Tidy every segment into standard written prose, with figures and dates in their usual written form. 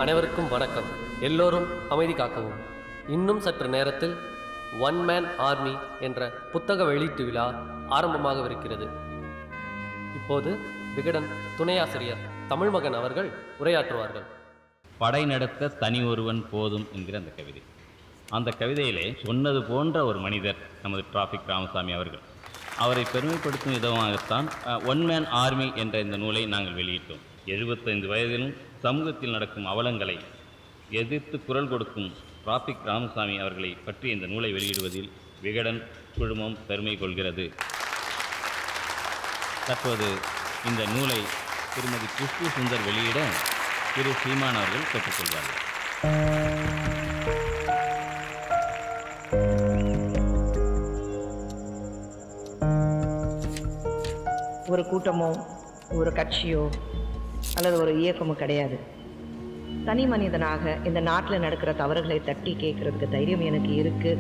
அனைவருக்கும் வணக்கம். எல்லோரும் அமைதி காக்கவும். இன்னும் சற்று நேரத்தில் ஒன் மேன் ஆர்மி என்ற புத்தக வெளியீட்டு விழா ஆரம்பமாகவிருக்கிறது. இப்போது விகடன் துணையாசிரியர் தமிழ்மகன் அவர்கள் உரையாற்றுவார்கள். படை நடத்த தனி ஒருவன் போதும் என்கிற அந்த கவிதை. அந்த கவிதையிலே சொன்னது போன்ற ஒரு மனிதர் நமது டிராஃபிக் ராமசாமி அவர்கள். அவரை பெருமைப்படுத்தும் விதமாகத்தான் ஒன் மேன் ஆர்மி என்ற இந்த நூலை நாங்கள் வெளியிட்டோம். 75 வயதிலும் சமூகத்தில் நடக்கும் அவலங்களை எதிர்த்து குரல் கொடுக்கும் டிராஃபிக் ராமசாமி அவர்களை பற்றி இந்த நூலை வெளியிடுவதில் விகடன் குழுமம் பெருமை கொள்கிறது. தற்போது இந்த நூலை திருமதி கிறிஸ்து சுந்தர் வெளியிட திரு சீமான் அவர்கள் கேட்டுக்கொள்வார்கள். ஒரு கூட்டமோ ஒரு கட்சியோ அல்லது ஒரு இயக்கமோ கிடையாது. தனி மனிதனாக இந்த நாட்டில் நடக்கிற தவறுகளை தட்டி கேட்கறதுக்கு தைரியம் எனக்கு இருக்கு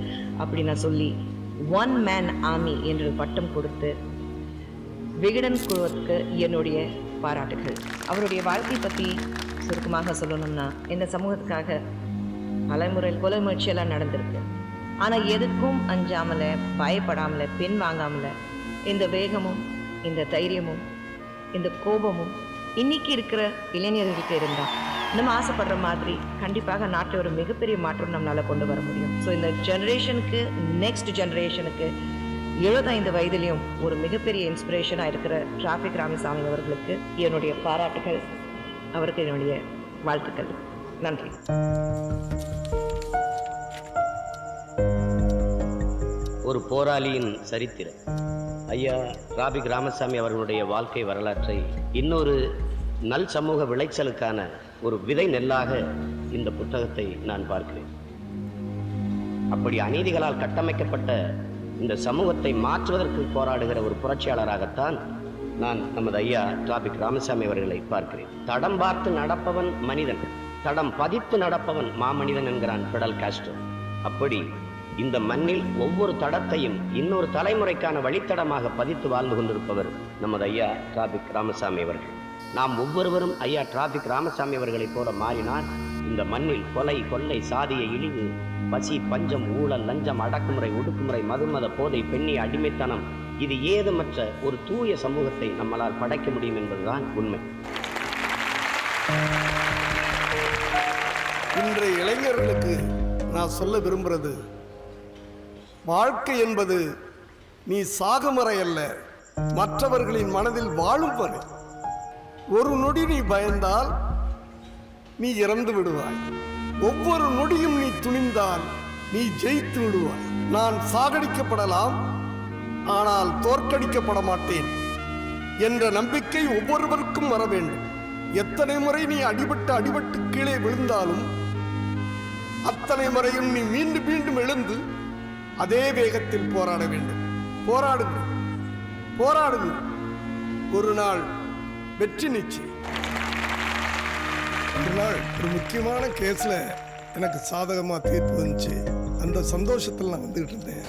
அப்படின்னு சொல்லி ஒன் மேன் ஆர்மி என்று பட்டம் கொடுத்து விகடன் குழுவுக்கு என்னுடைய பாராட்டுகள். அவருடைய வாழ்க்கை பற்றி சுருக்கமாக சொல்லணும்னா, இந்த சமூகத்துக்காக பலமுறை கொலை முயற்சியெல்லாம் நடந்திருக்கு. ஆனால் எதுக்கும் அஞ்சாமலை, பயப்படாமலை, பின் வாங்காமலை இந்த வேகமும் இந்த தைரியமும் இந்த கோபமும் இன்னைக்கு இருக்கிற இளைஞர்களுக்கு இருந்தால் நம்ம ஆசைப்படுற மாதிரி கண்டிப்பாக நாட்டில் ஒரு மிகப்பெரிய மாற்றம் நம்மளால் கொண்டு வர முடியும். ஸோ இந்த ஜெனரேஷனுக்கு, நெக்ஸ்ட் ஜெனரேஷனுக்கு 75 வயதிலையும் ஒரு மிகப்பெரிய இன்ஸ்பிரேஷனாக இருக்கிற டிராஃபிக் ராமசாமி அவர்களுக்கு என்னுடைய பாராட்டுகள், அவருக்கு என்னுடைய வாழ்த்துக்கள். நன்றி. ஒரு போராளியின் சரித்திரம். ஐயா டிராஃபிக் ராமசாமி அவர்களுடைய வாழ்க்கை வரலாற்றை இன்னொரு நல் சமூக விளைச்சலுக்கான ஒரு விதை நெல்லாக இந்த புத்தகத்தை நான் பார்க்கிறேன். அப்படி அநீதிகளால் கட்டமைக்கப்பட்ட இந்த சமூகத்தை மாற்றுவதற்கு போராடுகிற ஒரு புரட்சியாளராகத்தான் நான் நமது ஐயா டிராஃபிக் ராமசாமி அவர்களை பார்க்கிறேன். தடம் பார்த்து நடப்பவன் மனிதன், தடம் பதித்து நடப்பவன் மாமனிதன் என்கிறான் பிடல் காஸ்ட்ரோ. அப்படி இந்த மண்ணில் ஒவ்வொரு தடத்தையும் இன்னொரு தலைமுறைக்கான வழித்தடமாக பதித்து வாழ்ந்து கொண்டிருப்பவர் நமது ஐயா டிராஃபிக் ராமசாமி அவர்கள். நாம் ஒவ்வொருவரும் ஐயா டிராஃபிக் ராமசாமி அவர்களைப் போல மாறினால் இந்த மண்ணில் கொலை, கொள்ளை, சாதிய இழிவு, பசி, பஞ்சம், ஊழல், லஞ்சம், அடக்குமுறை, ஒடுக்குமுறை, மதுமத போதை, பெண்ணிய அடிமைத்தனம், இது ஏதுமற்ற ஒரு தூய சமூகத்தை நம்மளால் படைக்க முடியும் என்பதுதான் உண்மை. இன்றைய இளைஞர்களுக்கு நான் சொல்ல விரும்புகிறது, வாழ்க்கை என்பது நீ சாகும் வரை அல்ல, மற்றவர்களின் மனதில் வாழும் வரை. ஒரு நொடி நீ பயந்தால் நீ இறந்து விடுவாய். ஒவ்வொரு நொடியும் நீ துணிந்தால் நீ ஜெயித்து விடுவாய். நான் சாகடிக்கப்படலாம், ஆனால் தோற்கடிக்கப்பட மாட்டேன் என்ற நம்பிக்கை ஒவ்வொருவருக்கும் வர வேண்டும். எத்தனை முறை நீ அடிபட்டு கீழே விழுந்தாலும் அத்தனை முறையும் நீ மீண்டும் மீண்டும் எழுந்து அதே வேகத்தில் போராட வேண்டும். போராடுங்கள், போராடுங்கள். ஒரு நாள் வெற்றி நிச்சயம். ஒரு நாள் ஒரு முக்கியமான கேஸ்ல எனக்கு சாதகமா தீர்ப்பு வந்துச்சு. அந்த சந்தோஷத்தில் நான் வந்துகிட்டு இருந்தேன்.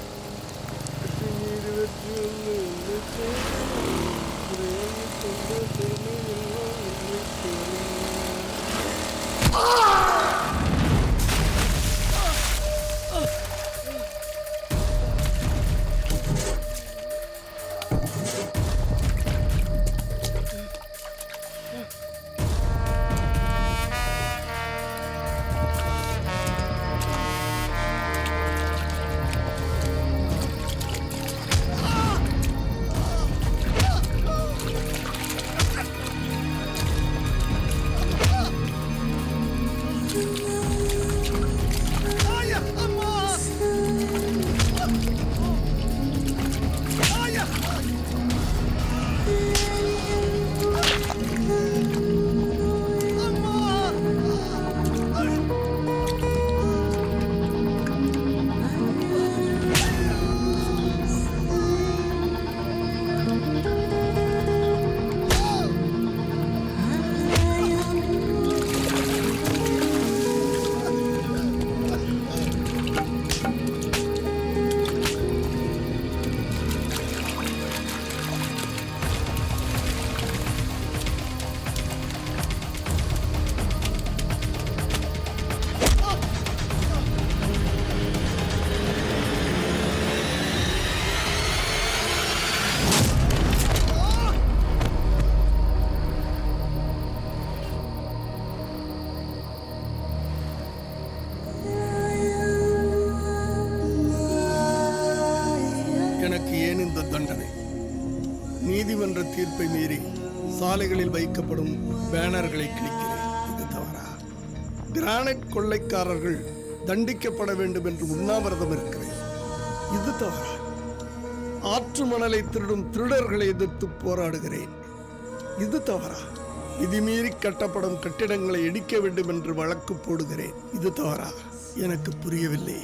நீதிமன்ற தீர்ப்பை மீறி சாலைகளில் வைக்கப்படும் பேனர்களை கிழிக்கிறேன். இது தவறா? கிரானைட் கொள்ளைக்காரர்கள் தண்டிக்கப்பட வேண்டும் என்று உண்ணாவிரதம் இருக்கிறேன். இது தவறா? ஆற்று மணலை திருடும் திருடர்களை எதிர்த்து போராடுகிறேன். இது தவறா? விதிமீறி கட்டப்படும் கட்டிடங்களை இடிக்க வேண்டும் என்று வழக்கு போடுகிறேன். இது தவறா? எனக்கு புரியவில்லை.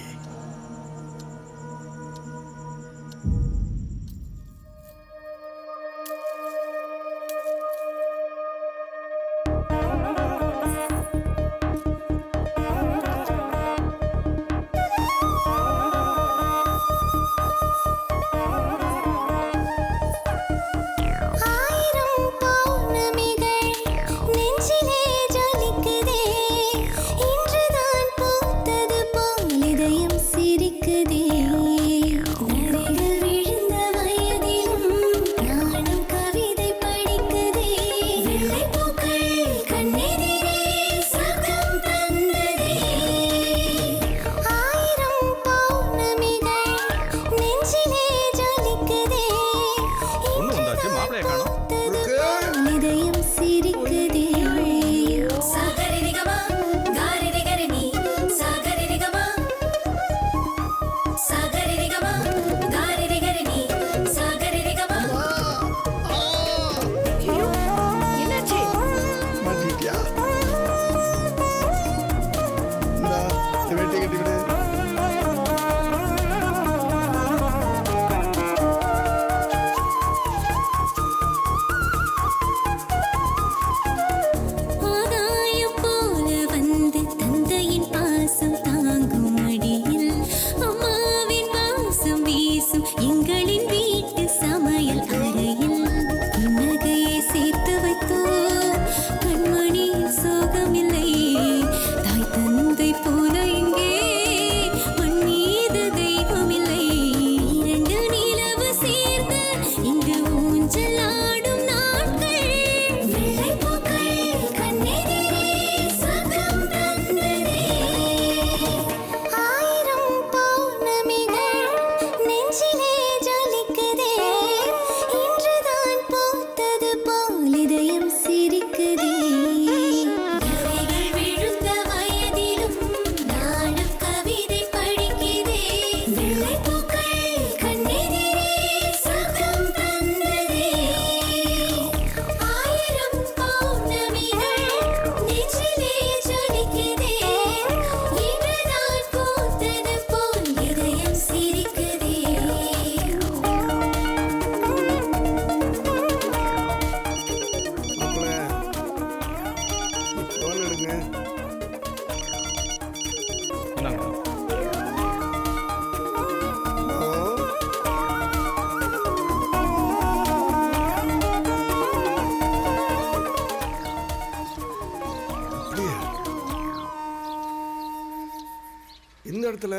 இந்த இடத்துல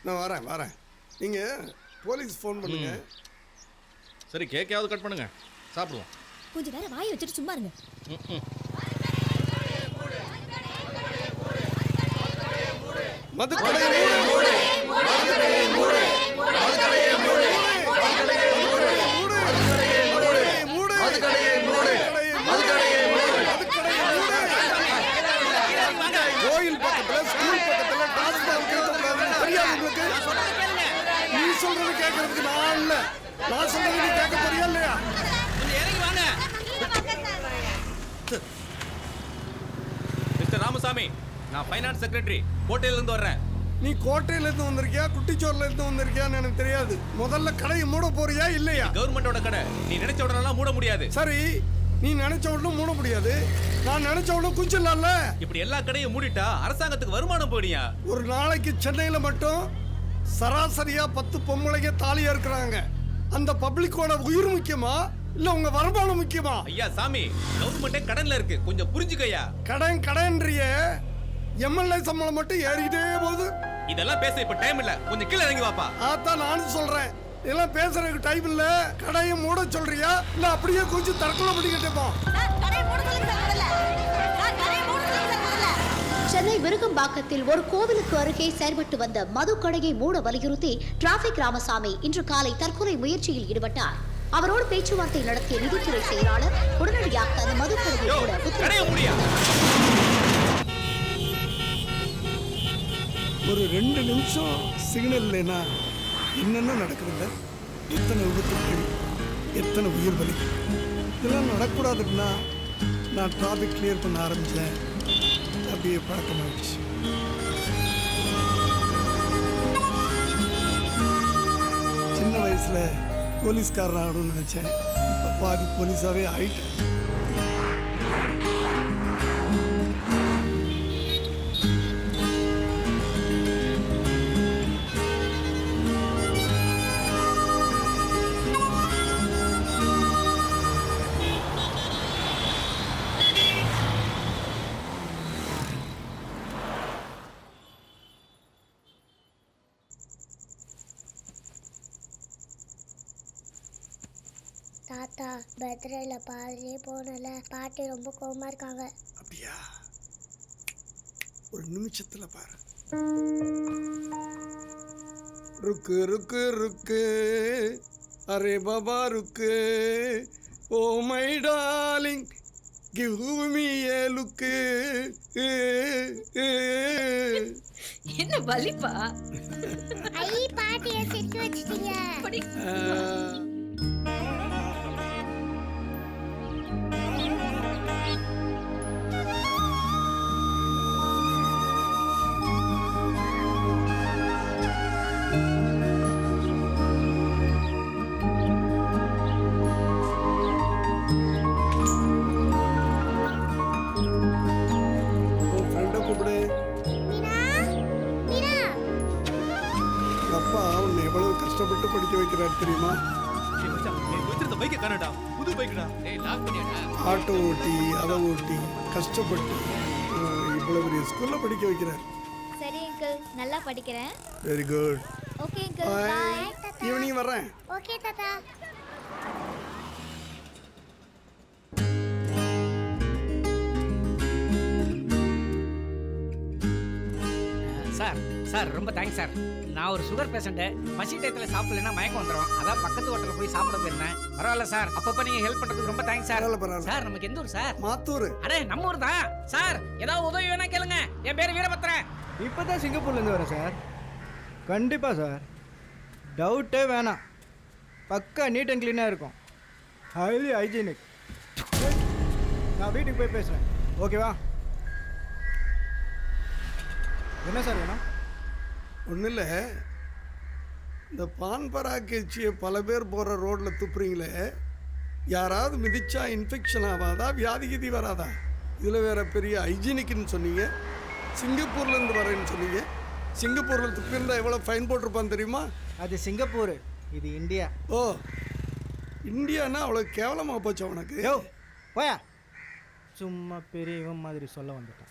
நான் வரேன். நீங்கள் போலீஸ் ஃபோன் பண்ணுங்க. சரி, கேக்கையாவது கட் பண்ணுங்க, சாப்பிடுவோம். கொஞ்ச நேரம் வாயை வச்சுட்டு சும்மா இருங்க. கோயில் பக்கத்துல, ஸ்கூல் பக்கத்துல டாஸ்மாக் இருக்கக்கூடாதுன்னு தெரியாது உங்களுக்கு? நீ சொல்றது கேட்கறதுக்கு நான் இல்ல, நான் சொல்றது நீ கேட்க போறியா இல்லையா? மிஸ்டர் ராமசாமி, நான் ஃபைனான்ஸ் செக்ரட்டரி, கோட்டையில இருந்து வர்றேன். நீ கோட்டையில இருந்து வந்திருக்கியா, குட்டிச்சோர்ல இருந்து வந்திருக்கியான்னு எனக்கு தெரியாது. முதல்ல கடையை மூட போறியா இல்லையா? கவர்மெண்டோட கடை, நீ நினைச்ச உடனே மூட முடியாது. சரி, நீ நினைச்ச உடனே மூட முடியாது, நான் நினைச்ச உடனே குஞ்சிடலாம்ல. இப்படி எல்லா கடையும் மூடிட்டா அரசாங்கத்துக்கு வருமானம் போயிடியா? ஒரு நாளைக்கு சென்னையில மட்டும் சராசரியா 10 பொம்பளைங்க தாலியா இருக்கிறாங்க. அந்த பப்ளிக்கோட உயிர் முக்கியமா இல்ல உங்க வருமானம் முக்கியமா? ஐயா சாமி, கவர்மெண்டே கடன்ல இருக்கு, கொஞ்சம் புரிஞ்சுக்கய்யா. கடன்றிய எம்எல்ஏ சம்பளம் மட்டும் ஏறிக்கிட்டே போகுது. இதெல்லாம் பேச இப்ப டைம் இல்ல, கொஞ்சம் கீழே இறங்கி வாப்பா. அதான் நானும் சொல்றேன், இதெல்லாம் பேசுறதுக்கு டைம் இல்ல. கடையை மூட சொல்றியா இல்ல அப்படியே கொஞ்சம் தற்கொலை பண்ணிக்கிட்டே போ. சென்னை விருகம்பாக்கத்தில் ஒரு கோவிலுக்கு அருகே செயல்பட்டு வந்த மதுக்கடையை மூட வலியுறுத்தி டிராபிக் ராமசாமி இன்று காலை தற்கொலை முயற்சியில் ஈடுபட்டார். அவரோடு பேச்சுவார்த்தை நடத்திய நிதித்துறை செயலாளர் உடனடியாக அந்த மதுக்கடையை மூட உத்தரவிட்டார். ஒரு 2 நிமிஷம் சிக்னல் இல்லைன்னா என்னென்ன நடக்குதுங்க? எத்தனை விபத்துகள், எத்தனை உயிர் பலி. இதெல்லாம் நடக்கூடாதுன்னா நான் டிராஃபிக் கிளியர் பண்ண ஆரம்பித்தேன். அப்படியே பழக்கமாயிடுச்சு. சின்ன வயசில் போலீஸ்காரன் ஆகணும்னு நினச்சேன். இப்போ பாதி போலீஸாகவே ஆயிட்டேன். தாத்தா பர்த்டேல பாதிலே போனல, பாட்டி ரொம்ப கோவமா இருக்காங்க. அப்படியா? ஒரு நிமிஷத்துல பாரு. ருக்கு ருக்கு ருக்கு, அரே பாபா Rukku, oh my darling, give me a look. என்ன வலிப்பா? ஐ பாட்டிய சிரிக்க வச்சிட்டீங்க. அப்பா உன்னை எவ்வளவு கஷ்டப்பட்டு படிக்க வைக்கிறார் தெரியுமா? ஆட்டோ ஓட்டி அதை ஓட்டி கஷ்டப்பட்டு இவ்வளவு பெரிய ஸ்கூல்ல படிக்க வைக்கிறார். சரி அங்கிள், நல்லா படிக்கிறேன். Very good. Okay uncle, bye. Evening வரேன். ஓகே தாத்தா. சார் ரொம்ப தேங்க்ஸ் சார். நான் ஒரு சுகர் பேஷண்ட்டு. பசி டயத்தில் சாப்பிடலன்னா மயக்கம் வந்துடும். அதான் பக்கத்து ஹோட்டலில் போய் சாப்பிட போயிருந்தேன். பரவாயில்ல சார், அப்பப்போ நீங்கள் ஹெல்ப் பண்ணுறதுக்கு ரொம்ப தேங்க்ஸ் சார். சார் நமக்கு எந்த ஊர் சார்? மாத்தூர். அடே நம்ம ஊர் தான் சார். ஏதாவது உதவி வேணா கேளுங்க. என் பேர் வீரபத்ரன். இப்போ தான் சிங்கப்பூர்லேருந்து வரேன் சார். கண்டிப்பாக சார், டவுட்டே வேணாம். பக்கா நீட் அண்ட் க்ளீனாக இருக்கும். Highly hygienic. நான் வீட்டுக்கு போய் பேசுகிறேன், ஓகேவா? என்ன சார் வேணும்? ஒன்றும் இல்லை, இந்த பான் பராக்கச்சியை பல பேர் போகிற ரோட்டில் துப்புறீங்களே, யாராவது மிதிச்சா இன்ஃபெக்ஷன் ஆகாதா, வியாதி கீதி வராதா? இதில் வேற பெரிய ஹைஜீனிக்னு சொன்னீங்க, சிங்கப்பூர்லேருந்து வரேன்னு சொன்னீங்க. சிங்கப்பூரில் துப்பியிருந்தா எவ்வளோ ஃபைன் போட்டிருப்பான்னு தெரியுமா? அது சிங்கப்பூர், இது இந்தியா. ஓ, இந்தியானா அவ்வளோ கேவலமாக போச்சு உனக்கு? யோ போயா, சும்மா பெரியவன் மாதிரி சொல்ல வந்துட்டான்.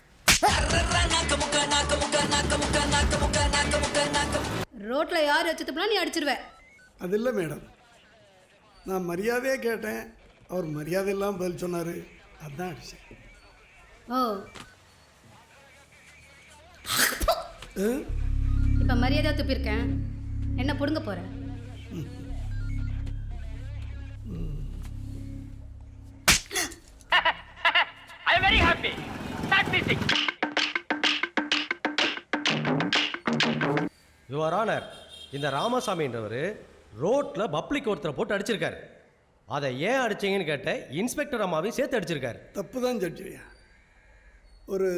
ரோட்ல யார் வச்சு துப்புனா நீ அடிச்சிருவ. அது இல்லை மேடம், நான் மரியாதையே கேட்டேன், அவர் மரியாதை இல்லாமல் பதில் சொன்னார், அதுதான் அடிச்சேன். ஓ, இப்போ மரியாதையாக துப்பியிருக்கேன், என்ன பிடுங்க போற? I am very happy. Start music. Your honour, இந்த ராமசாமின்றவர் ரோட்டில் பப்ளிக் ஒருத்தரை போட்டு அடிச்சிருக்காரு. அதை ஏன் அடிச்சிங்கன்னு கேட்ட இன்ஸ்பெக்டர் அம்மாவையும் சேர்த்து அடிச்சிருக்காரு. தப்பு தான் ஜட்ஜியா, ஒரு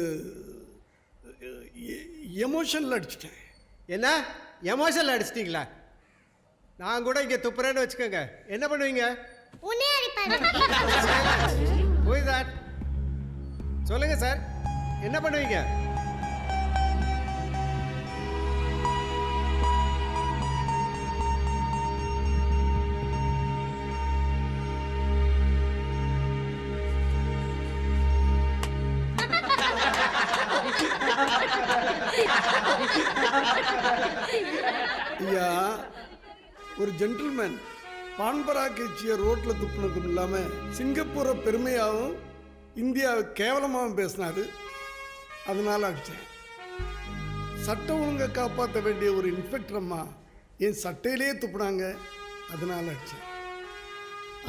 எமோஷனில் அடிச்சிட்டேன். என்ன எமோஷனில் அடிச்சிட்டிங்களா? நான் கூட இங்கே துப்புறேன்னு வச்சுக்கோங்க, என்ன பண்ணுவீங்க? உன்னே அடிப்பாரு. Who is that? சொல்லுங்க சார், என்ன பண்ணுவீங்க? ஐயா, ஒரு ஜென்டில்மேன் பான்பரா கட்சியை ரோட்டில் துப்புனதும் இல்லாமல் சிங்கப்பூரை பெருமையாகவும் இந்தியாவை கேவலமாகவும் பேசினாரு. அதனால அடித்தேன். சட்டம் ஒழுங்கை காப்பாற்ற வேண்டிய ஒரு இன்ஸ்பெக்டர் அம்மா என் சட்டையிலே துப்புனாங்க, அதனால அடித்தேன்.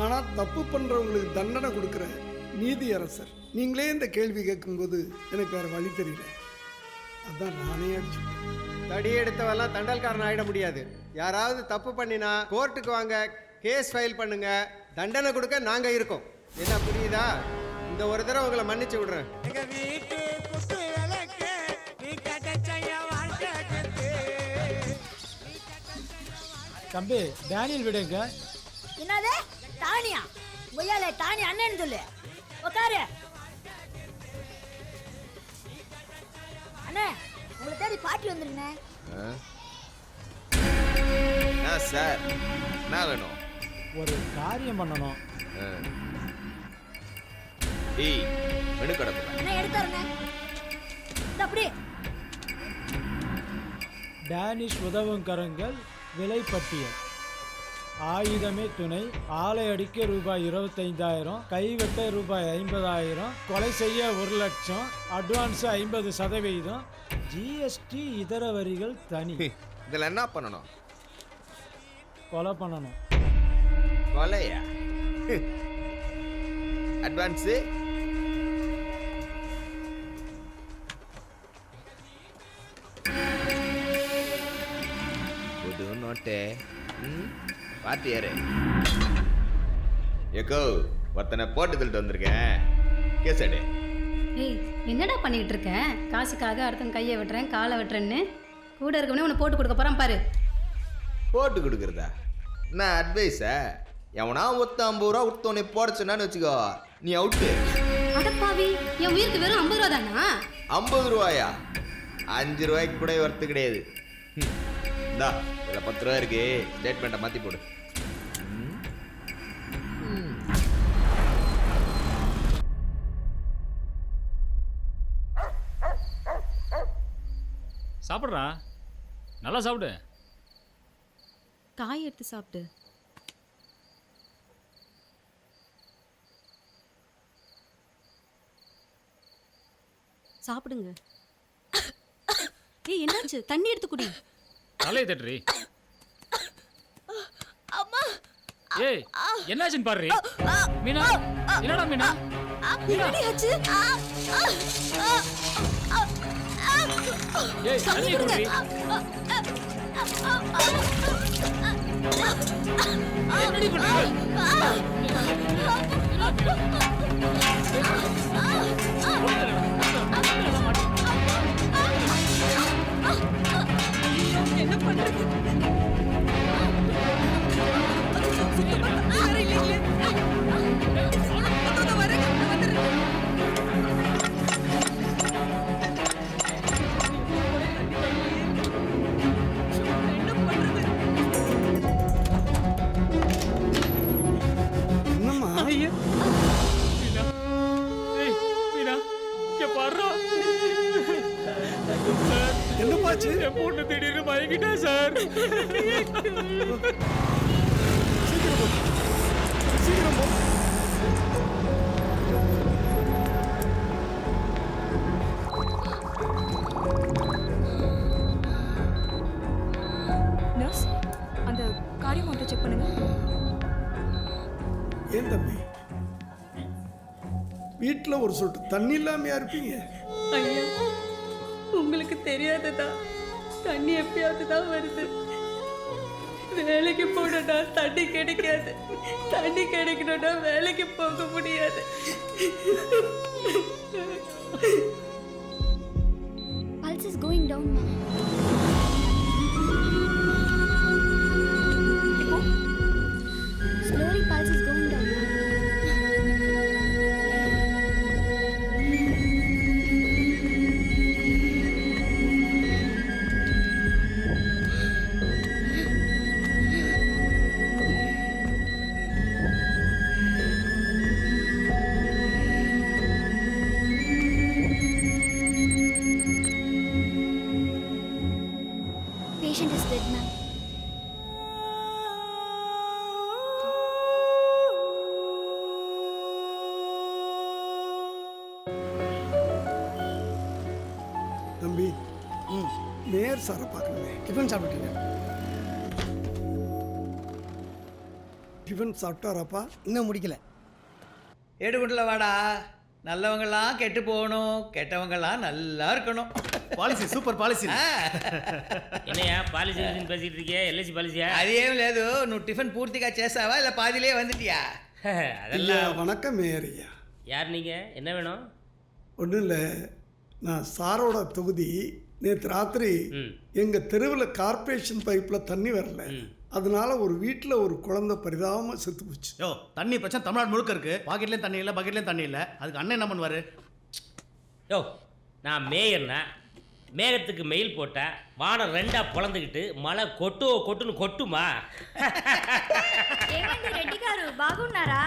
ஆனால் தப்பு பண்ணுறவங்களுக்கு தண்டனை கொடுக்குற நீதி அரசர் நீங்களே இந்த கேள்வி கேட்கும்போது எனக்கு வேறு வழி தெரியல, அதான் நானே அடிச்சுட்டேன். தடி எடுத்தவெல்லாம் தண்டல்காரன் ஆகிட முடியாது. யாராவது தப்பு பண்ணினா கோர்ட்டுக்கு வாங்க, கேஸ் ஃபைல் பண்ணுங்க, தண்டனை கொடுக்க நாங்கள் இருக்கோம். என்ன புரியுதா? இந்த ஒரு தடவை உங்களை மன்னிச்சு விடுறேன். தம்பி டேனியல் விடுங்க. என்னது டானியா? முயலே டானி அண்ணன் சொல்லு. உட்காரு அண்ணே, உங்களை தேடி பாட்டி வந்துருங்க. சார் என்ன வேணும்? ஒரு காரியம் பண்ணணும். மெனு கடை என்ன எடுத்தாருங்க? அப்படி டேனிஷ் உதவுங்கரங்கள் விலைப்பட்டியல். ஆயுதமே துணை. ஆலை அடிக்க ரூபாய் 25,000, கைவெட்ட ரூபாய் 50,000, கொலை செய்ய 1,00,000, அட்வான்ஸ் 50%, ஜிஎஸ்டி இதர வரிகள் தனி. இதில் என்ன பண்ணணும்? கொலை பண்ணணும். கொலையா? அட்வான்ஸு? புது நோட்டே. பார்த்து யாரு? ஏக்கோ ஒருத்தனை போட்டு தள்ளிட்டு வந்திருக்கேன், கேசடு. ஏய், என்னடா பண்ணிட்டு இருக்க? காசுக்காக அடுத்தவங்க கையை வெட்டுறேன், காலை வெட்டுறேன்னு கூட இருக்கவனே உன்னை போட்டு கொடுக்க போறான் பாரு. போட்டு கொடுக்குறதா? என்ன அட்வைஸா? எவனா 50 ரூபா உத்தவனை போட சொன்னான்னு வச்சுக்கோ, நீ அவுட்டு. அடப்பாவி, என் உயிருக்கு வெறும் 50 ரூபா தானா? 50 ரூபாயா? 5 ரூபாய்க்கு கூட ஒர்த்து கிடையாது. இந்தா இதில் 10 ரூபா இருக்கு, ஸ்டேட்மெண்ட்டை மாற்றி போடு. சாப்பிட்றா, நல்லா சாப்பிடு. காய் எடுத்து சாப்பிட்டு. சாப்பிடுங்க. ஏய், என்னாச்சு? தண்ணி எடுத்து குடி. தலையை தட்டுறி. அம்மா, ஏய், என்னாச்சுன்னு பாரு. மீனா, என்னடா மீனா? என்னடி ஆச்சு? ஏய், தண்ணி குடி. என்னடி என்ன பண்றது? என்னம்மா? என்னப்பாச்சு? என் பொண்ணு திடீர்னு மயங்கிட்டா சார். சீக்கிரம் போ. நர்ஸ், அந்த காரியம் மட்டும் செக் பண்ணுங்க. ஏன் தம்பி, வீட்டில் ஒரு சொட்டு தண்ணி இல்லாமையா இருப்பீங்க? ஐயா, உங்களுக்கு தெரியாததா? தண்ணி எப்பயாவது தான் வருது. வேலைக்கு போனோம்னா தண்ணி கிடைக்காது. தண்ணி கிடைக்கணும்னா வேலைக்கு போக முடியாது. Pulse is going down, ma. Slowly pulse is going down. Mayor சாரை பார்க்கணுமே. டிஃபன் சாப்பிட்டீங்க? டிஃபன் சாப்பிட்டாராப்பா? இன்னும் முடிக்கல. ஏடுகுண்டில் வாடா. நல்லவங்கெல்லாம் கெட்டு போகணும், கெட்டவங்கெல்லாம் நல்லா இருக்கணும். Policy super policy. என்னையா பாலிசி பேசிட்டு இருக்கியா? எல்ஐசி பாலிசியா? అదేం లేదు. నువ్వు టిఫిన్ పూర్తిగా చేసావా இல்லை பாதியிலே வந்துட்டியா? அதெல்லாம் வணக்கம் மேயர் ஐயா. யார் நீங்க? என்ன வேணும்? ஒன்றும் இல்லை, நான் சாரோட தொகுதி. நேற்று ராத்திரி எங்கள் தெருவில் கார்பரேஷன் பைப்பில் தண்ணி வரல. அதனால ஒரு வீட்டில் ஒரு குழந்தை பரிதாபமாக செத்து போச்சு. யோ, தண்ணி பிரச்சனை தமிழ்நாடு முழுக்க இருக்கு. பாக்கெட்லேயும் தண்ணி இல்லை, பக்கெட்லேயும் தண்ணி இல்லை. அதுக்கு அண்ணன் என்ன பண்ணுவார்? யோ, நான் மேயர்னா மேகத்துக்கு மெயில் போட்டா வானம் ரெண்டா பொழந்துக்கிட்டு மழை கொட்டுன்னு கொட்டுமா? రెడ్డి గారు బాగున్నారా?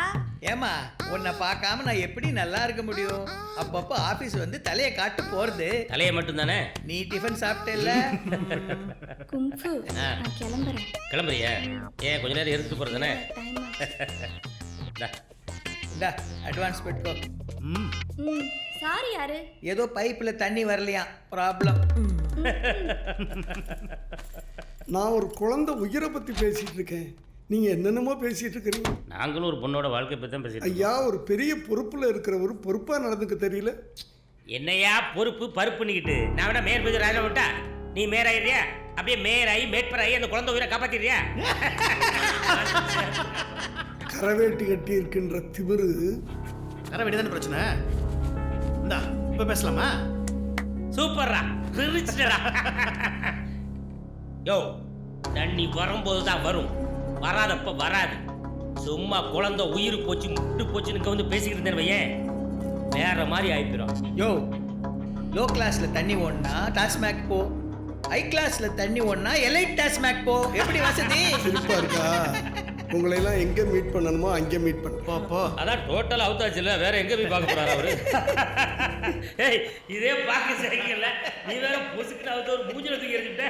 ஏமா உன்னை பார்க்காம நான் எப்படி நல்லா இருக்க முடியும்? அப்பப்போ ஆஃபீஸ் வந்து தலையை காட்டு போகிறது. தலையை மட்டும் தானே? நீ டிஃபன் சாப்பிட்டேல்ல? குங்ஃபு நான் கிளம்புறேன். கிளம்புறியா? ஏன் கொஞ்ச நேரம் எடுத்துட்டு போகிறதானே? இந்தா அட்வான்ஸ் பெட்டுக்கோ. சாரி யாரு? ஏதோ பைப்பில் தண்ணி வரலையா, ப்ராப்ளம். நான் ஒரு குழந்தை உயிரை பற்றி பேசிகிட்டு இருக்கேன். நீங்கள் என்னென்னமோ பேசிகிட்டு இருக்கிறீங்க. நாங்களும் ஒரு பொண்ணோட வாழ்க்கை பற்றி தான் பேசிட்டு ஐயா, ஒரு பெரிய பொறுப்பில் இருக்கிறவர் பொறுப்பாக நடந்துக்க தெரியல. என்னையா பொறுப்பு பருப்புன்னுக்கிட்டு நான் வேணா மேயர் போய் ராஜா விட்டா நீ மேயர் ஆகிறியா? அப்படியே மேயர் ஆகி மேட்பர் ஆகி அந்த குழந்தை உயிரை காப்பாற்றிடுறியா? கரவேட்டி கட்டி இருக்கின்ற திமிரு. கரவேட்டி தானே பிரச்சனை. இந்தா இப்போ பேசலாமா? சூப்பர்ரா, பிரிச்சுடா. யோ, தண்ணி வரும்போது தான் வரும், வராதப்ப வராது. சும்மா குழந்தை உயிர் போச்சு முட்டு போச்சுன்னு வந்து பேசிக்கிட்டு இருந்தேன் வையன், வேற மாதிரி ஆயிடுறோம். யோ, லோ கிளாஸில் தண்ணி ஓடனா டாஸ்மேக் போ, ஹை கிளாஸில் தண்ணி ஓடனா எலைட் டாஸ்மேக் போ. எப்படி வசதி? சிரிப்பா இருக்கா? உங்களையெல்லாம் எங்கே மீட் பண்ணணுமோ அங்கே மீட் பண்ணப்போ. அதான் டோட்டல் அவுத்தாச்சு இல்லை, வேற எங்கே போய் பார்க்க போறாரு அவரு? ஏய், இதே பார்க்க சரிக்கல, நீ வேற பொசுக்கிட்டு அவுத்த ஒரு மூஞ்சில தூக்கி எறிஞ்சுட்ட.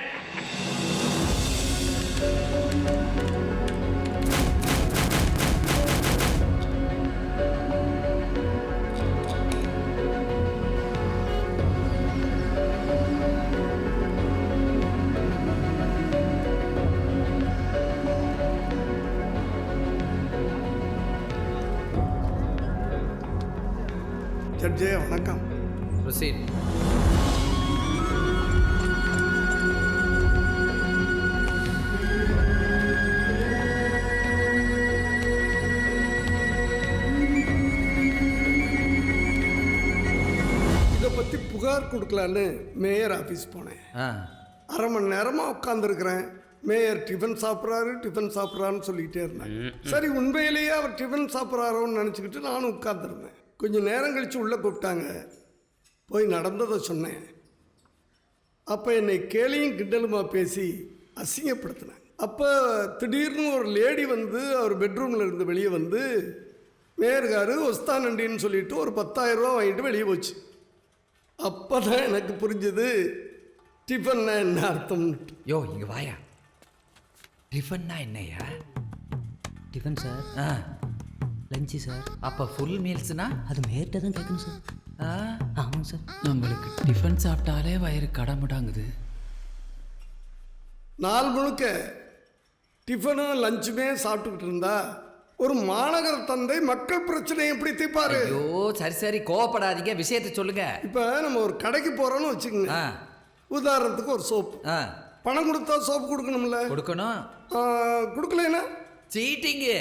ஜட்ஜே வணக்கம். ப்ரொசீட். இதை பற்றி புகார் கொடுக்கலான்னு மேயர் ஆஃபீஸ் போனேன். அரை மணி நேரமாக உட்காந்துருக்கிறேன். மேயர் டிஃபன் சாப்பிட்றாருன்னு சொல்லிக்கிட்டே இருந்தேன். சரி, உண்மையிலேயே அவர் டிஃபன் சாப்பிட்றாரோன்னு நினச்சிக்கிட்டு நானும் உட்காந்துருந்தேன். கொஞ்சம் நேரம் கழித்து உள்ளே கூப்பிட்டாங்க. போய் நடந்ததை சொன்னேன். அப்போ என்னை கேலியும் கிண்டலுமா பேசி அசிங்கப்படுத்தினேன். அப்போ திடீர்னு ஒரு லேடி வந்து அவர் பெட்ரூமில் இருந்து வெளியே வந்து, மேயர்காரு ஒஸ்தானண்டின்னு சொல்லிட்டு ஒரு 10,000 ரூபா வாங்கிட்டு வெளியே போச்சு. அப்போ தான் எனக்கு புரிஞ்சுது டிஃபன்னா என்ன அர்த்தம்னு. யோ, இங்கே வாயா. டிஃபன்னா என்னையா? Tiffin sir, lunch sir. அப்போ ஃபுல் மீல்ஸ்னா அது மேர்கிட்ட தான் கேட்கணும் சார். ஆமாங்க சார். நம்மளுக்கு டிஃபன் சாப்பிட்டாலே வயிறு கடமுடாங்குது. நாள் முழுக்க டிஃபனும் லஞ்சுமே சாப்பிட்டுக்கிட்டு இருந்தா ஒரு மாநகர தந்தை மக்கள் பிரச்சனையை எப்படி தீர்ப்பாரு? ஐயோ, சரி கோவப்படாதீங்க, விஷயத்தை சொல்லுங்க. இப்போ நம்ம ஒரு கடைக்கு போகிறோன்னு வச்சுக்கோங்க. உதாரணத்துக்கு ஒரு சோப்பு. பணம் கொடுத்தா சோப்பு கொடுக்கணும்ல? கொடுக்கணும். கொடுக்கலன்னா சீட்டிங்கு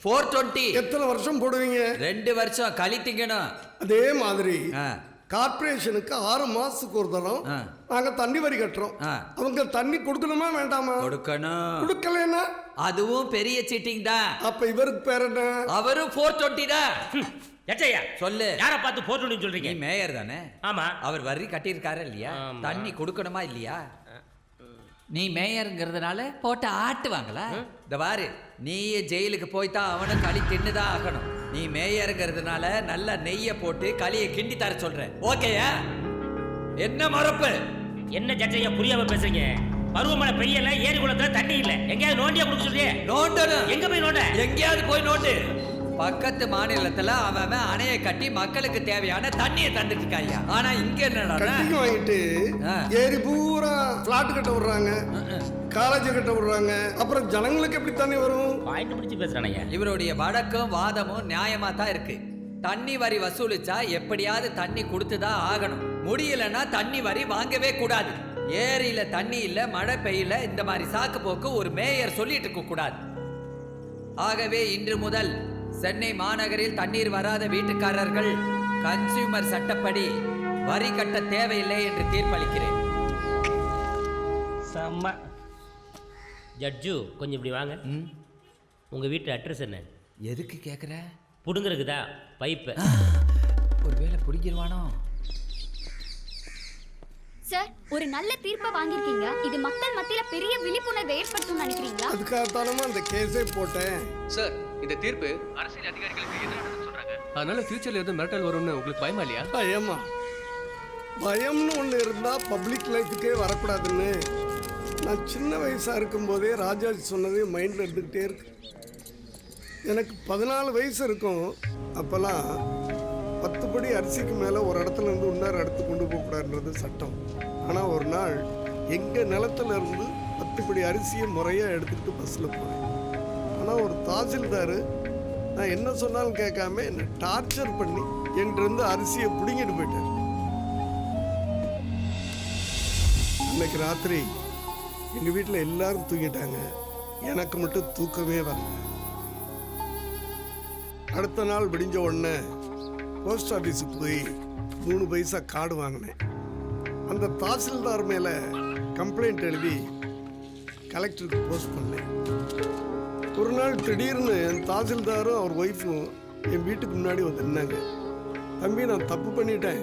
420. எத்தனை வருஷம் போடுவீங்க? 2 வருஷம் கழித்தீங்கணும். அதே மாதிரி கார்பரேஷனுக்கு 6 மாதத்துக்கு ஒரு தரம் நாங்கள் தண்ணி வரி கட்டுறோம். அவங்க தண்ணி கொடுக்கணுமா வேண்டாமா? கொடுக்கணும். கொடுக்கலன்னா அதுவும் பெரிய சீட்டிங் தான். அப்போ இவருக்கு பேர் என்ன? அவரும் 420 தான். எச்சையா சொல்லு. யாரை பார்த்து 420 சொல்றீங்க? நீ மேயர் தானே? ஆமா. அவர் வரி கட்டியிருக்காரு இல்லையா? தண்ணி கொடுக்கணுமா இல்லையா? நீ மேயருங்கிறதுனால போட்டு ஆட்டுவாங்களா? இந்த பாரு, நீயே ஜெயிலுக்கு போய்தான் அவனும் களி தின்னுதான் ஆகணும். நீ மேயருங்கிறதுனால நல்ல நெய்யை போட்டு களியை கிண்டி தர சொல்றேன். ஓகேயா? என்ன மறப்பு? என்ன ஜட்ஜையா புரியாம பேசுறீங்க? பருவமழை பெய்யல, ஏரி குளத்துல தண்ணி இல்ல, எங்கேயாவது நோண்டியா கொடுக்க சொல்றியே? நோண்டணும். எங்க போய் நோண்ட? எங்கேயாவது போய் நோண்டு. பக்கத்து மாநிலத்துல அவன் அணையை கட்டி மக்களுக்கு தேவையான தண்ணியை தந்துட்டு இருக்காயா. ஆனா இங்க என்னடா கட்டிங் வாங்கிட்டு ஏரி பூரா பிளாட் கட்ட விடுறாங்க, காலேஜ் கட்ட விடுறாங்க. அப்புறம் ஜனங்களுக்கு எப்படி தண்ணி வரும்? பாயிண்ட் பிடிச்சு பேசுறானே. இவருடைய வழக்கும் வாதமும் நியாயமா தான் இருக்கு. தண்ணி வரி வசூலிச்சா எப்படியாவது தண்ணி கொடுத்துதான் ஆகணும். முடியலன்னா தண்ணி வரி வாங்கவே கூடாது. ஏரியில தண்ணி இல்ல, மழை பெய்யல, இந்த மாதிரி சாக்கு போக்கு ஒரு மேயர் சொல்லிட்டு இருக்க கூடாது. ஆகவே இன்று முதல் சென்னை மாநகரில் தண்ணீர் வராத வீட்டுக்காரர்கள் கன்சியூமர் சட்டப்படி வரி கட்ட தேவையில்லை என்று தீர்ப்பளிக்கிறேன். செம்ம. ஜட்ஜு கொஞ்சம் இப்படி வாங்க. உங்கள் வீட்டு அட்ரஸ் என்ன? எதுக்கு கேட்குற? புடுங்கிறதுக்குதா பைப்பு. ஒருவேளை பிடிக்கிடுவானோ? சார், ஒரு நல்ல தீர்ப்பை வாங்கியிருக்கீங்க. இது மக்கள் மத்தியில பெரிய விழிப்புணர்வை ஏற்படுத்தும் நினைக்கிறீங்களா? அதுக்காகத்தானமா அந்த கேஸே போட்டேன். சார், இந்த தீர்ப்பு அரசியல் அதிகாரிகளுக்கு எதிரானதுன்னு சொல்றாங்க. அதனால ஃபியூச்சர்ல எதுவும் மிரட்டல் வரும்னு உங்களுக்கு பயமா இல்லையா? பயமா? பயம்னு ஒன்று இருந்தா பப்ளிக் லைஃபுக்கே வரக்கூடாதுன்னு நான் சின்ன வயசா இருக்கும்போதே ராஜாஜி சொன்னதே மைண்ட்ல இருந்துகிட்டே இருக்கு. எனக்கு 14 வயசு இருக்கும். அப்போல்லாம் 10 படி அரிசிக்கு மேலே ஒரு இடத்துல இருந்து இன்னொரு இடத்துக்கு கொண்டு போகக்கூடாதுன்றது சட்டம். ஆனால் ஒரு நாள் எங்கள் நிலத்துல இருந்து 10 படி அரிசியை முறையாக எடுத்துக்கிட்டு பஸ்ஸில் போனேன். ஆனால் ஒரு தாசில்தார் நான் என்ன சொன்னாலும் கேட்காம என்னை டார்ச்சர் பண்ணி என்கிட்ட அரிசியை பிடுங்கிட்டு போயிட்டார். அன்னைக்கு ராத்திரி எங்கள் வீட்டில் எல்லாரும் தூங்கிட்டாங்க. எனக்கு மட்டும் தூக்கமே வரல. அடுத்த நாள் விடிஞ்ச உடனே போஸ்ட் ஆஃபீஸுக்கு போய் 3 பைசா கார்டு வாங்கினேன். அந்த தாசில்தார் மேலே கம்ப்ளைண்ட் எழுதி கலெக்டருக்கு போஸ்ட் பண்ணேன். ஒரு நாள் திடீர்னு என் தாசில்தாரும் அவர் ஒய்ஃபும் என் வீட்டுக்கு முன்னாடி வந்து நின்னாங்க. தம்பி, நான் தப்பு பண்ணிட்டேன்,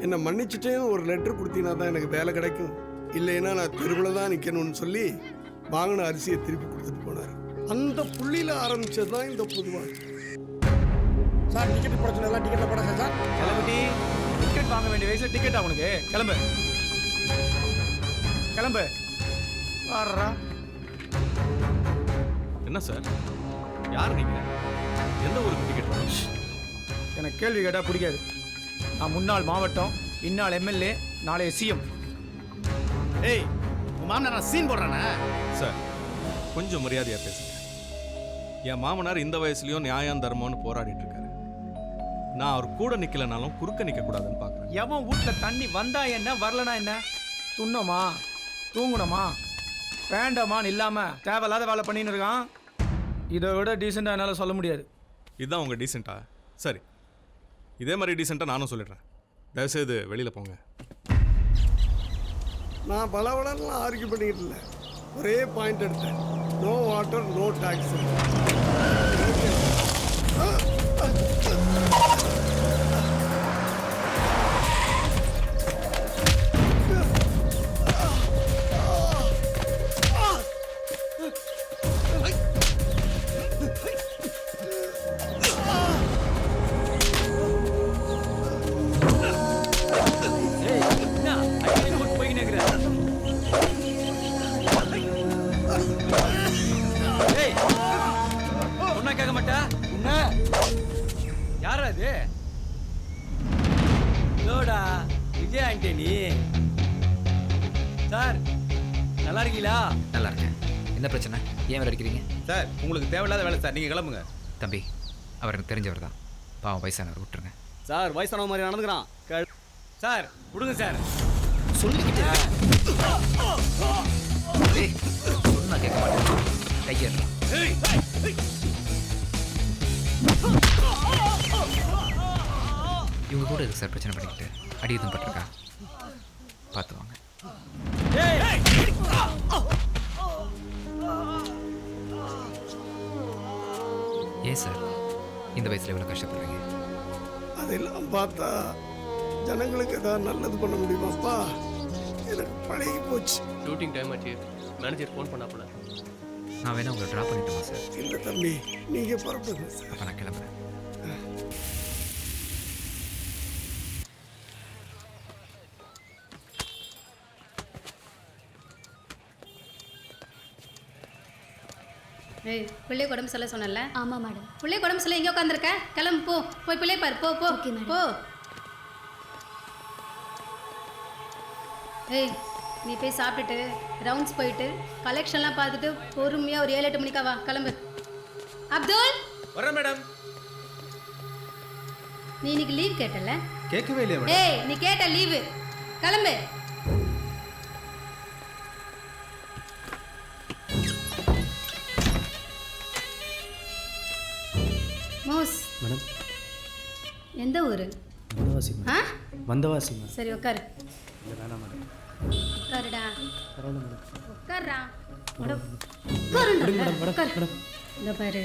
என்னை மன்னிச்சிட்டேன்னு ஒரு லெட்டர் கொடுத்தீங்கன்னா தான் எனக்கு வேலை கிடைக்கும், இல்லைன்னா நான் தெருவில் தான் நிற்கணும்னு சொல்லி வாங்கின அரிசியை திருப்பி கொடுத்துட்டு போனார். அந்த புள்ளியில் ஆரம்பிச்சது தான் இந்த புது வாழ்க்கை. சார், டிக்கெட் போட சொன்னா டிக்கெட்ல போடாத சார். கிளம்பி டிக்கெட் வாங்க வேண்டிய வயசுல டிக்கெட்டா உனக்கு? கிளம்பு கிளம்பு. வர்றா. என்ன சார், யார் நீங்க? எந்த ஊருக்கு டிக்கெட்? எனக்கு கேள்வி கேட்டா பிடிக்காது. நான் முன்னாள் மாவட்டம், இந்நாள் எம்எல்ஏ, நாளைய சிஎம். ஏய், உன் மாமனார் நான் சீன் போடுறானே? சார், கொஞ்சம் மரியாதையா பேசுங்க. என் மாமனார் இந்த வயசுலயும் நியாயம் தர்மம்னு போராடிட்டு இருக்காரு. நான் அவர் கூட நிக்கலனாலும் குறுக்க நிக்க கூடாதுன்னு பாக்குறேன். எவன் வீட்டுல தண்ணி வந்தா என்ன, வரலனா என்ன? துண்ணோமா, தூங்கணுமா, வேண்டாமான்னு இல்லாம தேவையில்லாத வேலை பண்ணின்னு இருக்கான். இதை விட டீசெண்டா என்னால சொல்ல முடியாது. இதுதான் உங்க டீசெண்டா? சரி, இதே மாதிரி டீசெண்டா நானும் சொல்லிடுறேன். தயவுசெய்து வெளியில போங்க. நான் பலவளர்லாம் ஆர்கியூ பண்ணிக்கிட்டு இல்லை, ஒரே பாயிண்ட் எடுத்தேன். No water, no talks. கேட்க மாட்டா என்ன? யாரா அது? லோடா விஜய் ஆண்டனி. சார், நல்லா இருக்கீங்களா? நல்லா இருக்கேன். என்ன பிரச்சனை? ஏன் வேலை அடிக்கிறீங்க? சார், உங்களுக்கு தேவையில்லாத வேலை சார், நீங்க கிளம்புங்க. தம்பி, அவர் எனக்கு தெரிஞ்சவர் தான். பாவம் வயசானவர், விட்டுருங்க. சார், வயசான மாதிரி நடந்துக்கிறான் சார். விடுங்க சார். சொல்லிக்கிட்டே சொன்னா கேட்க மாட்டேன். கையேறலாம். இவங்க கூட இருக்கு சார் பிரச்சனை பண்ணிக்கிட்டு. அடி எதுவும் பட்டிருக்கா? பார்த்து வாங்க. ஏன் சார் இந்த வயசுல இவ்வளோ கஷ்டப்படுறீங்க? அதெல்லாம் பார்த்தா ஜனங்களுக்கு ஏதாவது நல்லது பண்ண முடியுமாப்பா? எனக்கு பழகி போச்சு. ஷூட்டிங் டைம் ஆச்சு, மேனேஜர் ஃபோன் பண்ணாப்புல. நான் வேணா உங்களை ட்ராப் பண்ணிட்டுமா சார்? இல்லை தம்பி, நீங்கள் புறப்படுங்க சார். அப்போ நான் கிளம்புறேன். ஏய் பிள்ளைய உடம்பு சொல்ல சொன்னல? ஆமாம் மேடம். பிள்ளைய உடம்பு சொல்ல எங்கே உட்காந்துருக்க? கிளம்பு போ, போய் பிள்ளைய பாரு, போ போ போ. ஏய் நீ போய் சாப்பிட்டுட்டு ரவுண்ட்ஸ் போயிட்டு கலெக்ஷன்லாம் பார்த்துட்டு பொறுமையாக ஒரு 7-8 மணிக்கா வா, கிளம்பு. அப்துல் வரேன் மேடம். நீ இன்னைக்கு லீவ் கேட்டல? கேட்கவே இல்லையா மேடம்? ஏய் நீ கேட்ட லீவு, கிளம்பு. மோஸ் மேடம் எந்த ஊர்? வந்தவாசி ஆ வந்தவாசி மேடம். சரி உட்காரு. இல்லை வேணாம் மேடம். உட்காருடா. பரவாயில்ல மேடம். உட்காருடா. மேடம் இந்த பாரு,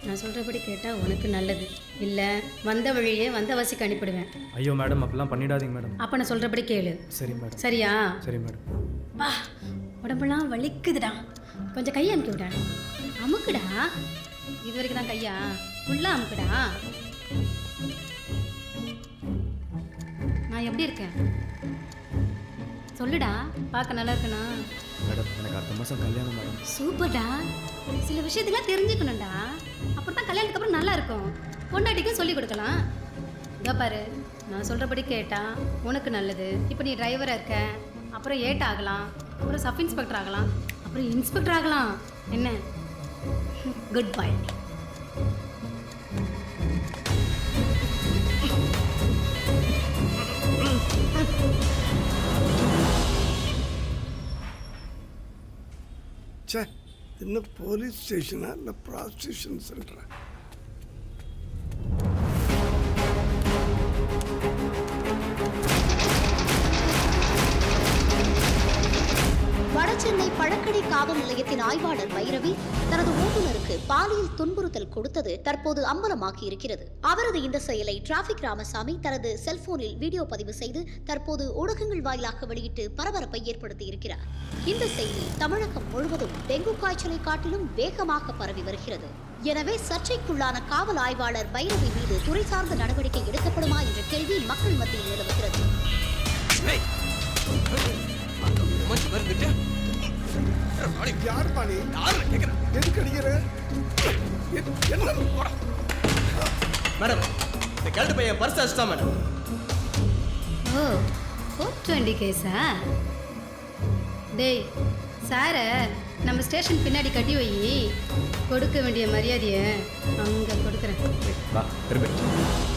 நான் சொல்கிறபடி கேட்டால் உனக்கு நல்லது. இல்லை வந்த வழியே வந்தவாசிக்கு அனுப்பிடுவேன். ஐயோ மேடம் அப்படிலாம் பண்ணிடாதீங்க மேடம். அப்போ நான் சொல்கிறபடி கேளு. சரி மேடம். சரியா? சரி மேடம். வா, உடம்பெல்லாம் வலிக்குதுடா, கொஞ்சம் கையை அமுக்கி விட. அமுக்குடா. இது வரைக்கும் தான் கையா, ஃபுல்லாக அமுக்குடா. நான் எப்படி இருக்கேன் சொல்லுடா, பார்க்க நல்லா இருக்கணா? மேடம் எனக்கு அடுத்த மாதம் கல்யாணம் மேடம். சூப்பர்டா. சில விஷயத்தெல்லாம் தெரிஞ்சுக்கணும்டா, அப்புறம் தான் கல்யாணத்துக்கு அப்புறம் நல்லா இருக்கும். பொண்டாட்டிக்கும் சொல்லி கொடுக்கலாம். இதோ பாரு, நான் சொல்கிறபடி கேட்டால் உனக்கு நல்லது. இப்போ நீ டிரைவராக இருக்க, அப்புறம் ஏட் ஆகலாம், அப்புறம் சப் இன்ஸ்பெக்டர் ஆகலாம், அப்புறம் இன்ஸ்பெக்டர் ஆகலாம். என்ன? Good bye. சே, என்ன போலீஸ் ஸ்டேஷனா இல்லை ப்ராஸ்டியூஷன் சென்டரா? வடசென்னை பழக்கடை காவல் நிலையத்தின் ஆய்வாளர் பைரவி தனது ஓட்டுநருக்கு பாலியல் துன்புறுத்தல் கொடுத்தது தற்போது அம்பலமாகி இருக்கிறது. அவரது இந்த செயலை டிராபிக் ராமசாமி தனது செல்போனில் வீடியோ பதிவு செய்து தற்போது ஊடகங்கள் வாயிலாக வெளியிட்டு பரபரப்பை ஏற்படுத்தி இருக்கிறார். இந்த செய்தி தமிழகம் முழுவதும் டெங்கு காய்ச்சலை காட்டிலும் வேகமாக பரவி வருகிறது. எனவே சர்ச்சைக்குள்ளான காவல் ஆய்வாளர் பைரவி மீது துறை சார்ந்த நடவடிக்கை எடுக்கப்படுமா என்ற கேள்வி மக்கள் மத்தியில் நிலவுகிறது. யார் பாணி? எதுக்கு அடிக்கிற? மேடம் இந்த கேள்வி பையன் பர்ஸ் அடிச்சிட்டான் மேடம். ஓ 420 கேஸா? டேய் சாரை நம்ம ஸ்டேஷன் பின்னாடி கட்டி வை. கொடுக்க வேண்டிய மரியாதையை அங்கே கொடுக்குறேன். வா திரும்ப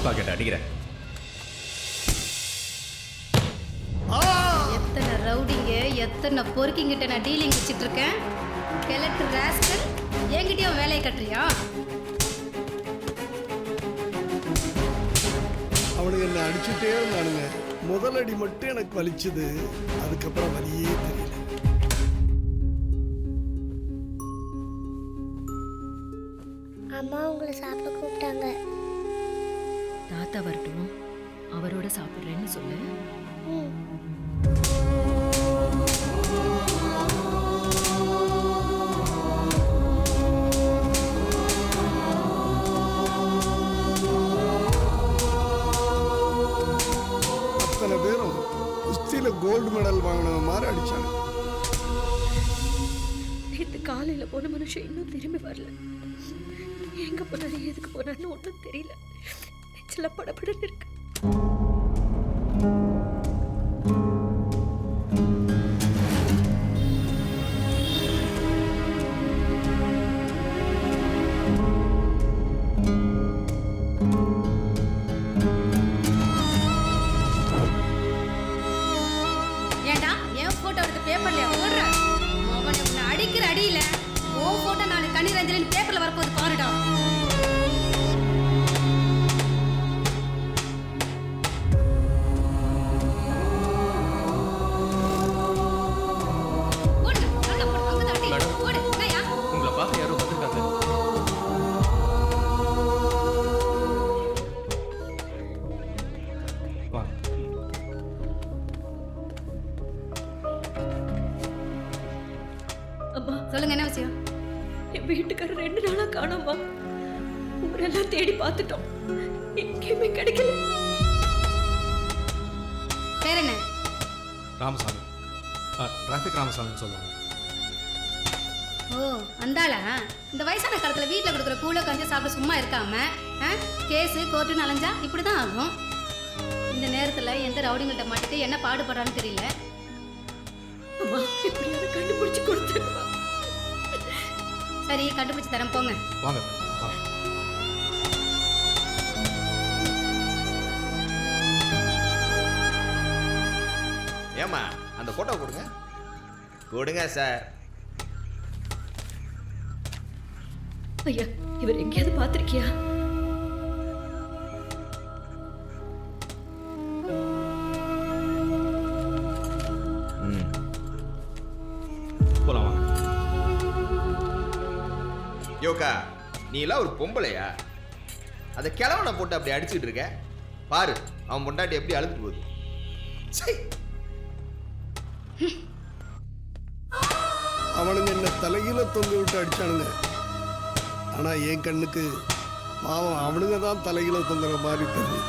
பாக்கெட் அடிக்கிறேன். எத்தனை ரவுடிங்க, எத்தனை பொறுக்கிங்கிட்ட நான் டீலிங் வச்சுட்டு இருக்கேன். கிழக்கு ராஸ்கல் என்கிட்டயும் வேலையை கட்டுறியா? அவனுங்க என்ன அடிச்சுட்டே இருந்தானுங்க. முதலடி மட்டும் எனக்கு வலிச்சுது, அதுக்கப்புறம் வலியே தெரியல. அம்மா உங்களை சாப்பிட கூப்பிட்டாங்க. தாத்தா வரட்டும், அவரோட சாப்பிட்றேன்னு சொல்லு. அத்தனை பேரும் குஸ்தியில் கோல்டு மெடல் வாங்கின மாதிரி அடிச்சாங்க. நேற்று காலையில் போன மனுஷன் இன்னும் திரும்பி வரல. எங்கே போனாரு, எதுக்கு போனாருன்னு ஒன்றும் தெரியல. நெச்சில் படப்படன்னு இருக்கு. ஏண்டா என் போட்டோ எடுத்து பேப்பர்ல போடுற? மகனை உன்னை அடிக்கிற அடியில உன் போட்டோ நான் கண்ணீர் அஞ்சலின்னு பேப்பர்ல வரப்போது பாருடா. உங்களை பார்க்க யாரும் வந்திருக்காங்க. அம்மா சொல்லுங்க, என்ன விஷயம்? என் வீட்டுக்காரர் 2 நாளா காணோம்மா. ஊரெல்லாம் தேடி பார்த்துட்டோம், எங்கேயுமே கிடைக்கல. பேர் என்ன? ராமசாமி. டிராஃபிக் ராமசாமின்னு சொல்லுவாங்க. ஓ அந்தாளா இந்த வயசான காலத்தில் வீட்டில் கொடுக்குற கூழ கஞ்சி சாப்பிட சும்மா இருக்காம கேஸு கோர்ட்டுன்னு அலைஞ்சா இப்படி தான் ஆகும். இந்த நேரத்தில் எந்த ரவுடிங்கள்ட்ட மாட்டிட்டு என்ன பாடுபடுறான்னு தெரியல. அம்மா எப்படியாவது கண்டுபிடிச்சு கொடுத்துருவா. சரி கண்டுபிடிச்சு தரேன் போங்க. வாங்க வாங்க. ஏம்மா அந்த போட்டோ கொடுங்க. கொடுங்க சார். ஐயா இவர் எங்கேயாவது பார்த்திருக்கியா? போலாம் வாங்க. யோகா நீ எல்லாம் ஒரு பொம்பளையா? அதை கிழவனை போட்டு அப்படி அடிச்சுட்டு இருக்க பாரு. அவன் பொண்டாட்டி எப்படி அழுது போகுது. அவனுங்க என்ன தலையில தொங்க விட்டு அடிச்சானுங்க. ஆனா என் கண்ணுக்கு பாவம் அவனுங்க தான் தலையில தொங்குற மாதிரி தெரியும்.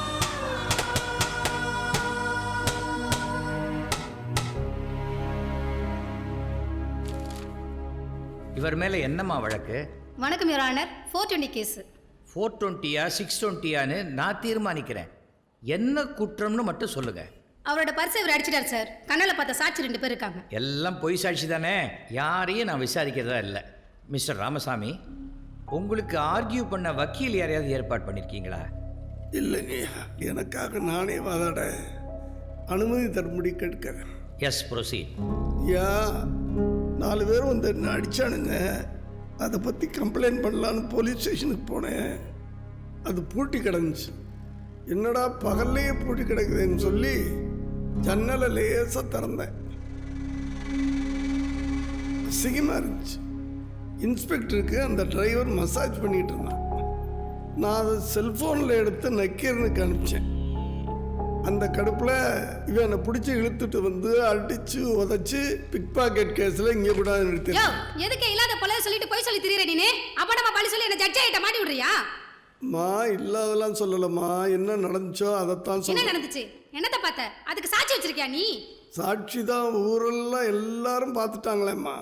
இவர் மேலே என்னம்மா வழக்கு? வணக்கம் யுவர் ஆனர். 420 கேஸ். 420யா 620யான்னு நான் தீர்மானிக்கிறேன். என்ன குற்றம்னு மட்டும் சொல்லுங்க. அவரோட பர்ஸை இவர் அடிச்சிட்டார் சார். கண்ணால் பார்த்த சாட்சி 2 பேர் இருக்காங்க. எல்லாம் பொய் சாட்சி தானே, யாரையும் நான் விசாரிக்கிறதா இல்லை. மிஸ்டர் ராமசாமி, உங்களுக்கு ஆர்கியூ பண்ண வக்கீல் யாரையாவது ஏற்பாடு பண்ணியிருக்கீங்களா? இல்லைங்க, எனக்காக நானே வாதாட அனுமதி தரும்படி கேட்கிறேன். Yes proceed. யா 4 பேர் வந்து என்ன அடிச்சானுங்க. அதை பற்றி கம்ப்ளைண்ட் பண்ணலான்னு போலீஸ் ஸ்டேஷனுக்கு போனேன். அது பூட்டி கிடந்துச்சு. என்னடா பகல்லையே பூட்டி கிடக்குதுன்னு சொல்லி ஜன்னலை லேசாக திறந்தேன். அசிங்கமாக இருந்துச்சு. இன்ஸ்பெக்டருக்கு அந்த டிரைவர் மசாஜ் பண்ணிகிட்டு இருந்தான். நான் அதை செல்ஃபோனில் எடுத்து நக்கீரனுக்கு அனுப்பிச்சேன். அந்த கடுப்பில் இவன் என்னை பிடிச்சி இழுத்துட்டு வந்து அடித்து உதச்சி பிக் பாக்கெட் கேஸில் இங்கே கூட நிறுத்தி. எதுக்கு இல்லாத பழைய சொல்லிட்டு போய் சொல்லி திரியற நீ? அப்படமா பழி சொல்லி என்ன ஜட்ஜ் ஆகிட்ட மாட்டி விடுறியா? மா இல்லாதெல்லாம் சொல்லலம்மா, என்ன நடந்துச்சோ அதைத்தான் என்ன சொல்ல. நடந்துச்சு? என்னத்தை பார்த்த? அதுக்கு சாட்சி வச்சிருக்கியா நீ? சாட்சி தான் ஊரெல்லாம் எல்லாரும் பார்த்துட்டாங்களேம்மா.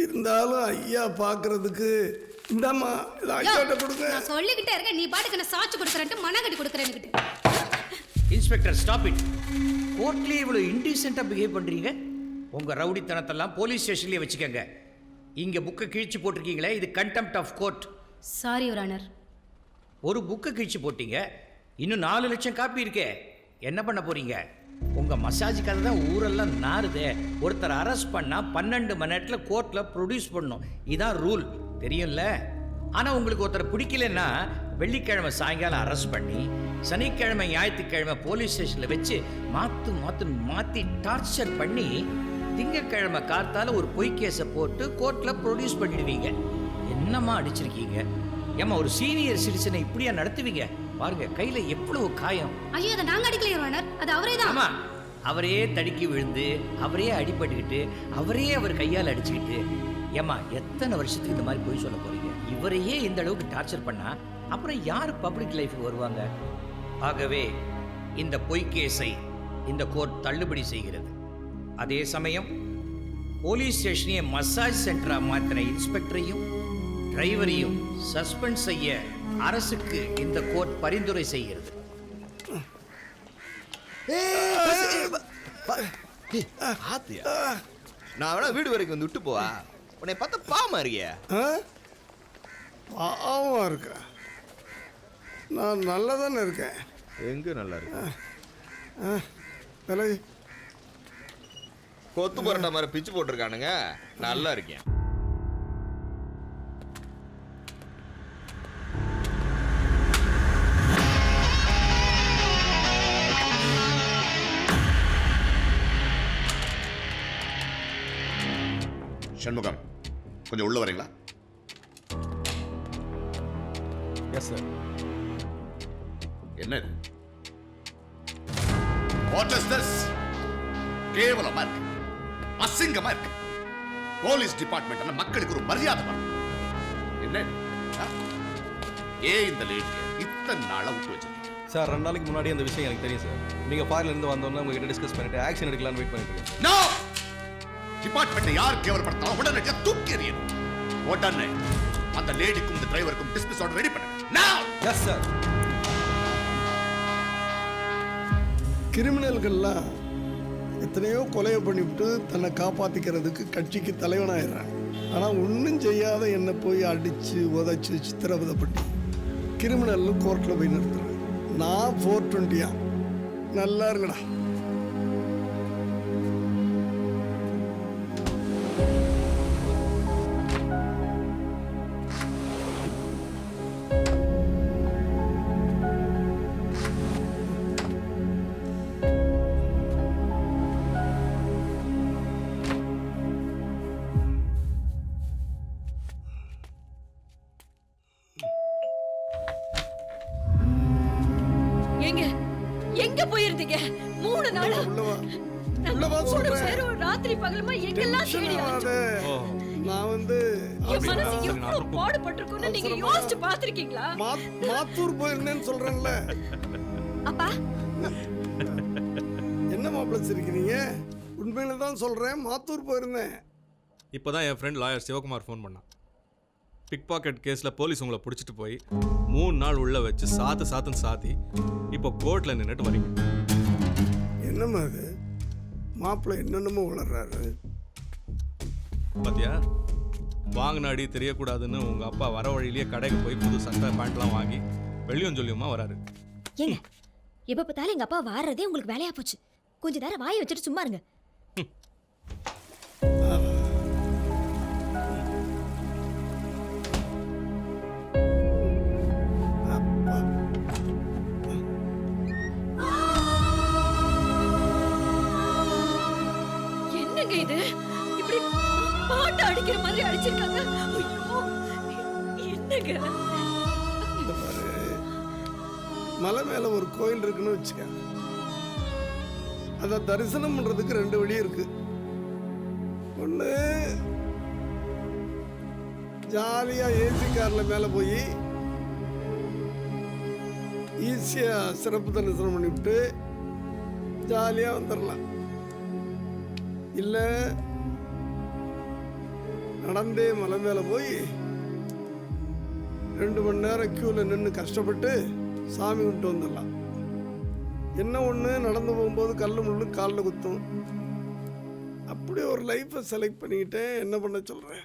இருந்தாலும் ஐயா பார்க்கறதுக்கு இந்தாம்மா இதை ஐயாட்ட கொடுங்க. நான் சொல்லிக்கிட்டே இருக்கேன், நீ பாட்டுக்கு என்ன சாட்சி கொடுக்குறேன்ட்டு மனங்கட்டி கொடுக்குறேன்னுக்கிட்டு. Inspector stop it. கோர்ட்லேயே இவ்வளோ இன்டீசெண்டாக பிஹேவ் பண்ணுறீங்க. உங்கள் ரவுடித்தனத்தெல்லாம் போலீஸ் ஸ்டேஷன்லேயே வச்சுக்கோங்க. இங்கே புக்கை கிழிச்சு போட்டிருக்கீங்களே, இது contempt of court. Sorry your honour. ஒரு புக்கை கிழிச்சு போட்டீங்க, இன்னும் 4 லட்சம் காப்பி இருக்கே, என்ன பண்ண போறீங்க? உங்கள் மசாஜ் கதை தான் ஊரெல்லாம் நாறுதே. ஒருத்தர் அரெஸ்ட் பண்ணால் 12 மணி நேரத்தில் கோர்ட்டில் ப்ரொடியூஸ் பண்ணணும். இதான் ரூல், தெரியும்ல? ஆனால் உங்களுக்கு ஒருத்தர் பிடிக்கலன்னா வெள்ளிக்கிழமை சாயங்காலம் அரெஸ்ட் பண்ணி சனிக்கிழமை ஞாயிற்றுக்கிழமை போலீஸ் ஸ்டேஷனில் வச்சு மாற்றி டார்ச்சர் பண்ணி திங்கக்கிழமை காத்தால ஒரு பொய் கேஸை போட்டு கோர்ட்டில் ப்ரொடியூஸ் பண்ணிடுவீங்க. என்னம்மா அடிச்சிருக்கீங்க? ஏம்மா ஒரு சீனியர் சிட்டிசனை இப்படியா நடத்துவீங்க? பாருங்க கையில் எவ்வளவு காயம். ஐயோ அதை நாங்கள் அடிக்கல யுவர் ஆனர், அது அவரே தான். ஆமா, அவரே தடுக்கி விழுந்து அவரே அடிபட்டுக்கிட்டு அவரே அவர் கையால் அடிச்சுக்கிட்டு. ஏம்மா எத்தனை வருஷத்துக்கு இந்த மாதிரி பொய் சொல்ல போறீங்க? இவரையே இந்த அளவுக்கு டார்ச்சர் பண்ணா அப்புறம் யார் பப்ளிக் லைஃபுக்கு வருவாங்க? ஆகவே இந்த பொய் கேஸை இந்த கோர்ட் தள்ளுபடி செய்கிறது. அதே சமயம் போலீஸ் ஸ்டேஷனையே மசாஜ் சென்டரா மாற்றின இன்ஸ்பெக்டரையும் டிரைவரையும் சஸ்பெண்ட் செய்ய அரசுக்கு இந்த கோர்ட் பரிந்துரை செய்கிறது. நான் வேணா வீடு வரைக்கும் வந்து விட்டு போவா? உன்னை பார்த்தா பாவமா இருக்கிய? பாவமா இருக்க? நான் நல்லா தானே இருக்கேன். எங்க நல்லா இருக்கு? விலகு. கொத்து பரோட்டா மாதிரி பிச்சு போட்டிருக்கானுங்க. நல்லா இருக்கேன். சண்முகம், கொஞ்சம் உள்ள வரீங்களா? Yes sir. என்ன இது? What is this? கேவலமா இருக்கு, அசிங்கமா இருக்கு. போலீஸ் டிபார்ட்மெண்ட் மக்களுக்கு ஒரு மரியாதை வரும். என்ன ஏன் இந்த லேட் இத்தனை நாளா விட்டு வச்சிருக்கீங்க? சார் 2 நாளைக்கு முன்னாடி அந்த விஷயம் எனக்கு தெரியும் சார். நீங்க ஃபாரின்ல இருந்து வந்தோன்னா உங்ககிட்ட டிஸ்கஸ் பண்ணிட்டு ஆக்ஷன் எடுக்கலாம்னு வெயிட் பண்ணிட்டு இருக்கேன். நோ! டிபார்ட்மெண்ட் யார் கேவலப்படுத்தலாம் உடனடியாக தூக்கி எறியணும். உடனே அந்த லேடிக்கும் இந்த டிரைவருக்கும் டிஸ்மிஸ் ஆர்டர் ரெடி பண்ணுங்க. Now! Yes sir. கிரிமினல்கள்லாம் எத்தனையோ கொலையை பண்ணிவிட்டு தன்னை காப்பாற்றிக்கிறதுக்கு கட்சிக்கு தலைவனாயிடுறான். ஆனால் ஒன்றும் செய்யாத என்னை போய் அடித்து உதைச்சி சித்திரவதை பண்ணி கிரிமினல்னு கோர்ட்டில் போய் நிறுத்துறேன். நான் 420 நல்லா இருக்கடா. எங்க எங்க போயிருந்தீங்க 3 நாளா? ராத்திரி பகலுமா எங்கெல்லாம் தேடியாச்சு? நான் வந்து என் மனசு எவ்வளவு பாடுபட்டிருக்குன்னு நீங்க யோசிச்சு பார்த்திருக்கீங்களா? மாத்தூர் போயிருந்தேன்னு சொல்றேன்ல. அப்பா என்ன மாப்பிள்ளை சிரிக்கிறீங்க? உண்மையில தான் சொல்றேன், மாத்தூர் போயிருந்தேன். இப்போதான் என் ஃப்ரெண்ட் லாயர் சிவகுமார் ஃபோன் பண்ணான். பிக் பாக்கெட் கேஸில் போலீஸ் உங்களை பிடிச்சிட்டு போய் 3 நாள் உள்ள வச்சு சாத்துன்னு சாத்தி இப்போ கோர்ட்டில் நின்றுட்டு வரீங்க. என்னம்மா அது? மாப்பிள்ளை என்னென்னமோ வளர்றாரு. பாத்தியா, வாங்கின அடி தெரியக்கூடாதுன்னு உங்கள் அப்பா வர வழியிலேயே கடைக்கு போய் புது சட்டை பேண்ட்லாம் வாங்கி வெளியும் சொல்லியுமா வராரு. ஏங்க எப்ப பார்த்தாலும் எங்க அப்பா வாடுறதே உங்களுக்கு வேலையா போச்சு. கொஞ்ச நேரம் வாயை வச்சுட்டு சும்மா இருங்க. என்னங்க இது இப்படி பாட்டு அடிக்கிற மாதிரி அடிச்சிருக்காங்க? ஐயோ என்னங்க? மலை மேல ஒரு கோயில் இருக்குன்னு வச்சுக்க. அதை தரிசனம் பண்றதுக்கு 2 வழி இருக்கு. ஒண்ணு ஜாலியா ஏசி கார்ல மேல போய் ஈஸியா சிறப்பு தரிசனம் பண்ணிவிட்டு ஜாலியா வந்துடலாம். இல்ல நடந்தே மலை மேல போய் 2 மணி நேரம் கியூல நின்று கஷ்டப்பட்டு சாமி கும்பிட்டு வந்துடலாம். என்ன ஒன்று, நடந்து போகும்போது கல் முள்ளு காலில் குத்தும். அப்படி ஒரு லைஃப்பை செலக்ட் பண்ணிக்கிட்டேன். என்ன பண்ண சொல்கிறேன்?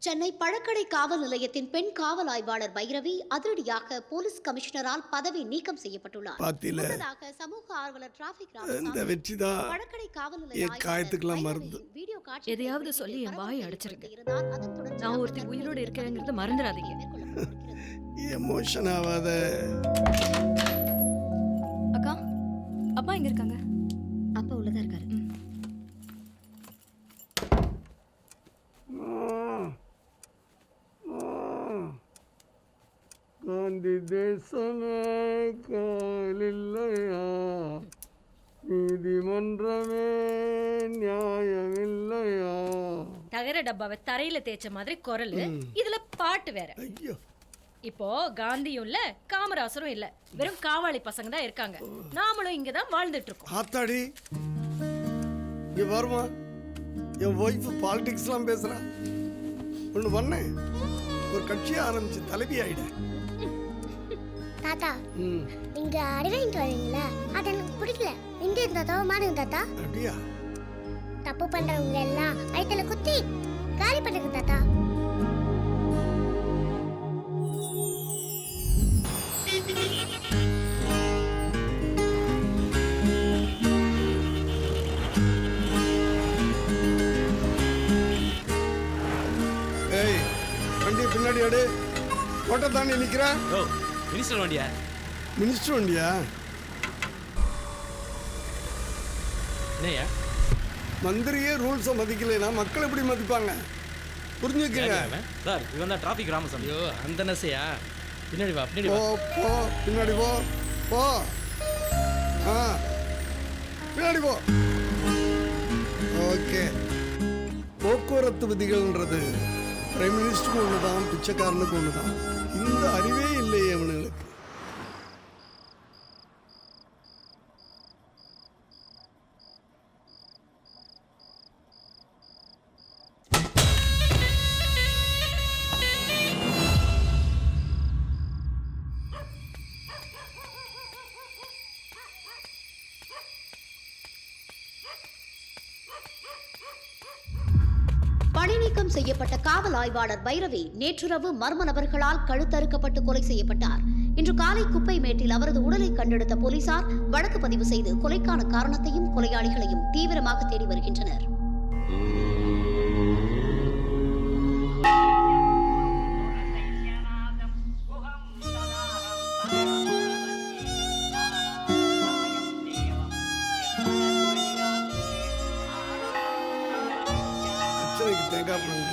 சென்னை பழக்கடை காவல் நிலையத்தின் பெண் காவல் ஆய்வாளர் பைரவி அதிரடியாக போலீஸ் கமிஷனரால் பதவி நீக்கம் செய்யப்பட்டுள்ளார். முன்னதாக சமூக ஆர்வலர் டிராபிக் இந்த வெற்றி தான் பழக்கடை காவல் நிலைய என் காயத்துக்கெல்லாம் மருந்து. வீடியோ காட்சி எதையாவது சொல்லி என் வாயை அடிச்சிருங்க. நான் ஒருத்தி உயிரோடு இருக்கிறேங்கிறத மறந்துடாதீங்க. எமோஷன் ஆகாத. அக்கா, அப்பா எங்க இருக்காங்க? அப்பா உள்ளதா இருக்காரு. காந்தி தேசமே காலில்லையா, நீதிமன்றமே நியாயமில்லையா. தகர டப்பாவை தரையில தேய்ச்ச மாதிரி குரல், இதுல பாட்டு வேற. ஐயோ, இப்போ காந்தியும் இல்ல காமராசரும் இல்ல, வெறும் காவாளி பசங்க தான் இருக்காங்க. நாமளும் இங்கதான் வாழ்ந்துட்டு இருக்கோம். ஆத்தாடி, இங்க வருமா, என் ஒய்ஃப் பாலிடிக்ஸ்லாம் பேசுறா. ஒன்று பண்ணேன், ஒரு கட்சியை ஆரம்பிச்சு தலைவி ஆயிட. தாத்தா, நீங்க அடிவாங்கிட்டு வரீங்களா? அது எனக்கு பிடிக்கல. இந்தியன் தாத்தா மாறுங்க தாத்தா. அப்படியா? தப்பு பண்றவங்க எல்லாம் வயிற்றுல குத்தி காலி பண்ணுங்க தாத்தா. ஏய், வண்டியை பின்னாடி எடு. கோட்டை தாண்டி நிற்கிறேன். மினிஸ்டர் வண்டியா? மினிஸ்டர் வண்டியா? என்னையா? மந்திரியே ரூல்ஸை மதிக்கலைன்னா மக்கள் எப்படி மதிப்பாங்க? புரிஞ்சுக்கங்க சார். இவன் தான் டிராஃபிக் ராமசாமி. ஐயோ, அந்த நசையா? பின்னாடி வா, பின்னாடி போ வா. போ, பின்னாடி போ போ. ஆ, பின்னாடி போ. ஓகே. போக்குவரத்து விதிகள்ன்றது பிரைம் மினிஸ்டருக்கு ஒன்று தான், பிச்சைக்காரனுக்கு ஒன்று தான். இந்த அறிவே இல்லையே அவனுங்களுக்கு. நல்லிணக்கம் செய்யப்பட்ட காவல் ஆய்வாளர் பைரவி நேற்றிரவு மர்ம நபர்களால் கழுத்தறுக்கப்பட்டு கொலை செய்யப்பட்டார். இன்று காலை குப்பைமேட்டில் அவரது உடலை கண்டெடுத்த போலீசார் வழக்கு பதிவு செய்து கொலைக்கான காரணத்தையும் கொலையாளிகளையும் தீவிரமாக தேடி வருகின்றனர். தேங்காய் பழம்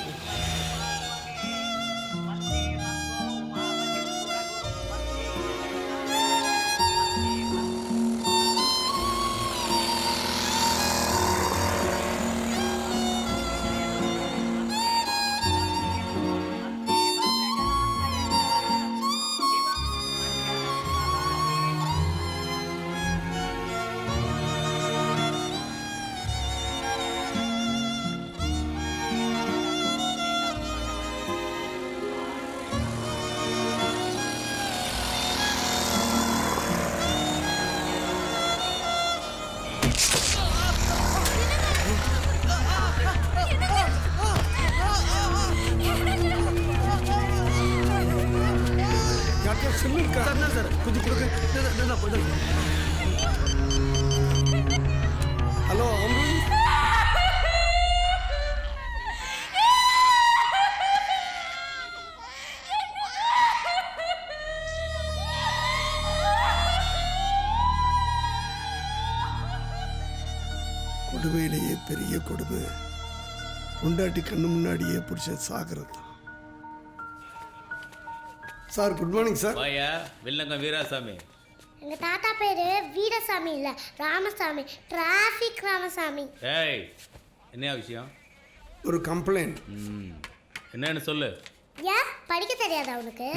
ஹலோ கொடுமையிலேயே பெரிய கொடுமை பொண்டாட்டி கண்ணு முன்னாடியே புருஷன் சாகிறது. Sir good morning sir. வாயா வில்லங்கம் வீராசாமி. எங்க தாத்தா பேரு வீரசாமி இல்ல ராமசாமி, டிராஃபிக் ராமசாமி. ஏய் என்ன விஷயம்? ஒரு கம்ப்ளைண்ட். என்னன்னு சொல்லு. ஏன் படிக்க தெரியாதா உனக்கு?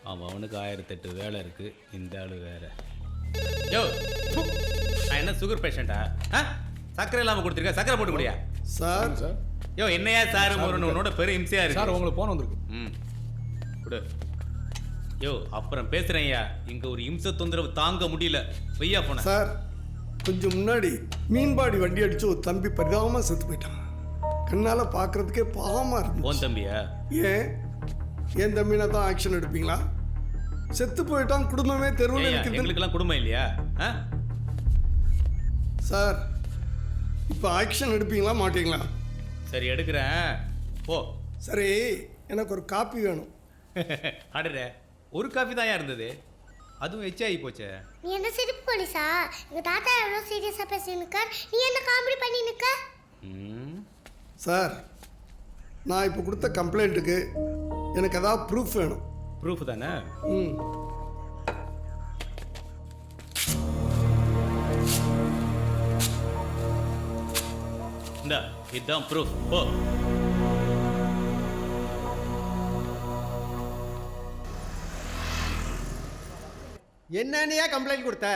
ஆமாம், அவனுக்கு 1008 வேலை இருக்கு. இந்த ஆளு வேற. யோ நான் என்ன சுகர் பேஷண்டா? சக்கரை இல்லாமல் கொடுத்துருக்க, சக்கரை போட்டு முடியா சார்? சார் யோ என்னையா சார் உன்னோட பெரிய இம்சையா இருக்கு சார். உங்களுக்கு போன் வந்திருக்கு. கொடு. யோ அப்புறம் பேசுறேன்யா, இங்க ஒரு இம்ச தொந்தரவு தாங்க முடியல. வெய்யா போன சார். கொஞ்சம் முன்னாடி மீன்பாடி வண்டி அடிச்சு ஒரு தம்பி பரிதாபமா செத்து போயிட்டான். கண்ணால பாக்குறதுக்கே பாவமா இருக்கு. ஓன் தம்பியா? ஏன் தம்பினா தான் ஆக்ஷன் எடுப்பீங்களா? செத்து போயிட்டான், குடும்பமே தெருவில் இருக்குது. எங்களுக்கெல்லாம் குடும்பம் இல்லையா? சார் இப்போ ஆக்ஷன் எடுப்பீங்களா மாட்டீங்களா? சரி எடுக்கிறேன் போ. சரி எனக்கு ஒரு காப்பி வேணும். அடடே ஒரு காஃபி தான் இருந்தது, அதுவும் எச்சாகி போச்சே. நீ என்ன சிரிப்பு போலீஸா? எங்க தாத்தா எவ்வளோ சீரியஸா பேசி நிற்கார், நீ என்ன காமெடி பண்ணி நிற்க? சார் நான் இப்போ கொடுத்த கம்ப்ளைண்ட்டுக்கு எனக்கு ஏதாவது ப்ரூஃப் வேணும். ப்ரூஃப் தானே? இந்த இதுதான் ப்ரூஃப். போ. என்னன்னையா கம்ப்ளைண்ட் கொடுத்த?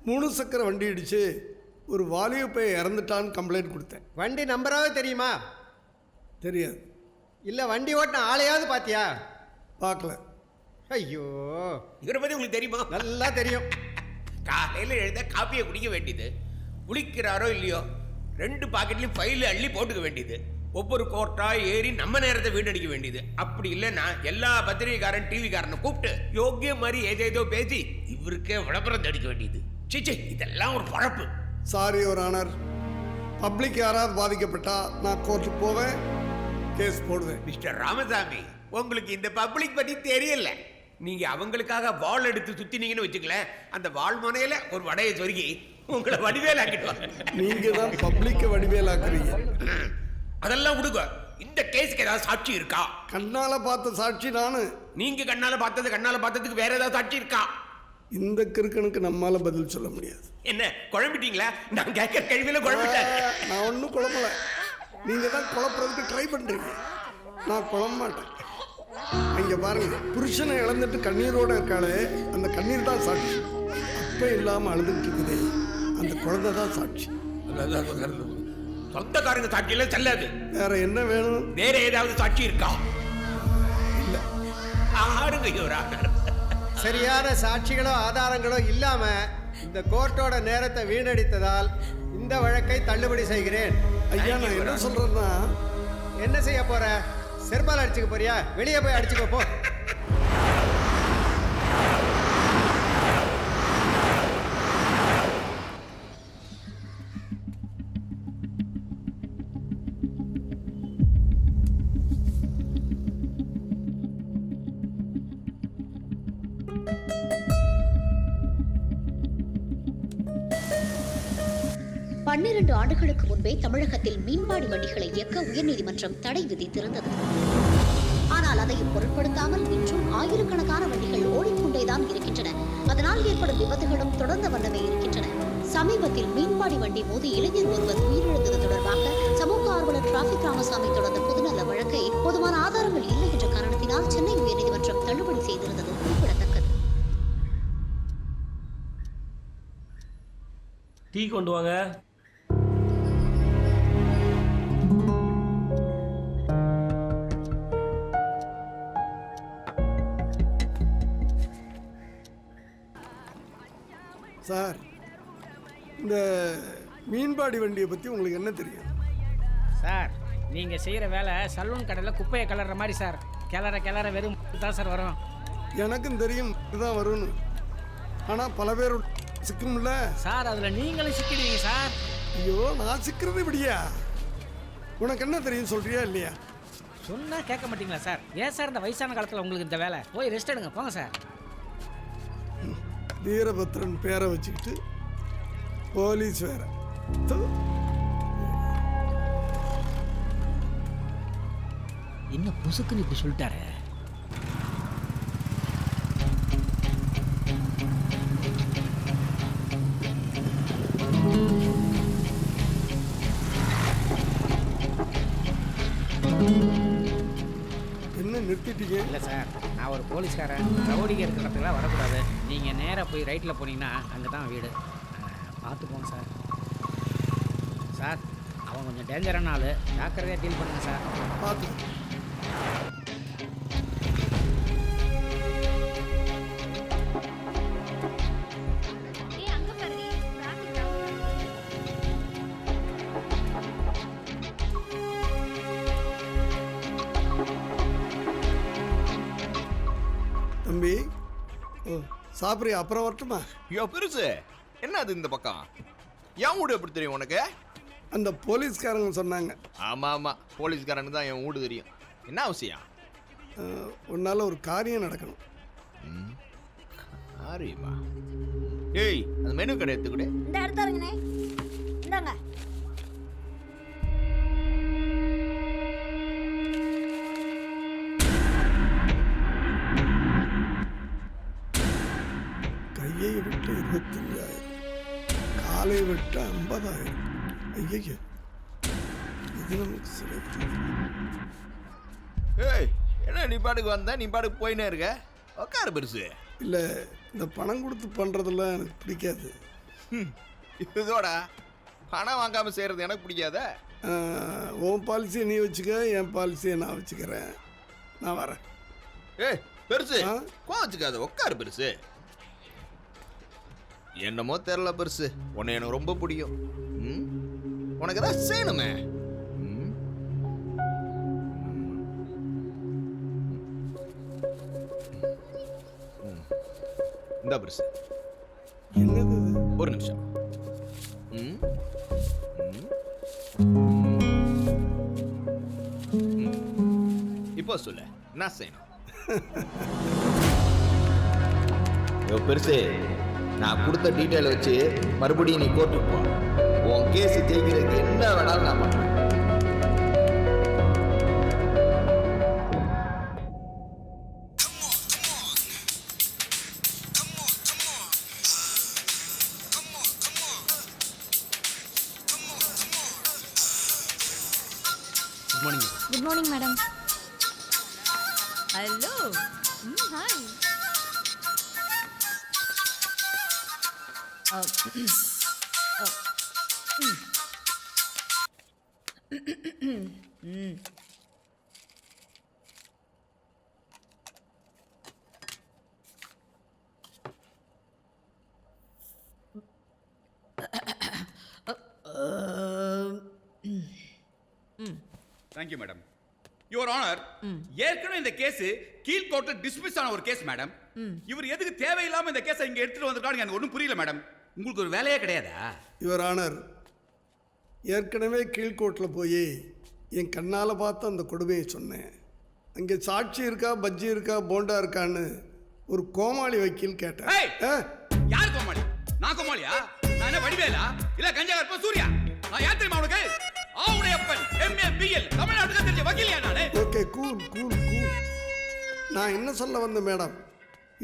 3 சக்கர வண்டி இடிச்சு ஒரு வாலிப பையன் இறந்துட்டான்னு கம்ப்ளைண்ட் கொடுத்தேன். வண்டி நம்பராவது தெரியுமா? தெரியாது. இல்லை வண்டி ஓட்டின ஆளையாவது பார்த்தியா? பார்க்கல. ஐயோ, இவரை பற்றி உங்களுக்கு தெரியுமா? நல்லா தெரியும். காலையில் எழுத காப்பியை குடிக்க வேண்டியது, குளிக்கிறாரோ இல்லையோ 2 பாக்கெட்லையும் ஃபைல் அள்ளி போட்டுக்க வேண்டியது, ஒவ்வொரு கோர்ட்டா ஏறி நம்ம நேரத்தை வீணடிக்க வேண்டியது. அப்படி இல்லைன்னா எல்லா பத்திரிகைக்காரன் டிவிக்காரனை கூப்பிட்டு யோக்கிய மாதிரி ஏதேதோ பேசி இவருக்கே விளம்பரம் தடிக்க வேண்டியது. சிச்சி, இதெல்லாம் ஒரு பழப்பு. Sorry your honour. பப்ளிக் யாராவது பாதிக்கப்பட்டா நான் கோர்ட்டுக்கு போவேன், கேஸ் போடுவேன். மிஸ்டர் ராமசாமி, உங்களுக்கு இந்த பப்ளிக் பற்றி தெரியல. நீங்க அவங்களுக்காக வால் எடுத்து சுத்தினீங்கன்னு வச்சுக்கலேன், அந்த வால் முனையில ஒரு வடையை சொருகி உங்களை வடிவேலாக்கிடுவாங்க. நீங்க தான் பப்ளிக்கை வடிவேலாக்குறீங்க. அதெல்லாம் விடுங்க. இந்த கேஸுக்கு ஏதாவது சாட்சி இருக்கா? கண்ணால பார்த்த சாட்சி நானு. நீங்க கண்ணால பார்த்ததுக்கு வேற ஏதாவது சாட்சி இருக்கா? இந்த கிறுக்கனுக்கு நம்மால பதில் சொல்ல முடியாது. என்ன குழம்பிட்டீங்களா? நான் கேட்கிற கேள்வியில குழம்பிட்டேன். நான் ஒன்றும் குழம்பல. நீங்க தான் குழப்பறதுக்கு ட்ரை பண்றீங்க. நான் குழம்ப மாட்டேன். இங்க பாருங்க, புருஷனை இழந்துட்டு கண்ணீரோட இருக்காளே, அந்த கண்ணீர் தான் சாட்சி. அப்ப இல்லாம அழுதுட்டு இருக்குது அந்த குழந்தை தான் சாட்சி. சொந்தக்காரங்க சாட்சியில செல்லாது. வேற என்ன வேணும்? வேற ஏதாவது சாட்சி இருக்கா? இல்ல. ஆடுங்க யுவரானர். சரியான சாட்சிகளோ ஆதாரங்களோ இல்லாம இந்த கோர்ட்டோட நேரத்தை வீணடித்ததால் இந்த வழக்கை தள்ளுபடி செய்கிறேன். ஐயா நான் என்ன சொல்றேன்னா, என்ன செய்ய போற? செருப்பால் அடிச்சுக்க போறியா? வெளியே போய் அடிச்சுக்கோ போ. பன்னிரண்டு ஆண்டுகளுக்கு முன்பே தமிழகத்தில் மீன்பாடி வண்டிகளை இயக்க உயர்நீதிமன்றம் தடை விதித்திருந்தது. ஆனால் அதையும் பொருட்படுத்தாமல் இன்றும் ஆயிரக்கணக்கான வண்டிகள் ஓடிக்கொண்டேதான் இருக்கின்றன. அதனால் ஏற்படும் விபத்துகளும் தொடர்ந்த வண்ணமே இருக்கின்றன. சமீபத்தில் மீன்பாடி வண்டி மோதி இளைஞர் ஒருவர் உயிரிழந்தது தொடர்பாக சமூக ஆர்வலர் டிராபிக் ராமசாமி தொடர்ந்த பொதுநல வழக்கை போதுமான ஆதாரங்கள் இல்லை என்ற காரணத்தினால் சென்னை உயர்நீதிமன்றம் தள்ளுபடி செய்திருந்தது குறிப்பிடத்தக்கது. டீ கொண்டு வாங்க. சார், இந்த மீன்பாடி வண்டியை பற்றி உங்களுக்கு என்ன தெரியும்? சார், நீங்கள் செய்கிற வேலை சலூன் கடையில் குப்பையை கிளற மாதிரி சார். கிளற வெறும் தான் சார் வரும். எனக்கும் தெரியும் இதுதான் வரும்னு. ஆனால் பல பேர் சிக்கும்ல சார். அதில் நீங்களும் சிக்கிடுவீங்க சார். ஐயோ, நான் சிக்கிறது இப்படியா? உனக்கு என்ன தெரியும் சொல்றியா இல்லையா? சொன்னால் கேட்க மாட்டீங்களா சார்? ஏன் சார் இந்த வயசான காலத்தில் உங்களுக்கு இந்த வேலை? போய் ரெஸ்ட் எடுங்க, போங்க சார். வீரபத்ரன் பேரை வச்சுக்கிட்டு போலீஸ் வேற. என்ன புசுக்குன்னு இப்படி சொல்லிட்டாரு? என்ன நிறுத்திட்டீங்க? இல்லை சார், நான் ஒரு போலீஸ்காரன். ரவுடிங்க இருக்கிற இடத்துக்குலாம் வரக்கூடாது. நீங்கள் நேராக போய் ரைட்டில் போனீங்கன்னா அங்கே தான் வீடு. பார்த்து போங்க சார். சார், அவன் கொஞ்சம் டேஞ்சரான ஆள். ஜாக்கிரதையாக டீல் பண்ணுங்கள் சார். பார்த்து. தம்பி, சாப்பிட்றியா? அப்புறம் வரட்டுமா? ஐயோ பெருசு, என்ன அது இந்த பக்கம்? என் வீடு எப்படி தெரியும் உனக்கு? அந்த போலீஸ்காரங்க சொன்னாங்க. ஆமாம் ஆமாம், போலீஸ்காரனுக்கு தான் என் வீடு தெரியும். என்ன அவசியம்? உன்னால ஒரு காரியம் நடக்கணும். காரியமா? ஏய், அந்த மெனு கடை எடுத்துக்கிட்டு. இந்த எடுத்தாருங்கண்ணே, இந்தாங்க. கையை விட்டு 25,000, காலை விட்டு 50,000. ஐயோ, இது நமக்கு சிலை. ஏய், என்ன நீ பாட்டுக்கு வந்த, நீ பாட்டுக்கு போயினே இருக்க? உட்காரு பெருசு. இல்லை, இந்த பணம் கொடுத்து பண்ணுறதெல்லாம் எனக்கு பிடிக்காது. இதோட பணம் வாங்காமல் செய்கிறது எனக்கு பிடிக்காத. உன் பாலிசியை நீ வச்சுக்க, என் பாலிசியை நான் வச்சுக்கிறேன். நான் வரேன். ஏய் பெருசு, கோவச்சுக்காத, உட்காரு பெருசு. என்னமோ தெரில பெருசு, உன்னை எனக்கு ரொம்ப பிடிக்கும். உனக்கு ஏதாவது செய்யணுமே. இந்த பெருசு. என்னது? ஒரு நிமிஷம். இப்போ சொல்லு, என்ன செய்யணும்? பெருசு, நான் கொடுத்த டீட்டெயில் வச்சு மறுபடியும் நீ கோர்ட்டுக்கு போ. உன் கேஸ் ஜெயிக்கிறதுக்கு என்ன வேணாலும் நான் பண்ணுறேன். Good morning. Good morning madam. Hello. Hi. Thank you madam. Your honour, ஏற்கனவே இந்த கேஸ் கீழ்கோர்ட்ல டிஸ்மிஸ் ஆன ஒரு கேஸ் மேடம். இவர் எதுக்கு தேவையில்லாம இந்த கேஸை இங்க எடுத்துட்டு வந்திருக்காங்க எனக்கு ஒன்றும் புரியல மேடம். உங்களுக்கு ஒரு வேலையே கிடையாதா? யுவர் ஆனர், ஏற்கனவே கீழ்கோர்ட்டில் போய் என் கண்ணால் பார்த்து அந்த கொடுமையை சொன்னேன். அங்கே சாட்சி இருக்கா, பஜ்ஜி இருக்கா, போண்டா இருக்கான்னு ஒரு கோமாளி வக்கீல் கேட்டேன். யார் கோமாளி? நான் கோமாளியா? நான் என்ன வடிவேலா இல்ல கஞ்சகற்ப சூர்யா? நான் யார் தெரியுமா உனக்கு? ஆவுடையப்பன் MA BL தமிழ்நாட்டுக்கு தெரிஞ்ச வக்கீலியா நானு? Okay, cool cool cool. நான் என்ன சொல்ல வந்தேன் மேடம்,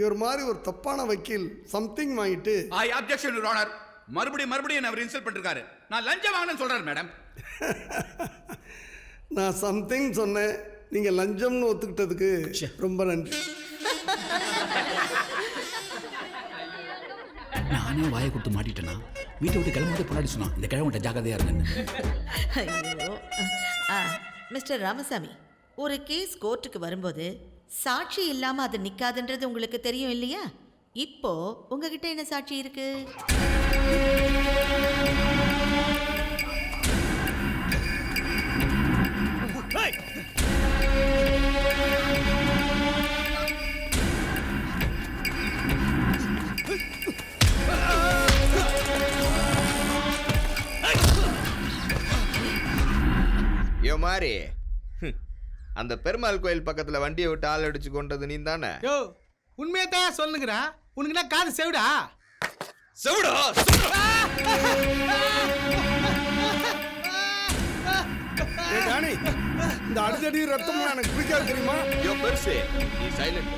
இவர் மாதிரி ஒரு தப்பான வக்கீல் சம்திங் வாங்கிட்டு ஐ அப்ஜெக்ஷன் யுவர் ஆனர். மறுபடியும் என்ன அவர் இன்சல்ட் பண்ணிருக்காரு. நான் லஞ்சம் வாங்கினேன்னு சொல்றாரு மேடம். நான் சம்திங் சொன்னேன், நீங்கள் லஞ்சம்னு ஒத்துக்கிட்டதுக்கு ரொம்ப நன்றி. நானே வாயை கொடுத்து மாட்டிட்டேனா? வீட்டை விட்டு கிளம்பும்போது பொன்னாடி சொன்னான், இந்த கிழவன்ட்ட ஜாக்கிரதையா இருங்கன்னு. ஐயோ. மிஸ்டர் ராமசாமி, ஒரு கேஸ் கோர்ட்டுக்கு வரும்போது சாட்சி இல்லாமல் அது நிற்காதுன்றது உங்களுக்கு தெரியும் இல்லையா? இப்போ உங்ககிட்ட என்ன சாட்சி இருக்கு? மாதிரி அந்த பெருமாள் கோயில் பக்கத்துல வண்டியை விட்டு ஆள் அடிச்சு கொண்டது நீ தானே? யோ, உண்மையை தான் சொல்லுங்கடா. உனக்கு என்ன காது செவிடா? செவிடா? டானி, இந்த அடிதடி ரத்தம் எனக்கு பிடிக்காது தெரியுமா? யோ பெருசு, நீ சைலண்ட்,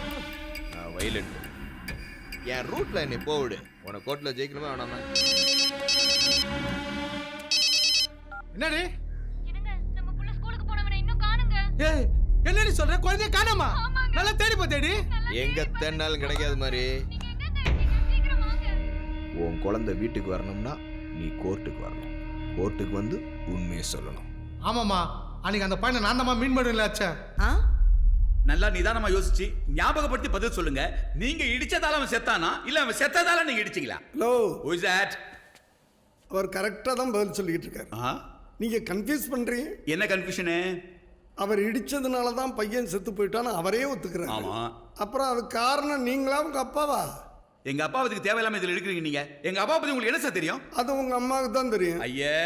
நான் வைலண்ட். என் ரூட்ல என்னை போவிடு. உனக்கு கோர்ட்ல ஜெயிக்கணுமா வேணாமா? என்னடி ஏய், என்னடி சொல்ற? குழந்தைய காணாமா? நல்லா தேடி தேடி எங்க தேடினாலும் கிடைக்காது மாதிரி. உன் குழந்தை வீட்டுக்கு வரணும்னா நீ கோர்ட்டுக்கு வரணும். கோர்ட்டுக்கு வந்து உண்மையை சொல்லணும். ஆமாமா, அன்னைக்கு அந்த பையனை நான் தான் மீன் பண்ணுவேன் ஆச்சா. நல்லா நிதானமா யோசிச்சு ஞாபகப்படுத்தி பதில் சொல்லுங்க. நீங்க இடிச்சதால அவன் செத்தானா இல்ல அவன் செத்ததால நீங்க இடிச்சீங்களா? Hello, who is that? அவர் கரெக்டா தான் பதில் சொல்லிட்டு இருக்காரு. நீங்க கன்ஃபியூஸ் பண்றீங்க. என்ன கன்ஃபியூஷன்? அவர் இடிச்சதுனால தான் பையன் செத்து போயிட்டான்னு அவரே ஒத்துக்கிறாரு. ஆமா. அப்புறம் அது காரணம் நீங்களா உங்க அப்பாவா? எங்க அப்பா அதுக்கு தேவையில்லாம இதுல எடுக்கிறீங்க நீங்க. எங்க அப்பா பத்தி உங்களுக்கு என்ன சார் தெரியும்? அது உங்க அம்மாவுக்கு தான் தெரியும். ஐயே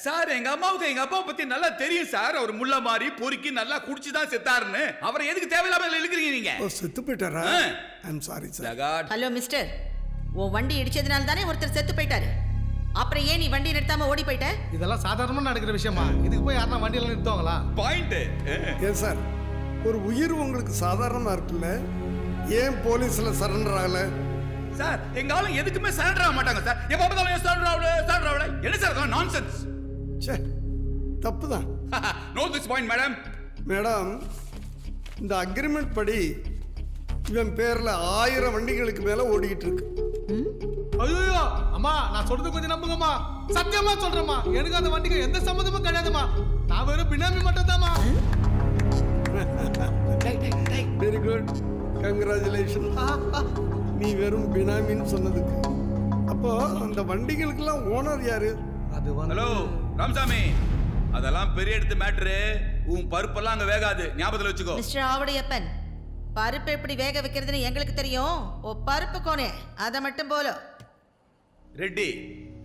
சார், எங்க அம்மாவுக்கு எங்க அப்பா பத்தி நல்லா தெரியும் சார். அவர் முள்ள மாதிரி பொறுக்கி நல்லா குடிச்சு தான் செத்தாருன்னு. அவரை எதுக்கு தேவையில்லாம இதுல எடுக்கிறீங்க நீங்க? ஓ, செத்து போயிட்டாரா? I am sorry sir. Hello mister, உன் வண்டி இடிச்சதுனால தானே ஒருத்தர் செத்து போயிட்டாரு. அப்புறம் ஏன் நீ வண்டி நிறுத்தாம ஓடி போயிட்ட? இதெல்லாம் சாதாரணமா நடக்கிற விஷயமா? இதுக்கு போய் யாரா வண்டியில நிறுத்துவாங்களா? பாயிண்ட். ஏன் சார், ஒரு உயிர் உங்களுக்கு சாதாரணமா இருக்குல்ல, ஏன் போலீஸ்ல சரண்டர் ஆகல? சார், எங்க ஆளு எதுக்குமே சரண்டர் ஆக மாட்டாங்க சார். எப்ப பார்த்தாலும் சரண்டர் ஆவல. என்ன சார் நான்சென்ஸ்? ச்சே, தப்புதான். No this point madam. Madam, இந்த அக்ரிமெண்ட் படி இவன் பேர்ல 1000 வண்டிகளுக்கு மேல ஓடிக்கிட்டு இருக்கு. ஐயோ அம்மா, நான் சொல்றது கொஞ்சம் நம்புங்கம்மா. சத்தியமா சொல்றேம்மா, எனக்கு அந்த வண்டிக்கு எந்த சம்மந்தமும் கிடையாதுமா. நான் வெறும் பினாமி மட்டும் தான்மா. Very good, congratulation. நீ வெறும் பினாமின்னு சொன்னதுக்கு. அப்போ அந்த வண்டிகளுக்கெல்லாம் ஓனர் யாரு? அது ஹலோ ராமசாமி, அதெல்லாம் பெரிய எடுத்து மேட்ரு. உன் பருப்பெல்லாம் அங்க வேகாது, ஞாபகத்துல வச்சுக்கோ. மிஸ்டர் ஆவுடையப்பன், பருப்பு எப்படி வேக வைக்கிறதுன்னு எங்களுக்கு தெரியும். ஓ பருப்பு கோனே, அதை மட்டும் போல. ரெட்டி,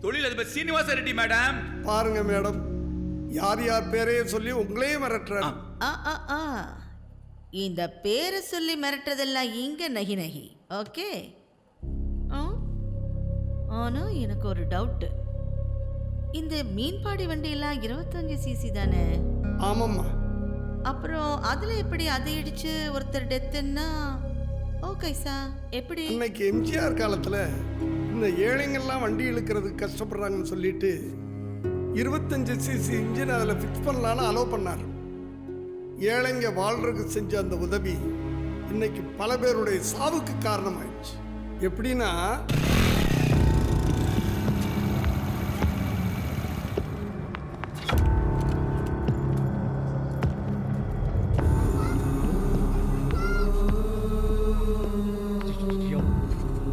தொழிலதிபர் சீனிவாச ரெட்டி மேடம். பாருங்க மேடம், யார் யார் பேரையே சொல்லி உங்களையே மிரட்டுறாரு. இந்த பேரை சொல்லி மிரட்டுறதெல்லாம் இங்க நகி நகி. ஓகே. ஆனா எனக்கு ஒரு டவுட். இந்த மீன்பாடி வண்டியெல்லாம் 25cc தானே? ஆமாம்மா. அப்புறம் அதுல எப்படி அதை இடிச்சு ஒருத்தர் டெத்துன்னா ஓகே சார், எப்படி? இன்னைக்கு எம்ஜிஆர் காலத்துல இந்த ஏழைங்கள்லாம் வண்டி இழுக்கிறதுக்கு கஷ்டப்படுறாங்கன்னு சொல்லிட்டு 25cc இன்ஜின் அதில் ஃபிக்ஸ் பண்ணலான்னு அலோவ் பண்ணார். ஏழைங்க வாழ்றதுக்கு செஞ்ச அந்த உதவி இன்னைக்கு பல பேருடைய சாவுக்கு காரணமாயிடுச்சு. எப்படின்னா,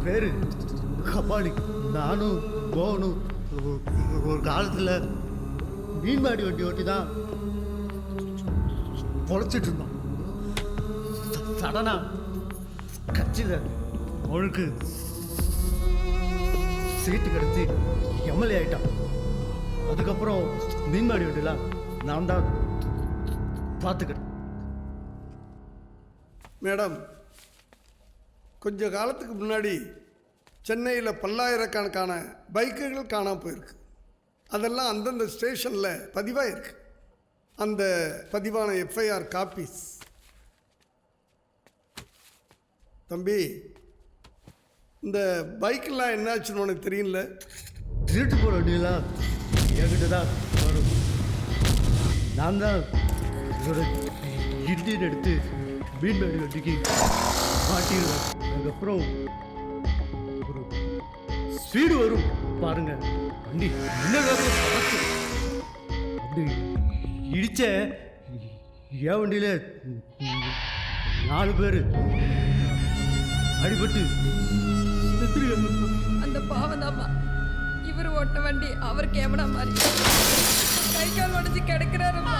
பேரு கபாலி. நானும் போகணும். ஒரு காலத்தில் மீன்பாடி வண்டி ஓட்டி தான் பொழைச்சிட்டு இருந்தோம். சடனா கட்சியில் அவளுக்கு சீட்டு கிடச்சி எம்எல்ஏ ஆயிட்டான். அதுக்கப்புறம் மீன்மாடி வீட்டுலாம் நான் தான் பார்த்துக்கிறேன். மேடம், கொஞ்ச காலத்துக்கு முன்னாடி சென்னையில் பல்லாயிரக்கணக்கான பைக்குகள் காணாமல் போயிருக்கு. அதெல்லாம் அந்தந்த ஸ்டேஷனில் பதிவாக இருக்கு. அந்த பதிவான எஃப்ஐஆர் காப்பீஸ். தம்பி, இந்த பைக்கெல்லாம் என்னாச்சுன்னு உனக்கு தெரியல? திருட்டு போகிற வண்டியெல்லாம் என்கிட்ட தான் வரும். நான் தான் இதோட இன்ஜின் எடுத்து மீன்பாடி வண்டிக்கு மாட்டிடுவேன். அதுக்கப்புறம் ஒரு ஸ்பீடு வரும் பாருங்க, வண்டி அப்படி இடிச்ச என் வண்டியில 4 பேர் அடிபட்டு அந்த பாவந்தாம்மா இவர் ஓட்ட வண்டி அவருக்கு எவனா மாதிரி கை கால் உடஞ்சி கிடக்கிறாருமா.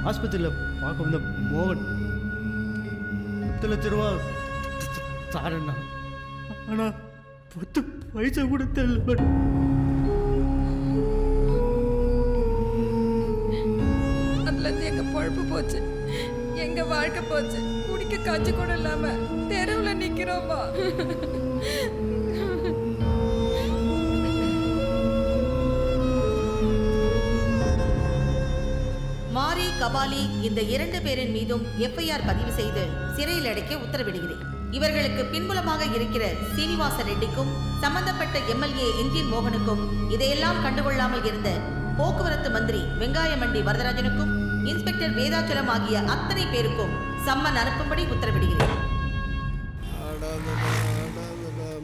ஆஸ்பத்திரியில் பார்க்க வந்த மோகன் 10 லட்ச ரூபா தாரண்ணா, ஆனால் 10 பைசா கூட தெரியல. அதுலேருந்து எங்க பொழப்பு போச்சு, எங்க வாழ்க்கை போச்சு. குடிக்க காய்ச்சி கூட இல்லாம தெருவில் நிக்கிறோமா. மாரி, கபாலி இந்த 2 பேரின் மீதும் எஃப்ஐஆர் பதிவு செய்து சிறையில் அடைக்க உத்தரவிடுகிறேன். இவர்களுக்கு பின்புலமாக இருக்கிற சீனிவாச ரெட்டிக்கும் சம்பந்தப்பட்ட எம்எல்ஏ இந்தியன் மோகனுக்கும் இதையெல்லாம் கண்டுகொள்ளாமல் இருந்த போக்குவரத்து மந்திரி வெங்காயமண்டி வரதராஜனுக்கும் இன்ஸ்பெக்டர் வேதாச்சலம் ஆகிய அத்தனை பேருக்கும் சம்மன் அனுப்பும்படி உத்தரவிடுகிறேன்.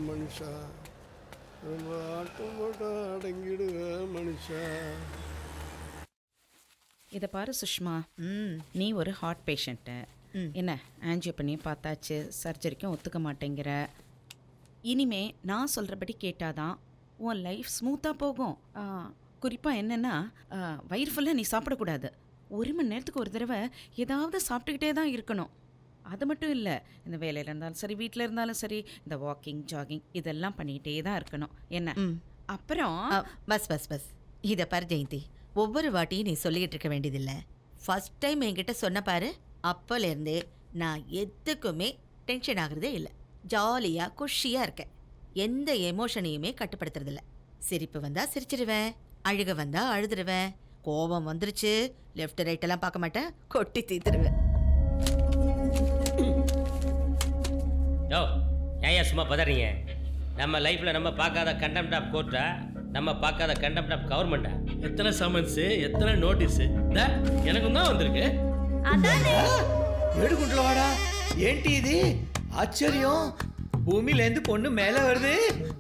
மனுஷா அடங்கிடுவ மனுஷா. இதை பாரு சுஷ்மா, நீ ஒரு ஹார்ட் பேஷண்ட்டு. என்ன ஆன்ஜியோ பண்ணி பார்த்தாச்சு, சர்ஜரிக்கும் ஒத்துக்க மாட்டேங்கிற. இனிமே நான் சொல்கிறபடி கேட்டாதான் உன் லைஃப் ஸ்மூத்தாக போகும். குறிப்பாக என்னென்னா, வயிறு ஃபுல்லாக நீ சாப்பிடக்கூடாது. 1 மணி நேரத்துக்கு ஒரு தடவை ஏதாவது சாப்பிட்டுக்கிட்டே தான் இருக்கணும். அது மட்டும் இல்லை, இந்த வேலையில் இருந்தாலும் சரி, வீட்டில் இருந்தாலும் சரி, இந்த வாக்கிங் ஜாகிங் இதெல்லாம் பண்ணிக்கிட்டே தான் இருக்கணும். என்ன அப்புறம் பஸ் பஸ் பஸ் இதை பாரு ஜெயந்தி, ஒவ்வொரு வாட்டியும் நீ சொல்லிக்கிட்டு இருக்க வேண்டியதில்லை. ஃபர்ஸ்ட் டைம் என்கிட்ட சொன்ன பாரு, அப்போலேருந்தே நான் எதுக்குமே டென்ஷன் ஆகுறதே இல்லை. ஜாலியாக குஷியாக இருக்கேன். எந்த எமோஷனையுமே கட்டுப்படுத்துறதில்ல. சிரிப்பு வந்தால் சிரிச்சிடுவேன், அழுக வந்தால் அழுதுடுவேன். கோபம் வந்துருச்சு, லெஃப்ட் ரைட்டெல்லாம் பார்க்க மாட்டேன், கொட்டி தீத்துருவேன். யோ, ஏன் சும்மா பதறீங்க? நம்ம லைஃப்பில் நம்ம பார்க்காத கண்டெம்ட் ஆஃப் கோர்ட்டா, நம்ம பார்க்காத கண்டெம்ட் ஆஃப் கவர்மெண்ட்டா? எத்தனை சமன்ஸு, எத்தனை நோட்டீஸு எனக்கும் தான் வந்திருக்கு. ఏడుకుంటున్నావాడా ఏంటి ఇది ఆశ్చర్యం? భూమిలేందు పొన్ను మేலே வருது.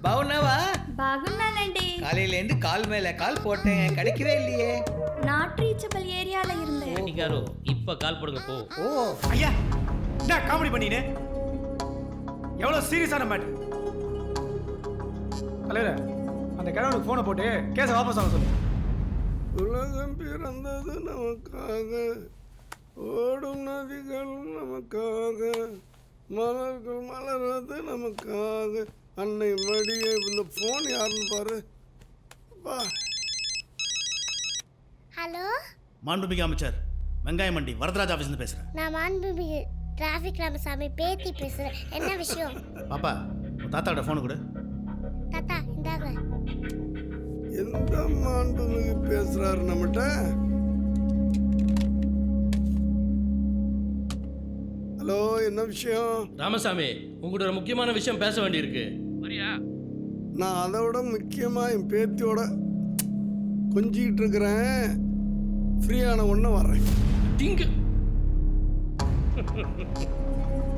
బాగున్నావా? బాగున్నానండి. காலையிலேருந்து கால் மேலே கால் போட்டேன், கிடைக்கவே இல்லையே. நாட் ரீச்சபிள் ஏரியால இருந்தேன். நீக்காரோ இப்போ கால் போடுங்க போ. ஓ ஐயா, என்ன காமெடி பண்ணினே? எவ்வளோ சீரியஸான மேட்டர். தலைவர், அந்த கிழவனுக்கு ஃபோனை போட்டு கேஸை வாபஸ் ஆக சொல்லு. உலகம் பிறந்தது நமக்காக, ஓடும் நதிகள் நமக்காக, மலர்கள் மலர்றது நமக்காக, அன்னை மடியை. இந்த ஃபோன் யாருன்னு பாரு. ஹலோ, மாண்புமிகு அமைச்சர் வெங்காயமண்டி வரதராஜ் ஆஃபீஸ்லேருந்து பேசுகிறேன். நான் மாண்புமிகு டிராஃபிக் ராமசாமி பேத்தி பேசுகிறேன். என்ன விஷயம்? பாப்பா, உன் தாத்தாவோட ஃபோனு கொடு. தாத்தா இந்தாங்க. எந்த மாண்புமிகு பேசுறாரு நம்மகிட்ட? ஹலோ, என்ன விஷயம்? ராமசாமி, உங்கள்கிட்ட ஒரு முக்கியமான விஷயம் பேச வேண்டியிருக்கு. வரியா? நான் அதை விட முக்கியமாக என் பேத்தியோட கொஞ்சிக்கிட்டு இருக்கிறேன். ஃப்ரீயான ஒன்று வர்றேன்.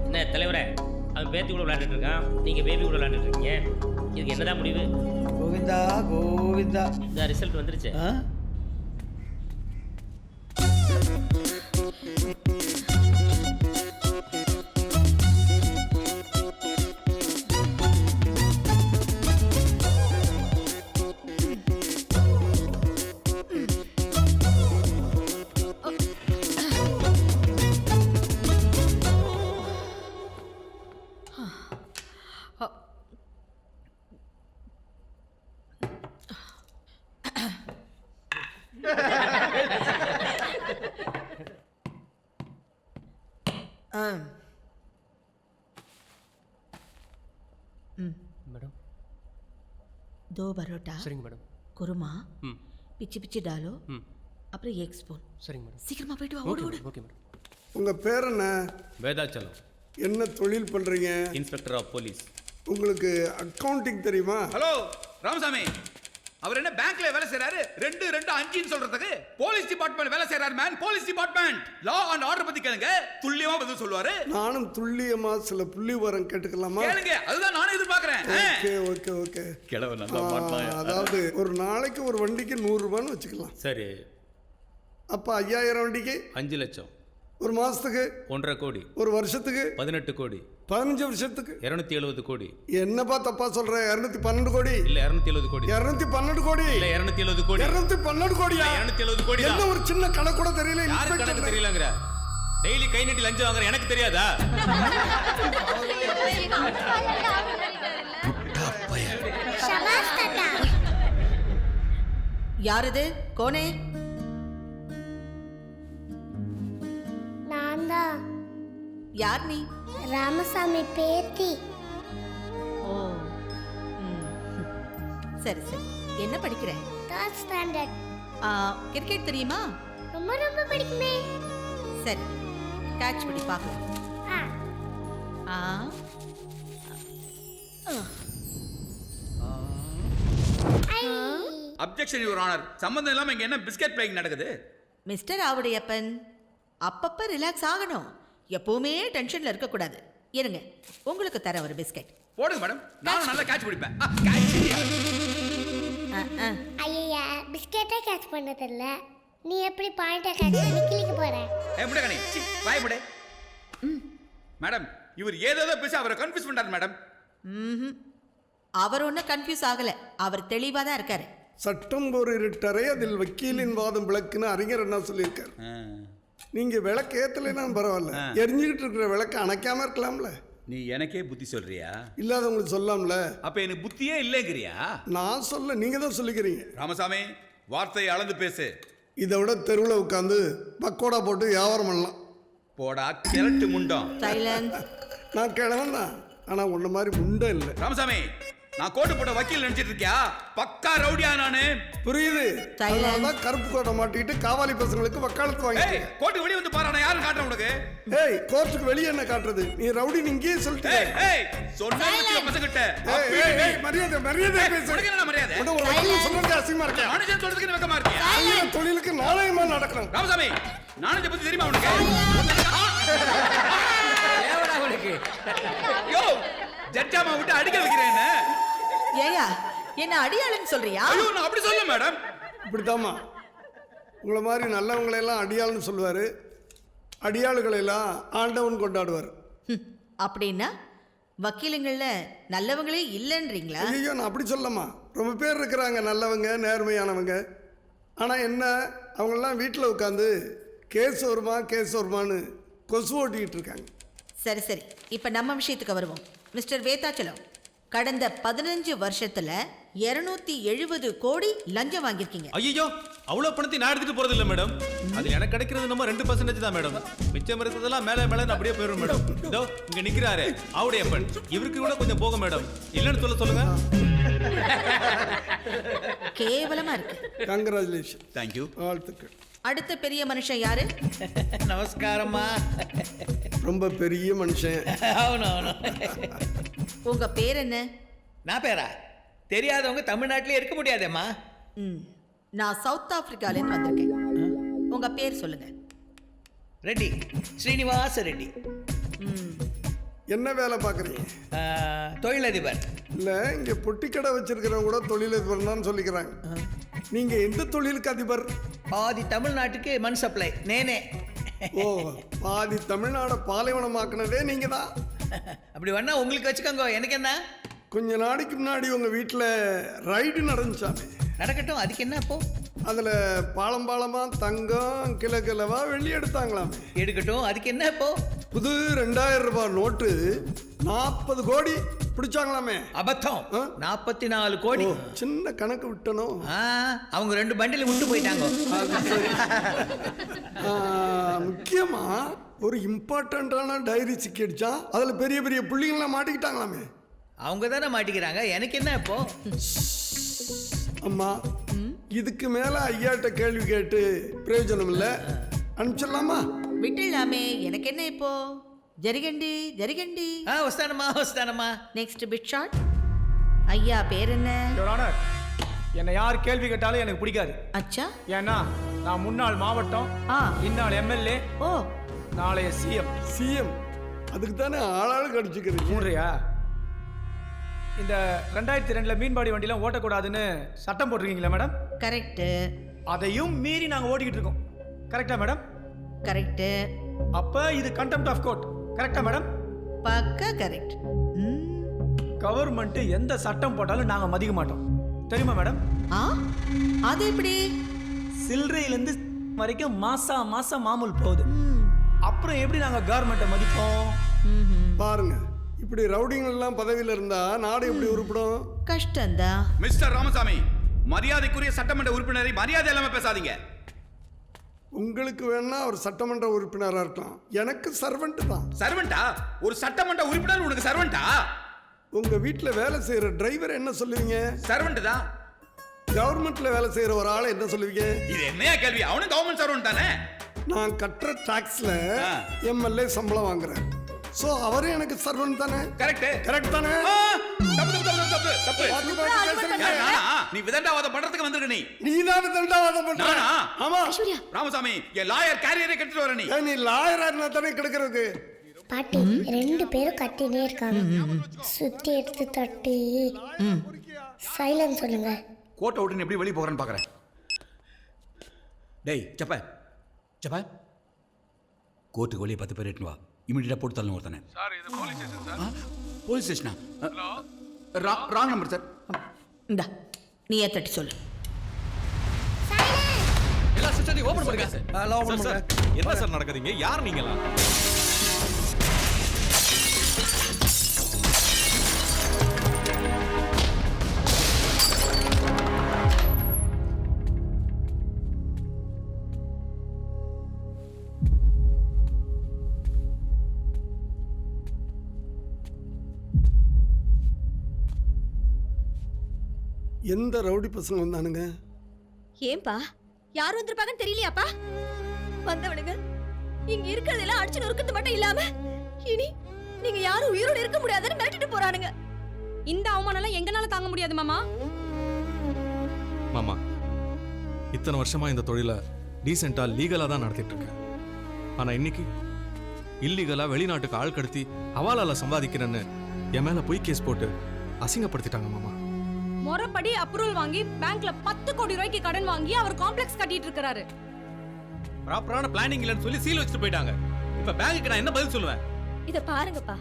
என்ன தலைவரே, அவன் பேத்தி கூட விளையாண்டுட்டு இருக்கான், நீங்கள் பேபி கூட விளையாண்டுட்டு இருக்கீங்க. இதுக்கு என்னதான் முடிவு? கோவிந்தா கோவிந்தா. இந்த ரிசல்ட் வந்துருச்சு. मैडम 2 பரோட்டா சரிங்க மேடம். குருமா ம். பிச்சு பிச்சு டாலோ ம். அப்புறம் எக் ஸ்பூன். சரிங்க மேடம். சீக்கிரமா போயிட்டு வா, ஓகே ஓடு ஓடு. Madam, okay madam. உங்க பேர் என்ன? வேதாச்சலம், என்ன தொழில் பண்றீங்க? Inspector of police. உங்களுக்கு அக்கவுண்டிங் தெரியுமா? ஹலோ ராமசாமி, அவர் என்ன பேங்க்ல வேலை செய்றாரு? 2 2 5ன்னு சொல்றதுக்கு போலீஸ் டிபார்ட்மெண்ட் வேலை செய்றாரு man. Police department law and order பத்தி கேளுங்க, துல்லியமா பதில் சொல்லுவாரு. நானும் துல்லியமா சில புள்ளி விவரம் கேட்டுக்கலாமா? கேளுங்க, அதுதான் நானும் எதிர்பார்க்கறேன். Okay okay okay. கிழவ நல்லா மாட்டலாம். அதாவது ஒரு நாளைக்கு ஒரு வண்டிக்கு 100 ரூபான்னு வச்சுக்கலாம். சரி. அப்ப 5000 வண்டிக்கு 5 லட்சம். ஒரு மாசத்துக்கு 1.5 கோடி. ஒரு வருஷத்துக்கு 18 கோடி. 15 வருஷத்துக்கு 270 கோடி. என்னப்பா தப்பா சொல்ற? 212 கோடி இல்ல 270 கோடி. 212 கோடி இல்ல 270 கோடி. 212 கோடியா? 270 கோடி. என்ன ஒரு சின்ன கணக்கு கூட தெரியல. யாரு கணக்கு தெரியலங்கற? டெய்லி கை நீட்டி லஞ்சம் வாங்குற எனக்கு தெரியாதா? ஷபாஷ் தாத்தா. யாரது? கோனே? நான் தான் யார் நீ? ராமசாமி பேத்தி. ஓ சரி சரி. என்ன படிக்கிற? 3rd standard. கிரிக்கெட் தெரியுமா? ரொம்ப ரொம்ப பிடிக்குமே. சரி, கேட்ச் பண்ணி பார்க்கலாம். Objection your honour. சம்பந்தம் இல்லாம இங்க என்ன பிஸ்கட் பிளேயிங் நடக்குது? மிஸ்டர் ஆவுடையப்பன், அப்பப்ப ரிலாக்ஸ் ஆகணும். எப்பவுமே டென்ஷன்ல இருக்க கூடாது. இருங்க, உங்களுக்கு தர ஒரு பிஸ்கட். போடுங்க மேடம், நானும் நல்லா கேட்ச் பிடிப்பேன். ஐயா, பிஸ்கெட்டே கேட்ச் பண்ணது இல்ல. நீ எப்படி பாயிண்ட கேட்ச் பண்ணி கிளிக்க போற? முடை கணி, வாய் முடை. மேடம், இவர் ஏதோ பேசி அவரை கன்ஃபியூஸ் பண்றாரு மேடம். அவர் ஒன்றும் கன்ஃபியூஸ் ஆகல, அவர் தெளிவாக தான் இருக்காரு. சட்டம் ஒரு இருட்டறை, அதில் வக்கீலின் வாதம் விளக்குன்னு அறிஞர் என்ன சொல்லியிருக்காரு. நீங்க விளக்கு ஏத்தலைன்னா பரவாயில்ல, எரிஞ்சுக்கிட்டு இருக்கிற விளக்கு அணைக்காம இருக்கலாம்ல. நீ எனக்கே புத்தி சொல்றியா? இல்லாதவங்களுக்கு சொல்லலாம்ல. அப்ப எனக்கு புத்தியே இல்லைங்கிறியா? நான் சொல்ல, நீங்க தான் சொல்லிக்கிறீங்க. ராமசாமி, வார்த்தையை அளந்து பேசு. இதை விட தெருவில் உட்காந்து பக்கோடா போட்டு வியாபாரம் பண்ணலாம். போடா கிழட்டு முண்டம். நான் கிழவன் தான், ஆனா உன்ன மாதிரி முண்டம் இல்லை. ராமசாமி, நான் கோட்டு போட்ட வக்கீல் நினைச்சிட்டு இருக்கியா? பக்கா ரவுடியா நானு. புரியுது. அதனாலதான் கருப்பு கோட்டை மாட்டிக்கிட்டு காவாலி பசங்களுக்கு வக்காலத்து வாங்கி. கோர்ட்டு வெளியே வந்து பாரு, நான் யாரும் காட்டுறேன் உனக்கு. ஏய், கோர்ட்டுக்கு வெளியே என்ன காட்டுறது? நீ ரவுடி இங்கேயே சொல்லிட்டு. சொன்ன பசங்கிட்ட மரியாதை மரியாதை பேசு. மரியாதை ஒரு வக்கீல் சொல்றது அசிங்கமா இருக்கேன். மனுஷன் சொல்றதுக்கு வெக்கமா இருக்கியா? தொழிலுக்கு நாணயமா நடக்கணும். ராமசாமி, நானும் இதை பத்தி தெரியுமா உனக்கு? யோ, ஜட்ஜாமா விட்டு அடிக்க வைக்கிறேன். ஏயா, என்ன அடியாளன்னு சொல்றியா? நான் அப்படி சொல்ல மேடம். இப்படித்தாம்மா, உங்களை மாதிரி நல்லவங்களையெல்லாம் அடியாள்னு சொல்லுவார், அடியாளுகளெல்லாம் ஆண்டவன் கொண்டாடுவார். அப்படின்னா வக்கீலுங்கள நல்லவங்களே இல்லைன்றீங்களா? ஐயோ, நான் அப்படி சொல்லம்மா. ரொம்ப பேர் இருக்கிறாங்க நல்லவங்க, நேர்மையானவங்க. ஆனால் என்ன, அவங்கெல்லாம் வீட்டில் உட்காந்து கேஸ் வருமான்னு கொசு ஓட்டிக்கிட்டு இருக்காங்க. சரி சரி, இப்போ நம்ம விஷயத்துக்கு வருவோம். மிஸ்டர் வேதாச்சலம், கடந்த 15 வருஷத்துல 270 கோடி லஞ்சம் வாங்கியிருக்கீங்க. ஐயோ, அவ்வளோ பணத்தை நான் எடுத்துட்டு போறது இல்லை மேடம். அது எனக்கு கிடைக்கிறது நம்ம 2% தான் மேடம். மிச்சம் இருக்கிறதெல்லாம் மேலே அப்படியே போயிடும் மேடம். இதோ இங்க நிக்கிறாரு ஆவுடையப்பன், இவருக்கு கூட கொஞ்சம் போக மேடம். இல்லைன்னு சொல்லுங்க. கேவலமா இருக்கு. கங்க்ராச்சுலேஷன். தேங்க்யூ. வாழ்த்துக்கள். அடுத்த பெரிய மனுஷன் யாரு? நமஸ்காரம்மா. ரொம்ப பெரிய மனுஷன். உங்க பேர் என்ன? நான் பேரா? தெரியாதவங்க தமிழ்நாட்டிலே இருக்க முடியாதேம்மா. நான் சவுத் ஆப்பிரிக்காலேருந்து வந்திருக்கேன். உங்க பேர் சொல்லுங்க. ரெட்டி, ஸ்ரீனிவாச ரெட்டி. என்ன வேலை பார்க்குறீங்க? தொழிலதிபர். இல்லை, இங்கே பொட்டிக்கடை வச்சிருக்கிறவங்க கூட தொழிலதிபர் தான் சொல்லிக்கிறாங்க. நீங்கள் எந்த தொழிலுக்கு அதிபர்? பாதி தமிழ்நாட்டுக்கு மண் சப்ளை நேனே. ஓ, பாதி தமிழ்நாடை பாலைவனமாக்குனதே நீங்கள் தான். அப்படி வேணா உங்களுக்கு வச்சுக்கோங்க, எனக்கு என்ன. கொஞ்ச நாளைக்கு முன்னாடி உங்கள் வீட்டில் ரைடு நடந்துச்சாமே. நடக்கட்டும், அதுக்கு என்ன அப்போ? அதில் பாலமாக தங்கம் கிலோவா வெள்ளி எடுத்தாங்களாமே. எடுக்கட்டும், அதுக்கு என்ன இப்போ? புது 2000 ரூபாய் நோட்டு 40 கோடி பிடிச்சாங்களாமே. அபத்தம். 44 கோடி. சின்ன கணக்கு விட்டனும். அவங்க 2 பண்டில் விட்டு போயிட்டாங்க. முக்கியமா ஒரு இம்பார்ட்டண்ட்டான டைரி சிக்கிடுச்சா, அதுல பெரிய பெரிய புள்ளிங்களாம் மாட்டிக்கிட்டாங்களாமே. அவங்க தானே மாட்டிக்கிறாங்க, எனக்கு என்ன இப்போ? அம்மா, இதுக்கு மேல ஐயாட்ட கேள்வி கேட்டு பிரயோஜனம் இல்லை, அனுப்பிச்சிடலாமா? விட்டுலாமே, எனக்கு என்ன இப்போ? ஜரிகண்டி ஜரிகண்டி. வஸ்தானம்மா. Next bit shot. ஐயா பேர் என்ன? யுவர் ஆனர், என்னை யார் கேள்வி கேட்டாலும் எனக்கு பிடிக்காது. அச்சா. ஏன்னா நான் முன்னாள் மாவட்டம், இந்நாள் எம்எல்ஏ, நாளைய சிஎம். அதுக்கு தானே ஆளாளுக்கு அடிச்சுக்கிறீங்க. மூன்றையா? இந்த 2002 மீன்பாடி வண்டிலாம் ஓட்டக்கூடாதுன்னு சட்டம் போட்டிருக்கீங்களா மேடம்? கரெக்ட். அதையும் மீறி நாங்கள் ஓட்டிக்கிட்டு இருக்கோம். கரெக்டா மேடம்? கரெக்ட். அப்ப இது கண்டெம்ட் ஆஃப் கோர்ட். கரெக்டா மேடம்? பக்கா கரெக்ட். கவர்மெண்ட் எந்த சட்டம் போட்டாலும் நாங்க மதிக்க மாட்டோம், தெரியுமா மேடம்? அது எப்படி? சில்லறையிலேருந்து வரைக்கும் மாசம் மாமூல் போகுது. அப்புறம் எப்படி நாங்க கவர்மெண்ட்டை மதிப்போம்? பாருங்க, இப்படி ரவுடிங்க எல்லாம் பதவியில் இருந்தா நாடு எப்படி உருப்படும்? கஷ்டம்தான். மிஸ்டர் ராமசாமி, மரியாதைக்குரிய சட்டமன்ற உறுப்பினரை மரியாதை இல்லாம பேசாதீங்க. உங்களுக்கு வேணா ஒரு சட்டமன்ற உறுப்பினராக இருக்கலாம், எனக்கு சர்வெண்ட் தான். சர்வெண்டா? ஒரு சட்டமன்ற உறுப்பினர் உனக்கு சர்வெண்டா? உங்க வீட்டில் வேலை செய்யற டிரைவர் என்ன சொல்லுவீங்க? சர்வெண்ட் தான். கவர்மெண்ட்ல வேலை செய்யற ஒரு ஆளை என்ன சொல்லுவீங்க? இது என்னையா கேள்வி? அவனும் கவர்மெண்ட் சர்வெண்ட் தானே. நான் கட்டுற டாக்ஸ்ல எம்எல்ஏ சம்பளம் வாங்குறேன், சோ அவரே எனக்கு சர்வெண்ட் தானே. கரெக்ட் தானே? தப்பு. நீ விதண்டாவாதம் பண்றதுக்கு வந்திருக்க. நீ தான் விதண்டாவாதம் பண்ற. ஆமா ராமசாமி, என் லாயர் கேரியரை கட்டிட்டு வர. நீ லாயரா இருந்தா தானே கிடக்கிறதுக்கு. பாட்டி 2 பேரும் கத்தினே இருக்காங்க. சுத்தி எடுத்து தட்டி சைலன்ஸ் சொல்லுங்க. கோட்டை விட்டு எப்படி வெளியே போகிறேன்னு பார்க்குறேன். டேய் சப்ப கோர்ட்டுக்கு வெளியே 10 பேர் எட்டுன்னு வா. இமீடியட்டாக போட்டு தள்ளணும் ஒருத்தனை. சார், இது போலீஸ் ஸ்டேஷன் சார். போலீஸ் ஸ்டேஷனா? Wrong number sir. இந்தா நீயே தட்டி சொல்லு. எல்லா சிஸ்டரையும் ஓபன் பண்ணுங்க. சார், என்ன சார் நடக்குதுங்க? யார் நீங்களா? எந்த ரவுடி பசங்க வந்தானுங்க? ஏன்பா யார் வந்திருப்பாங்கன்னு தெரியலையாப்பா? வந்தவனுங்க இங்க இருக்கிறதெல்லாம் அடிச்சு நொறுக்கிறது மட்டும் இல்லாம இனி நீங்க யாரும் உயிரோட இருக்க முடியாதுன்னு மிரட்டிட்டு போறானுங்க. இந்த அவமானம் எங்கனால தாங்க முடியாது மாமா. இத்தனை வருஷமா இந்த தொழிலை டீசெண்டா லீகலா தான் நடத்திட்டு இருக்கேன். ஆனா இன்னைக்கு இல்லீகலா வெளிநாட்டுக்கு ஆள் கடத்தி ஹவாலால சம்பாதிக்கிறேன்னு என் மேல பொய் கேஸ் போட்டு அசிங்கப்படுத்திட்டாங்க மாமா. முறைப்படி அப்ரூவல் வாங்கி பேங்க்ல 10 கோடி ரூபாய்க்கு கடன் வாங்கி அவர் காம்ப்ளெக்ஸ் கட்டிட்டு இருக்காரு. ப்ராப்பரான பிளானிங் இல்லன்னு சொல்லி சீல் வச்சிட்டு போயிட்டாங்க. இப்ப பேங்க்குக்கு நான் என்ன பதில் சொல்லுவேன்? இத பாருங்கப்பா,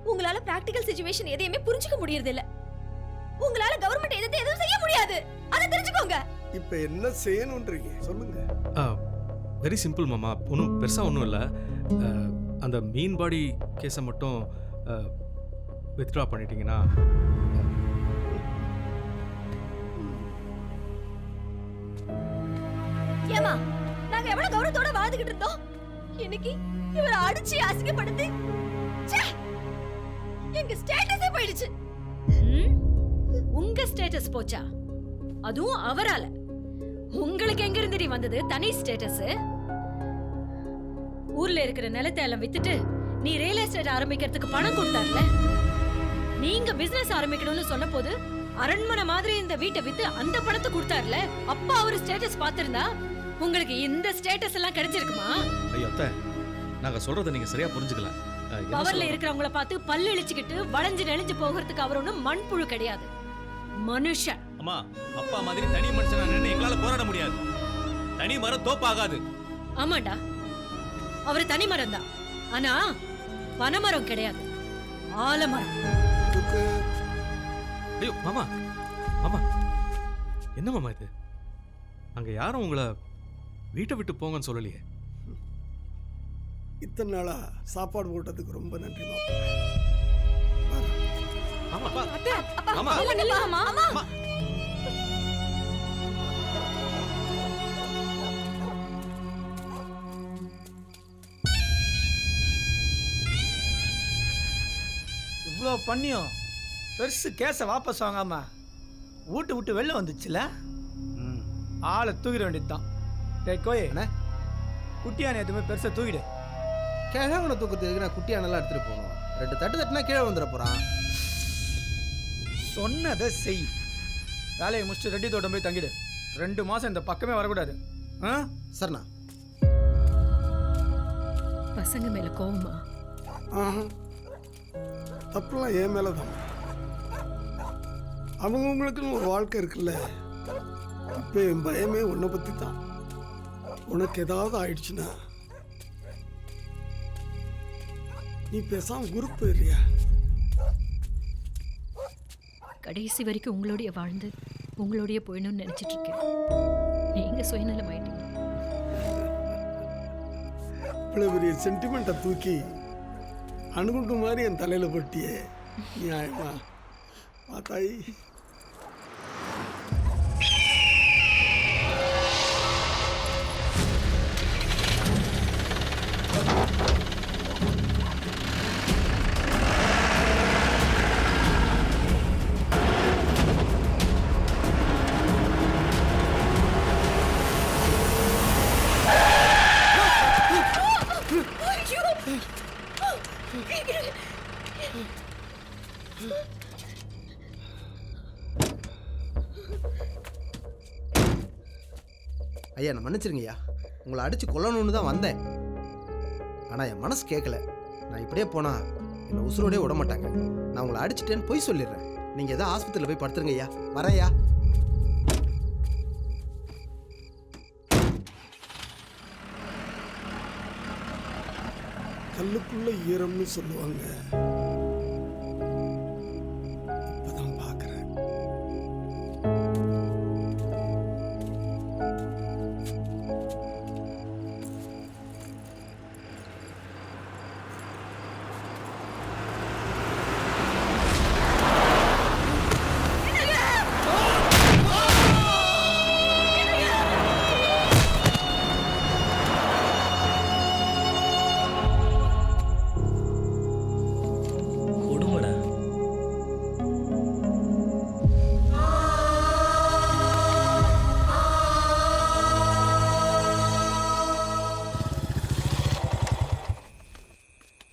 உங்களால பிராக்டிகல் சிச்சுவேஷன் எதையுமே புரிஞ்சுக்க முடியறது இல்ல. உங்களால கவர்மெண்ட் எதிர்த்து எதுவும் செய்ய முடியாது, அதை தெரிஞ்சுக்கோங்க. இப்ப என்ன செய்யணும்ன்றீங்க சொல்லுங்க. வெரி சிம்பிள் மாமா, ஒன்றும் பெருசா ஒன்றும் இல்லை. அந்த மீன்பாடி கேஸை மட்டும் வித்ட்ரா பண்ணிட்டீங்கன்னா. ஏமா, நாங்க எவ்வளவு கௌரவத்தோட வாழ்ந்துகிட்டு இருந்தோம், இன்னைக்கு இவரை அடிச்சு அசிங்கப்படுத்தி எங்க ஸ்டேட்டஸே போயிடுச்சு. உங்க ஸ்டேட்டஸ் போச்சா? அதுவும் அவரால. உங்களுக்கு எங்க இருந்து வந்தது தனி ஸ்டேட்டஸ்? ஊர்ல இருக்கிற நிலத்தை எல்லாம் வித்துட்டு நீ ரியல் எஸ்டேட் ஆரம்பிக்கிறதுக்கு பணம் கொடுத்தார்ல. நீங்க பிசினஸ் ஆரம்பிக்கணும்னு சொன்ன போது அரண்மனை மாதிரி இந்த வீட்டை வித்து அந்த பணத்தை கொடுத்தார்ல. அப்பா அவர் ஸ்டேட்டஸ் பார்த்திருந்தா உங்களுக்கு இந்த ஸ்டேட்டஸ் எல்லாம் கிடைச்சிருக்குமா? ஐயோ அத்தை, நாங்க சொல்றதை நீங்க சரியா புரிஞ்சுக்கல. பவர்ல இருக்கிறவங்கள பார்த்து பல்லு இழிச்சுக்கிட்டு வளைஞ்சு நெளிஞ்சு போகிறதுக்கு அவர் ஒன்றும் மண்புழு கிடையாது, மனுஷன். அம்மா, அப்பா மாதிரி தனி மனுஷனா நின்னு எங்களால போராட முடியாது. தனி மரம் தோப்பாகாது. ஆமாண்டா, அவர் தனி மரம் தான், ஆனா பனைமரம் கிடையாது, ஆலமரம். ஐயோ மாமா, மாமா என்ன மாமா இது? அங்க யாரும் உங்களை வீட்டை விட்டு போங்கன்னு சொல்லலையே. இத்தனை நாளா சாப்பாடு போட்டதுக்கு ரொம்ப நன்றி மாமா. இவ்வளோ பண்ணியும் பெருசு கேஸை வாபஸ் வாங்காம வீட்டு விட்டு வெளில வந்துச்சுல ஆளை தூக்கிட வேண்டியதுதான். டேய் கோயே குட்டியானை எதுவுமே பெருசாக தூக்கிடு. கிழவனை தூக்கத்துக்கு நான் குட்டியானெல்லாம் எடுத்துகிட்டு போகணும். 2 தட்டு தட்டுனா கீழே வந்துட போகிறான். சொன்னதை செய். வேலையை முடிச்சுட்டு ரெட்டி தோட்டம் போய் தங்கிடு. 2 மாதம் இந்த பக்கமே வரக்கூடாது. ஆ சரிண்ணா. பசங்க மேல கோவமா? தப்புலாம் என் மேலே தான். அவங்கவுங்களுக்குன்னு ஒரு வாழ்க்கை இருக்குல்ல. இப்போ என் பயமே உன்னை பற்றி தான். உனக்கு ஏதாவது ஆயிடுச்சுன்னா நீ பேசாம குரூப் போயிடுறியா? கடைசி வரைக்கும் உங்களோடைய வாழ்ந்து உங்களோடைய போயிடணும்னு நினைச்சிட்டு இருக்கேன். நீங்க சுயநலம் ஆயிட்டீங்க. இவ்வளோ பெரிய சென்டிமெண்ட்டை தூக்கி அணுகுண்டு மாதிரி என் தலையில் போட்டியே நியாயமா? பார்த்தாய் ஐயா நான் மன்னிச்சிருங்கய்யா. உங்களை அடித்து கொல்லணும்னு தான் வந்தேன். ஆனால் என் மனசு கேட்கல. நான் இப்படியே போனால் என்னை உசுரோடே விட மாட்டாங்க. நான் உங்களை அடிச்சிட்டேன்னு போய் சொல்லிடுறேன். நீங்கள் எதாவது ஆஸ்பத்திரியில் போய் படுத்துருங்க ஐயா. வரேன்யா. கல்லுக்குள்ள ஈரம்னு சொல்லுவாங்க. இப்பதான் பார்க்கிறேன்.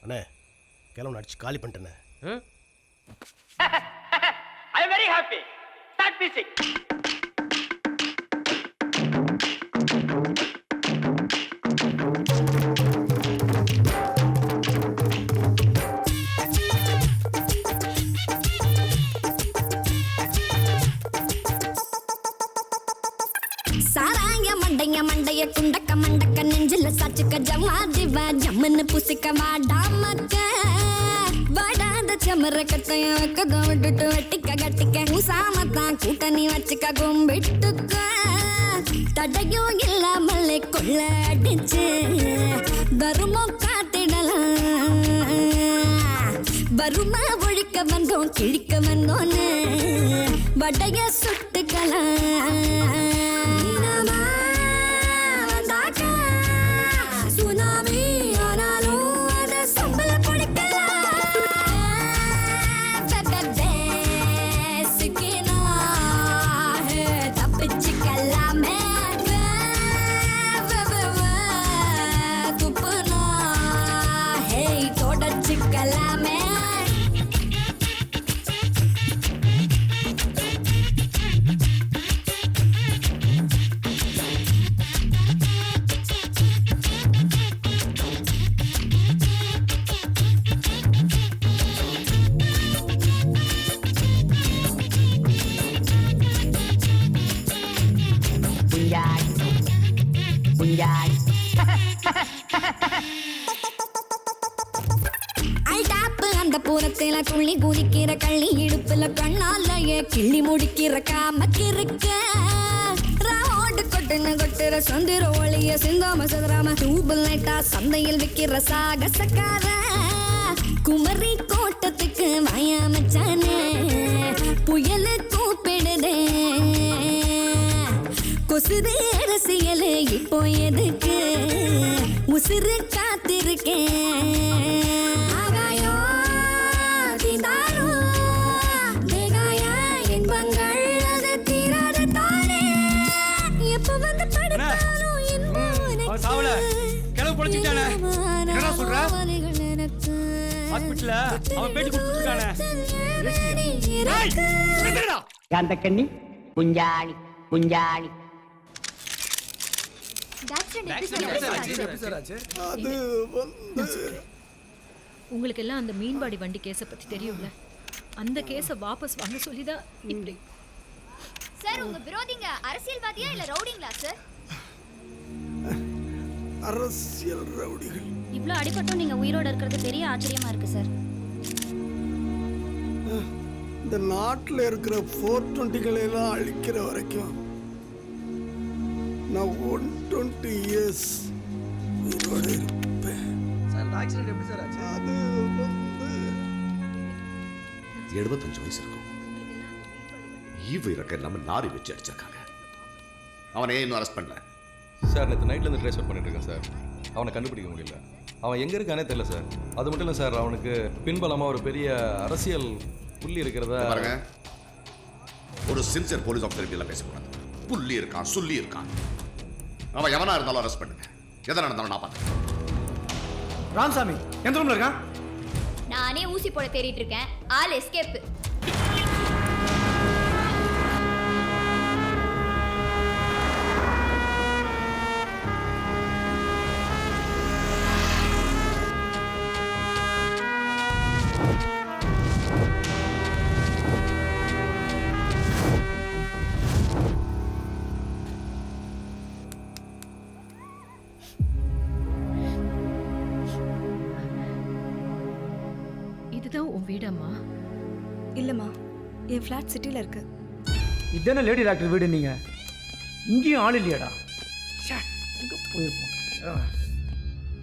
அண்ணே கிளம்பு அடிச்சு காலி பண்ணிட்டேண்ணே. I am very happy. Start music. சாராய மண்டைய மண்டைய குண்டக்க மண்டக்க நெஞ்சில சாச்சுக்க ஜம்மா திவா ஜம்முன்னு புசிக்க வாடாமக்க வாடாத செமர கட்டைய வைக்கத விட்டுட்டு வெட்டிக்க கட்டிக்க உசாமத்தான் கூட்டணி வச்சுக்க கும்பிட்டுக்க தடையும் இல்லாமலே கொள்ள அடிச்சு தருமம் காத்திடலாம். வருமா ஒழிக்க வந்தோம் கிழிக்க வந்தோன்னு வடைய சுட்டுக்கலாம். சுனாமி ஆனாலும் அதை சம்பள கொடுக்கலாம். தப்பிச்சுக்கலாமே துப்புனா ஹே தொடச்சுக்கலாமே. அந்த பூரத்தில துள்ளி குதிக்கிற கள்ளி இடுப்புல கண்ணாலயே கிள்ளி முடிக்கிற காமக்கிருக்க ராவோடு கொட்டுன்னு கொட்டுற சந்திர ஒளிய சிந்தாம சதுராம டூபல் நைட்டா சந்தையில் விற்கிற சாகசக்கார குமரி கோட்டத்தில் வீட்டுக்கு வாயா மச்சானே புயல் கூப்பிடுதே கொசுது அரசியல் இப்போ எதுக்கு உசுறு காத்திருக்கேன் ஆகாயோ தீந்தாரோ தேகாயா என்பங்கள் அது தீராத தானே எப்போ வந்து படுத்தாலும் என் கிளவு பொழைச்சிட்டானே என்னடா சொல்ற ஹாஸ்பிடல்ல அவன் பேட்டி கொடுத்துட்டானே காந்தக்கண்ணி குஞ்சாணி குஞ்சாணி உங்களுக்கு எல்லாம் அந்த மீன்பாடி வண்டி கேஸை பத்தி தெரியும்ல, அந்த கேஸை வாபஸ் வாங்க சொல்லிதான் இப்படி. சார் உங்க விரோதிங்க அரசியல்வாதியா இல்ல ரவுடிங்களா சார்? அரசியல் ரவுடிகள். இவ்ளோ அடிபட்டும் நீங்க உயிரோட இருக்கிறது பெரிய ஆச்சரியமா இருக்கு சார். இந்த நாட்டில் இருக்கிற 420களை எல்லாம் அழிக்கிற வரைக்கும் நான் 120 இயர்ஸ் உயிரோட இருப்பேன். அது 75 வயசு இருக்கும். ஈவு இறக்க நம்ம லாரி வச்சு அடிச்சிருக்காங்க. அவனே இன்னும் அரெஸ்ட் பண்ணல சார். நேற்று நைட்லேருந்து ட்ரேஸ் அவுட் பண்ணிட்டு இருக்கேன் சார். அவனை கண்டுபிடிக்க முடியல. அவன் எங்கே இருக்கானே தெரியல சார். அது மட்டும் இல்லை சார், அவனுக்கு பின்பலமாக ஒரு பெரிய அரசியல் புள்ளி இருக்கிறதா பாருங்க. ஒரு சின்சியர் போலீஸ் ஆஃபீஸர் இப்படிலாம் பேசக்கூடாது. புள்ளி இருக்கான், சொல்லி இருக்கான். அவன் எவனா இருந்தாலும் அரெஸ்ட் பண்ணுங்க. எதை நடந்தாலும் நான் பார்த்துக்கிறேன். ராமசாமி எந்த ரூம்ல இருக்கான்? நானே ஊசி போட தேடிட்டு இருக்கேன். All escape. இதுதான் உன் வீடம்மா? இல்லைம்மா, என் ஃப்ளாட் சிட்டியில் இருக்கு. இதானே லேடி டாக்டர் வீடு. நீங்க இங்கேயும் ஆள் இல்லையாடா? எங்கே போயிருப்போம்.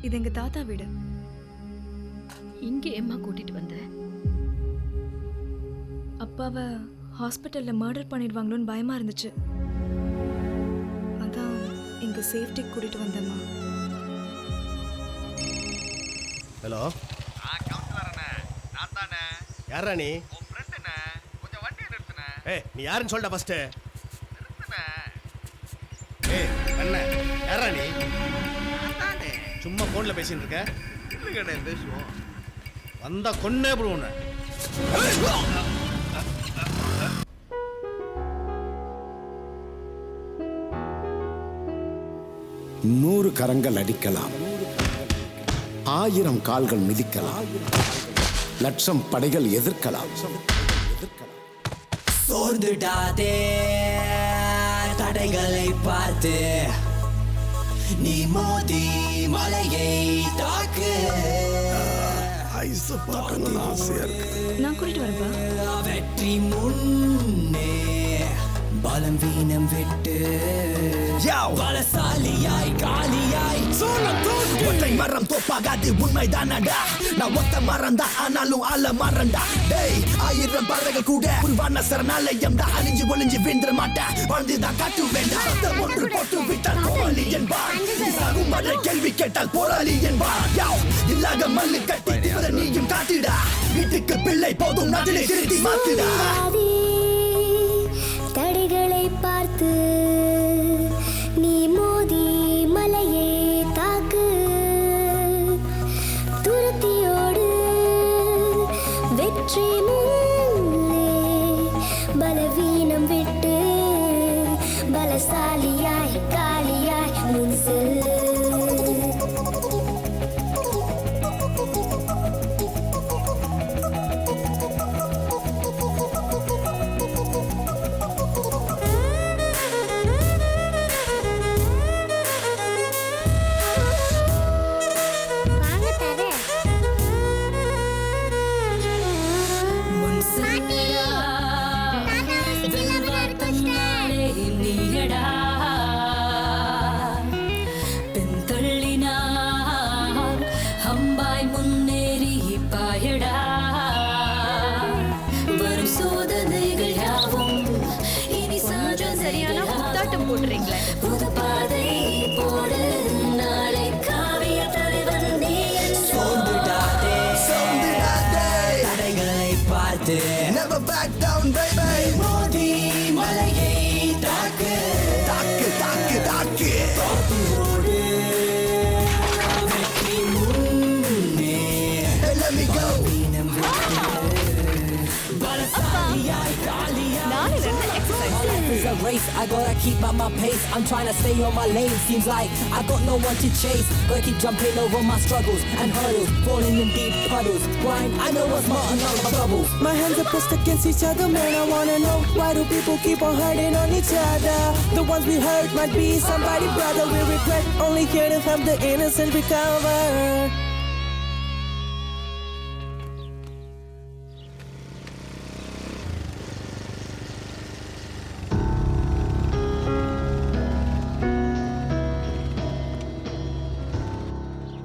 இது எங்கள் தாத்தா வீடு. இங்கே ஏம்மா கூட்டிட்டு வந்த? அப்பாவை ஹாஸ்பிட்டலில் மர்டர் பண்ணிடுவாங்களோன்னு பயமாக இருந்துச்சு. அதான் இங்கே சேஃப்டிக்கு கூட்டிகிட்டு வந்தேம்மா. ஹலோ, யாரா நீ? ஏய், நீ யாருன்னு சொல்டா ஃபர்ஸ்ட். ஏய் அண்ணா, யாரா நீ? சும்மா போன்ல பேசிட்டு இருக்க? இல்லைங்கண்ணே, பேசுவோம். வந்தா கொன்னே போடுவோண்ணே. 100 கரங்கள் அடிக்கலாம், 1000 கால்கள் மிதிக்கலாம், 1,00,000 படைகள் எதிர்க்கலாம். சோர்ந்துடாதே தடைகளை பார்த்து, நீ மோதி மலையை தாக்கு. ஐஸை பார்க்கணும்னு ஆசையா இருக்கு. நான் கூட்டிட்டு வரப்பா. வெற்றி முன்னே பலம் வீணம் விட்டு பலசாலியாய் காலியாய் ஒற்றை மரம் தோப்பாகாது உண்மைதானடா. நான் ஒத்த மரம் தான் ஆனாலும் ஆல மரண்டா. டேய் 1000 பறவைகள் கூட உருவான சரணாலயம் தான். அழிஞ்சு ஒளிஞ்சு வீழ்ந்துட மாட்டேன், வாழ்ந்துதான் காட்டு வேண்டாம். ரத்தம் ஒன்று போட்டு விட்டால் போராளி என்பார். சாகும் வரை கேள்வி கேட்டால் போராளி என்பார். இல்லாத மல்லு கட்டி இவரை நீயும் காட்டிடா. வீட்டுக்கு பிள்ளை போதும் அதிலே திருத்தி மாத்திடா. தடைகளை பார்த்து நீ மோதி மலையை தாக்கு. துரத்தியோடு வெற்றி முன்னே பலவீனம் விட்டு பலசாலியாய் காலியாய் முன் cell. a race, I gotta keep at my pace. I'm trying to stay on my lane, seems like I got no one to chase. Gotta keep jumping over my struggles and hurdles, falling in deep puddles. Grind, I know what's more, not my bubbles. My hands are pressed against each other, man, I wanna know why do people keep on hurting on each other? The ones we hurt might be somebody brother. We regret only here to help the innocent recover.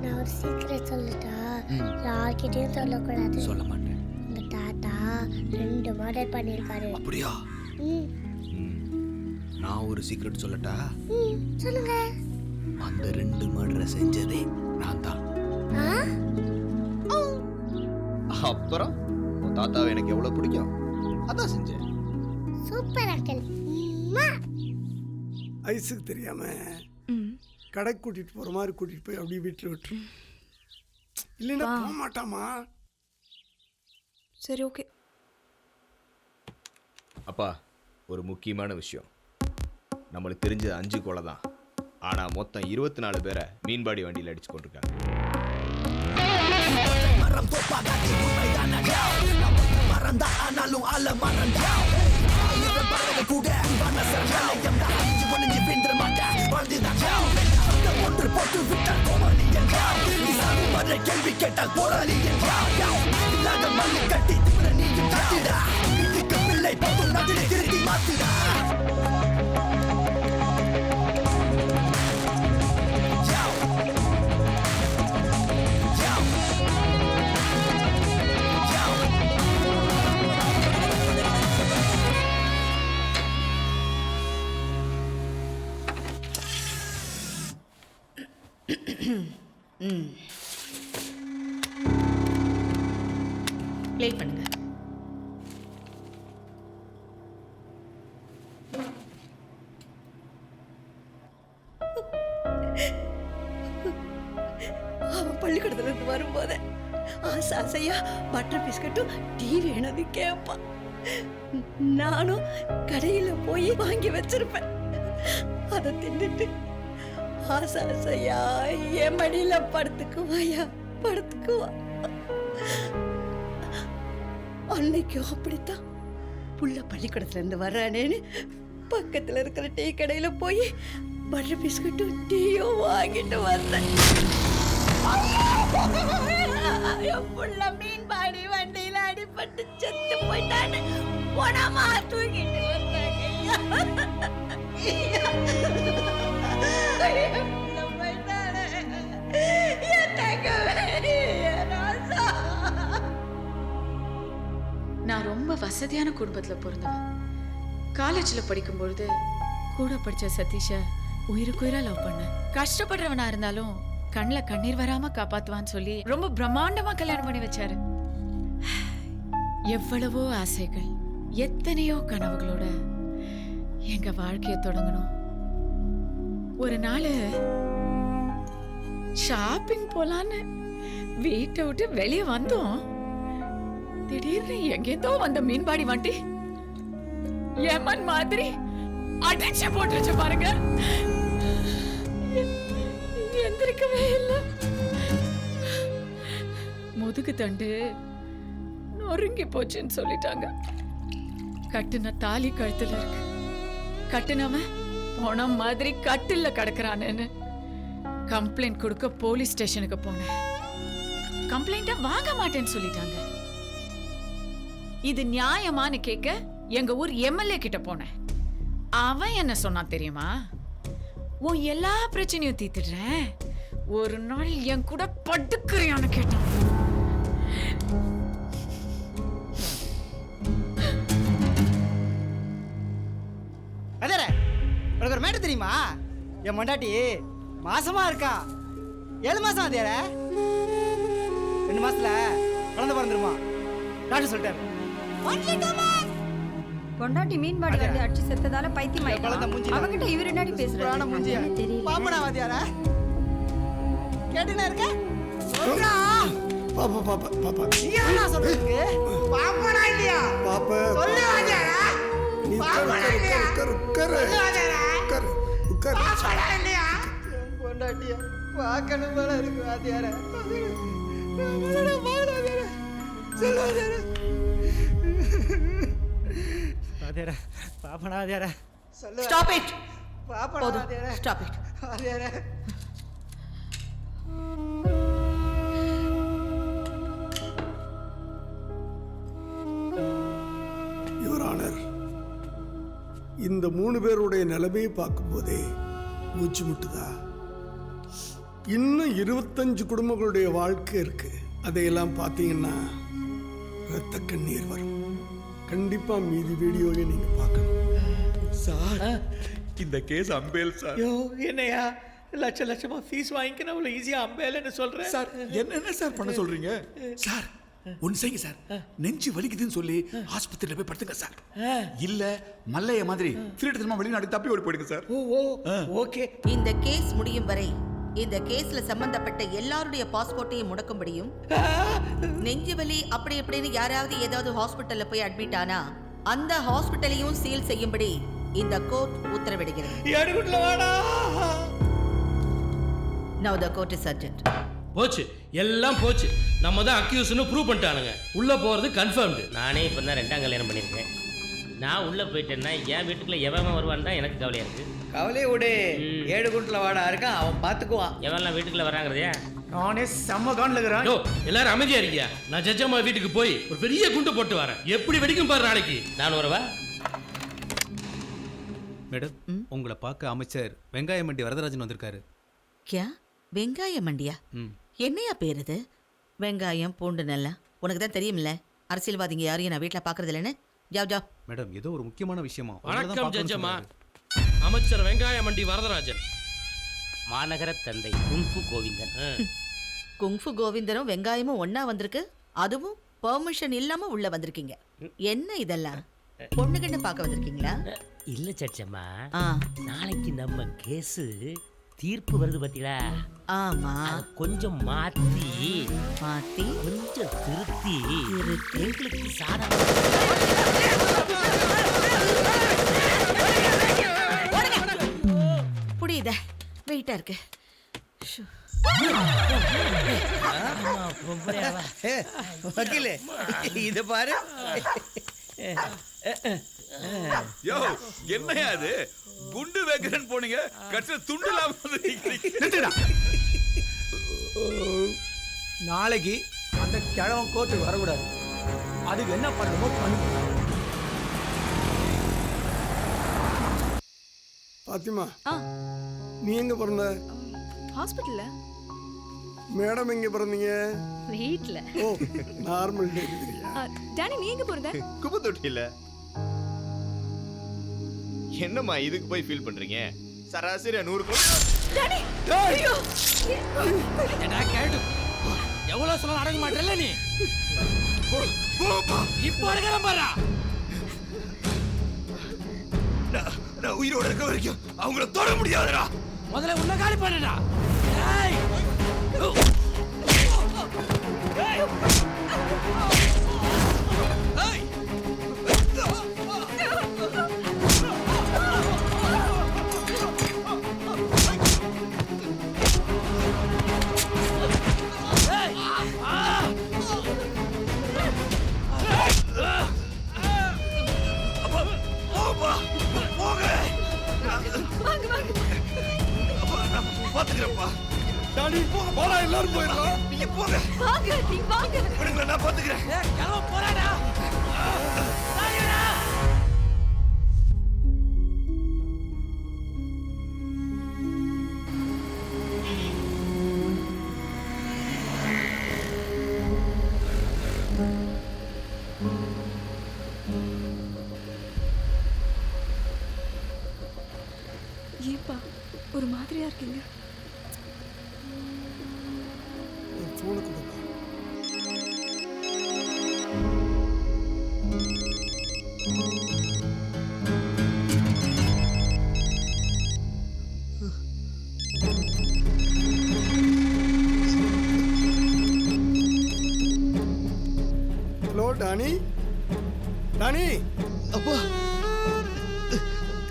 நான் ஒரு சீக்கிரம் சொல்லட்டா? யார்கிட்டயும் சொல்லக்கூடாது. சொல்ல மாட்டேன். உங்க தாத்தா 2 மர்டர் பண்ணிருக்காரு. அப்படியா? நான் ஒரு சீக்ரெட் சொல்லட்டா? சொல்லுங்க. அந்த 2 மர்டரை செஞ்சதே நான் தான். அப்புறம் உன் தாத்தாவை எனக்கு எவ்வளவு பிடிக்கும், அதான் செஞ்சேன். Super uncle. ஐஸுக்கு தெரியாம கடைக்கு கூட்டிட்டு போற மாதிரி கூட்டிட்டு போய் அப்படியே வீட்டில் விட்டுரு. இல்லைன்னா போக மாட்டாமா? சரி ஓகே. அப்பா, ஒரு முக்கியமான விஷயம். நம்மளுக்கு தெரிஞ்ச 5 கொலை தான், ஆனா மொத்தம் 24 பேரை மீன்பாடி வண்டியில் அடிச்சு கொண்டிருக்காங்க. கேள்வி கேட்டால் போராளி இல்லாத மல்லி கட்டி நீயும் கட்டிடா. இதுக்கு பிள்ளை போதும் நதிரை திருத்தி மாத்திடா. ப்ளே பண்ணுங்க. அவன் பள்ளிக்கூடத்துல இருந்து வரும்போது ஆசை ஆசையா பட்டர் பிஸ்கட்டும் டீ வேணும்னு கேட்பான். நானும் கடையில போய் வாங்கி வச்சிருப்பேன். அதை தின்னுட்டு ஆசை ஆசையா என் மடியில படுத்துக்குவாயா படுத்துக்குவா. அன்னைக்கும் அப்படித்தான். புள்ள பள்ளிக்கூடத்துல இருந்து வர்றானேன்னு பக்கத்துல இருக்கிற டீ கடையில போய் பட்டர் பிஸ்கட்டும் டீயும் வாங்கிட்டு வந்தேன். என் புள்ள மீன்பாடி வண்டியில அடிபட்டு செத்து போயிட்டான்னு உடமா தூக்கிட்டு நான் ரொம்ப வசதியான குடும்பத்துல பிறந்தவன். காலேஜ்ல படிக்கும் பொழுது கூட படிச்ச சதீஷ உயிருக்குயிரா லவ் பண்ணேன். கஷ்டப்படுறவனா இருந்தாலும் கண்ணுல கண்ணீர் வராம காப்பாத்துவான்னு சொல்லி ரொம்ப பிரம்மாண்டமா கல்யாணம் பண்ணி வச்சாரு. எவ்வளவோ ஆசைகள், எத்தனையோ கனவுகளோட எங்க வாழ்க்கைய தொடங்கணும். ஒரு நாள் ஷாப்பிங் போலான்னு வீட்டை விட்டு வெளியே வந்தோம். திடீர்னு எங்கேதோ வந்த மீன்பாடி வண்டி ஏமன் மாதிரி அடிச்சு போட்டுருச்சு பாருங்க. எந்திரிக்கவே இல்லை. முதுகு தண்டு நொறுங்கி போச்சுன்னு சொல்லிட்டாங்க. கட்டுன தாலி கழுத்துல இருக்கு. கட்டுனவன் போன மாதிரி கட்டில கிடக்குறானேன்னு கம்ப்ளைண்ட் கொடுக்க போலீஸ் ஸ்டேஷனுக்கு போனேன். கம்ப்ளைண்ட வாங்க மாட்டேன்னு சொல்லிட்டாங்க. இது நியாயமானு கேட்க எங்க ஊர் எம்எல்ஏ கிட்ட போனேன். அவன் என்ன சொன்னான் தெரியுமா? உன் எல்லா பிரச்சனையும் தீர்த்துடுறேன், ஒரு நாள் என் கூட படுக்கிறியான்னு கேட்டான். அதர உனக்கு ஒரு மேட்டர் தெரியுமா? என் மண்டாட்டி மாசமா இருக்கா. 7 மாசம் அதேற 2 மாசத்துல குழந்தை பிறந்துருமா டாக்டர் சொல்லிட்டாரு. பொண்டாட்டி மீன்பாடி வந்து அடிச்சு செத்ததால பைத்தியம் அவங்கிட்ட இவர் என்னடி பேசுறாரு? பாப்பனா வாத்தியாரா கேட்டுனா இருக்க? பாப்பா பாப்பா பாப்பா நீ என்ன சொல்றதுக்கு? பாப்பனா இல்லையா? பாப்பா சொல்லு வாத்தியாரா. நீ உட்காரு. பொண்டாட்டியா பார்க்கணும் போல இருக்கு வாத்தியார. வாத்தியார பாப்பனா வாத்தியார. Stop it. பாப்பனா போதும். வாத்தியார. Stop it. வாத்தியார. யுவர் ஆனர், இந்த 3 பேருடைய நிலைமையை பார்க்கும்போதே மூச்சு முட்டுதா. இன்னும் 25 குடும்பங்களுடைய வாழ்க்கை இருக்கு. அதையெல்லாம் பார்த்தீங்கன்னா ரத்த கண்ணீர் வரும். கண்டிப்பா மீதி வீடியோவை நீங்க பார்க்கணும். சார் இந்த கேஸ் அம்பேல் சார். யோ என்னையா லட்சமா ஃபீஸ் வாங்கிக்கணும் அவ்வளோ ஈஸியாக அம்பேலன்னு சொல்கிறேன் சார். என்ன சார் பண்ண சொல்றீங்க சார்? ஒன்னு செய்யுங்க சார், நெஞ்சு வலிக்குதுன்னு சொல்லி ஆஸ்பத்திரியில போய் படுத்துங்க சார். இல்ல மல்லைய மாதிரி திருட்டுத்தனமா வெளிநாடு தப்பி ஓடி போயிடுங்க சார். ஓகே. இந்த கேஸ் முடியும் வரை இந்த கேஸ்ல சம்பந்தப்பட்ட எல்லாருடைய பாஸ்போர்ட்டையும் முடக்கும்படியும், நெஞ்சு வலி அப்படி இப்படின்னு யாராவது ஏதாவது ஹாஸ்பிட்டல்ல போய் அட்மிட் ஆனா அந்த ஹாஸ்பிட்டலையும் சீல் செய்யும்படி இந்த court உத்தரவிடுகிறது. Now the court is adjourned. போச்சு, எல்லாம் போச்சு. நம்ம தான் அக்யூஸ்னு ப்ரூவ் பண்ணிட்டானுங்க. உள்ள போறது கன்ஃபர்ம்டு. நானே இப்போ தான் 2ஆம் கல்யாணம் பண்ணியிருக்கேன். நான் உள்ள போயிட்டேன்னா என் வீட்டுக்குள்ள எவன் வருவான் தான் எனக்கு கவலையா இருக்கு. கவலையை விடு, 7 குண்டில் வாடா இருக்கான், அவன் பார்த்துக்குவான். எவன்லாம் வீட்டுக்குள்ள வராங்கிறதையா? நானே செம்ம கான்லுக்குறேன். எல்லாரும் அமைதியா இருக்கியா? நான் ஜட்ஜம்மா வீட்டுக்கு போய் ஒரு பெரிய குண்டு போட்டு வரேன். எப்படி வெடிக்கும் பாரு நாளைக்கு. நான் வரவா? மேடம், உங்களை பார்க்க அமைச்சர் வெங்காய மண்டி வரதராஜன் வந்திருக்காரு. கியா வெங்காய மண்டியா? என்னையா பேர் இது? வெங்காயம் பூண்டு நல்லா உனக்கு தான் தெரியும்ல. அரசியல்வாதிங்க யாரையும் நான் வீட்டில் பார்க்கறது இல்லைன்னு. ஜாவ் ஜாவ். மேடம், ஏதோ ஒரு முக்கியமான விஷயமா. வணக்கம் ஜட்ஜம்மா. அமைச்சர் வெங்காய மண்டி வரதராஜன். மாநகர தந்தை குங்ஃபு கோவிந்தன். குங்ஃபு கோவிந்தனும் வெங்காயமும் ஒண்ணா வந்திருக்கு. அதுவும் பெர்மிஷன் இல்லாம உள்ள வந்திருக்கீங்க. என்ன இதெல்லாம்? பொண்ணுகிட்ட பார்க்க வந்திருக்கீங்களா? இல்ல சச்சம்மா, நாளைக்கு நம்ம கேஸ் தீர்ப்பு வருது பத்தியா? ஆமா. கொஞ்சம் மாத்தி கொஞ்சம் திருத்தி எங்களுக்கு சாதகம். புரியுத, வெயிட்டா இருக்கு. வக்கீலே இது பாரு. யோ என்னையா அது? குண்டு வைக்கிறேன்னு போனீங்க, கடைசியில் துண்டு இல்லாம நிறுத்துடா. நாளைக்கு அந்த கிழவன் கோர்ட்டுக்கு வரக்கூடாது. அதுக்கு என்ன பண்ணணுமோ பண்ணு. பாத்திமா, நீ எங்க பிறந்த? ஹாஸ்பிட்டல்ல. மேடம் எங்க பிறந்தீங்க? வீட்ல. ஓ, நார்மல் டெலிவரியா? டானி நீ எங்க பிறந்த? குப்பை தொட்டியில. என்னம்மா இதுக்கு போய் ஃபீல் பண்றீங்க? சராசரி 100 டானி ஐயோ என்ன கேடு? எவ்வளவு சொல்ல அடங்க மாட்டேல்ல நீ? இப்போ அடங்கற பாரா. நான் உயிரோட இருக்க வரைக்கும் அவங்கள தொட முடியாதுடா. முதல்ல உன்னை காலி பண்ணுடா. ஏய் பாத்துக்கிறப்பா. டாடி போடா, எல்லாரும் போயிடலாம். நீங்க போங்க. வாங்க, நீ வாங்க. விடுங்க, நான் பாத்துக்கிறேன். கிளம்ப போறாடா. ஏப்பா ஒரு மாதிரியா இருக்கீங்க? போன கொடுப்பா. Hello Danny. டானி, அப்பா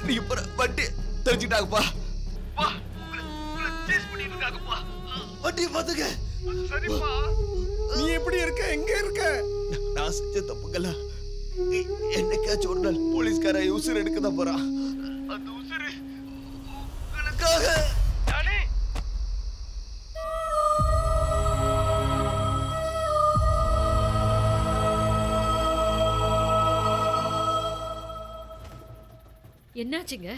நீங்க போற வண்டி தெரிஞ்சுட்டாங்கப்பா. வண்டியை பாத்துக்க. சரிப்பா. நீ எப்படி இருக்க? எங்க இருக்க? நான் செஞ்ச தப்புங்கள என்னைக்காச்சும் ஒரு நாள் போலீஸ்கார உசுர் எடுக்க தான் போறான். அந்த உசுரு உனக்காக. என்னாச்சுங்க?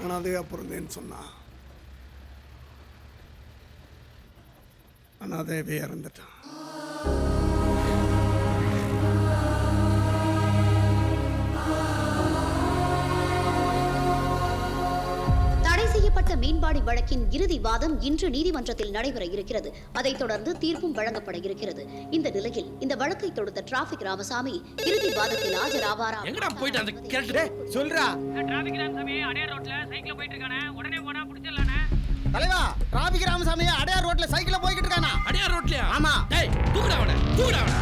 அனாதையா பிறந்தேன்னு சொன்னா அனாதையவே இறந்துட்டான். தடை செய்யப்பட்ட மீன்பாடி வழக்கின் இறுதி வாதம் இன்று நீதிமன்றத்தில் நடைபெற இருக்கிறது. அதைத் தொடர்ந்து தீர்ப்பும் வழங்கப்பட இருக்கிறது. இந்த நிலையில் இந்த வழக்கை தொடுத்த டிராபிக் ராமசாமி இறுதி வாதத்தில் ஆஜராவாரா? எங்கடா போயிட்டு அந்த கேரக்டர் சொல்றா. டிராபிக் ராமசாமி அடையார் ரோட்ல சைக்கிள்ல போயிட்டு இருக்கானே, உடனே போனா புடிச்சிடலானே. தலைவா, டிராபிக் ராமசாமி அடையார் ரோட்ல சைக்கிள்ல போய்கிட்டு இருக்கானா? அடையார் ரோட்லயா? ஆமா. டேய் தூக்குடா அவனை, தூக்குடா அவனை.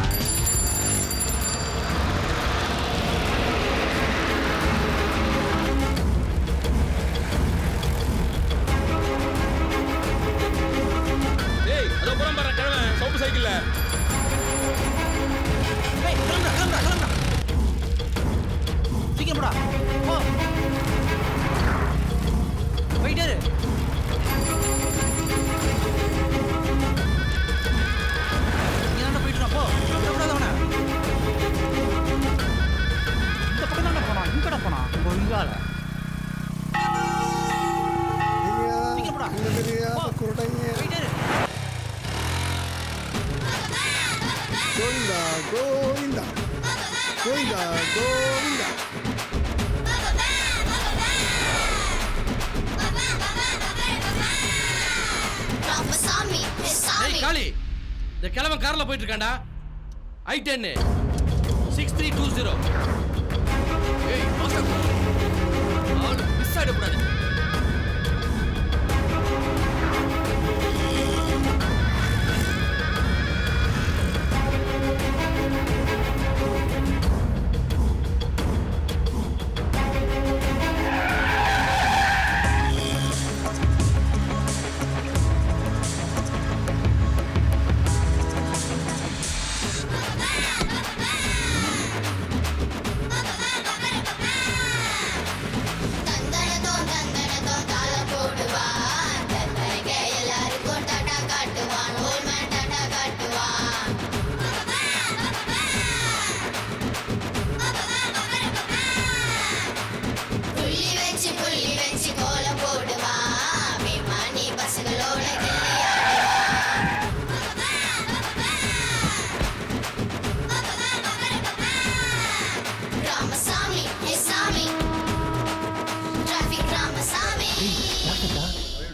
டேய் அதோ போறான் பாரு கிழவன் சவுப்பு சைக்கிள்ல. டேய் கிளம்புடா. சீக்கிரம் போடா. போ. போயிட்டே இரு. கோவிந்தா கோவிந்தா கோவிந்தா கோவிந்தா. டேய் காளி, இந்த கிழவன் கார்ல போயிட்டு இருக்கான்டா. I10 6320. ஏய் மாஸ்டர், ஆளு மிஸ் ஆயிடக்கூடாது.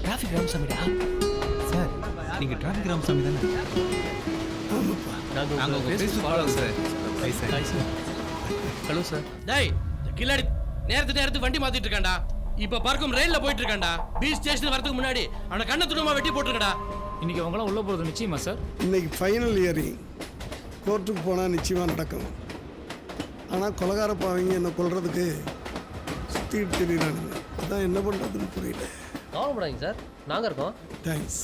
டிராபிக் ராமசாமிடா. சார், நீங்க டிராபிக் ராமசாமி தானே? நாங்க உங்க Facebook followers sir. Hi sir. Hello sir. டேய் கில்லாடி நேரத்துக்கு வண்டி மாத்திட்டு இருக்கான்டா. இப்ப பார்க்கும் ரயில்ல போயிட்டு இருக்கான்டா. பீச் ஸ்டேஷன் வரதுக்கு முன்னாடி அவன கண்ண துணுமா வெட்டி போட்டுருக்கடா. இன்னைக்கு அவங்களாம் உள்ள போறது நிச்சயமா சார்? இன்னைக்கு ஃபைனல் இயரிங். கோர்ட்டுக்கு போனால் நிச்சயமாக நடக்கும். ஆனால் கொலகார பாவங்க என்னை கொல்றதுக்கு சுற்றிட்டு தெரியுறானுங்க. அதான் என்ன பண்ணுறதுன்னு புரியல. கவலைப்படாதீங்க சார், நாங்கள் இருக்கோம். தேங்க்ஸ்.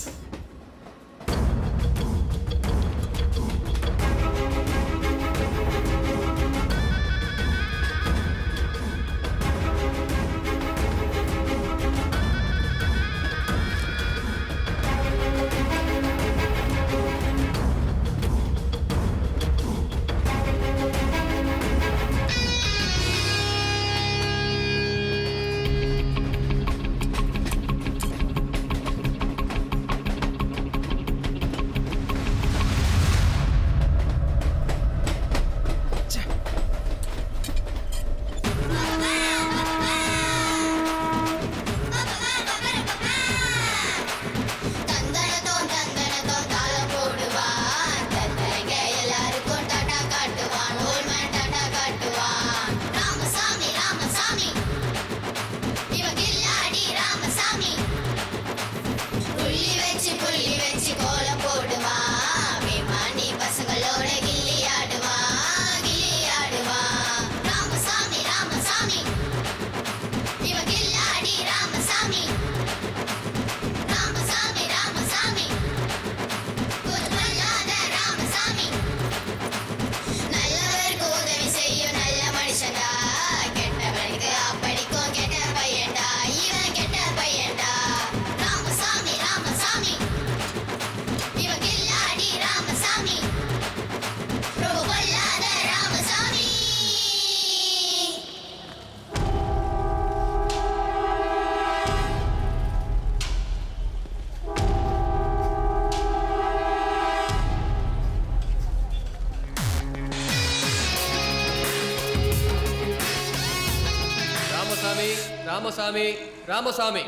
ராமசாமி ராமசாமி ராமசாமி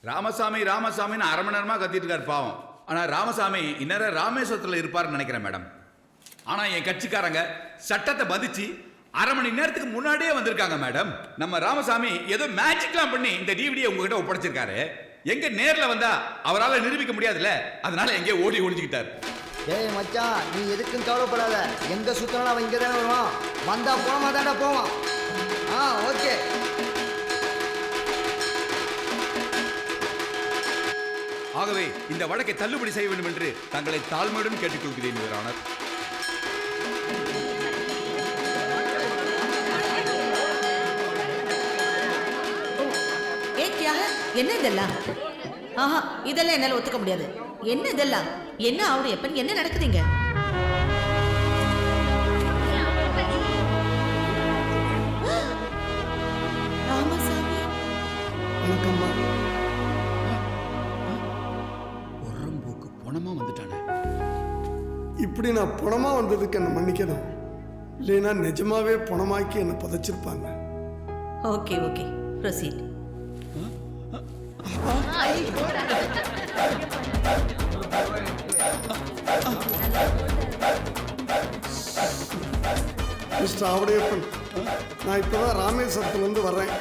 ராமசாமி ராமசாமின்னு அரை மணி நேரமா கத்திட்டு இருக்காரு பாவம். ஆனா ராமசாமி இந்நேரம் ராமேஸ்வரத்தில் இருப்பாருன்னு நினைக்கிறேன் மேடம். ஆனா என் கட்சிக்காரங்க சட்டத்தை மதிச்சு அரை மணி நேரத்துக்கு முன்னாடியே வந்திருக்காங்க மேடம். நம்ம ராமசாமி ஏதோ மேஜிக்லாம் பண்ணி இந்த டிவிடியை உங்ககிட்ட ஒப்படைச்சிருக்காரு. எங்க நேர்ல வந்தா அவரால் நிரூபிக்க முடியாதுல்ல, அதனால எங்கே ஓடி ஒளிஞ்சுக்கிட்டாரு. ஏய் மச்சான், நீ எதுக்கும் கவலைப்படாத. எங்க சுத்தனா அவன் இங்கே தானே வருவான். வந்தா போமா தானே போவான். ஓகே. ஆகவே இந்த வழக்கை தள்ளுபடி செய்ய வேண்டும் என்று தங்களை தாழ்மையுடன் கேட்டுக்கொள்கிறேன் யுவர் ஆனர். என்ன இதெல்லாம்? ஆஹா, இதெல்லாம் என்னால ஒத்துக்க முடியாது. என்ன இதெல்லாம்? என்ன ஆவுடைய எப்பன் என்ன நடக்குதுங்க? ராமசாமி வணக்கம்மா. உரம்போக்கு பணமா வந்துட்டானே. இப்படி நான் பணமா வந்ததுக்கு என்ன மன்னிக்கணும். இல்லைன்னா நிஜமாவே பணமாக்கி என்ன புதைச்சிருப்பாங்க. Okay okay, proceed. Mister Avadaiyappan, நான் இப்பதான் ராமேஸ்வரத்துலேருந்து வர்றேன்.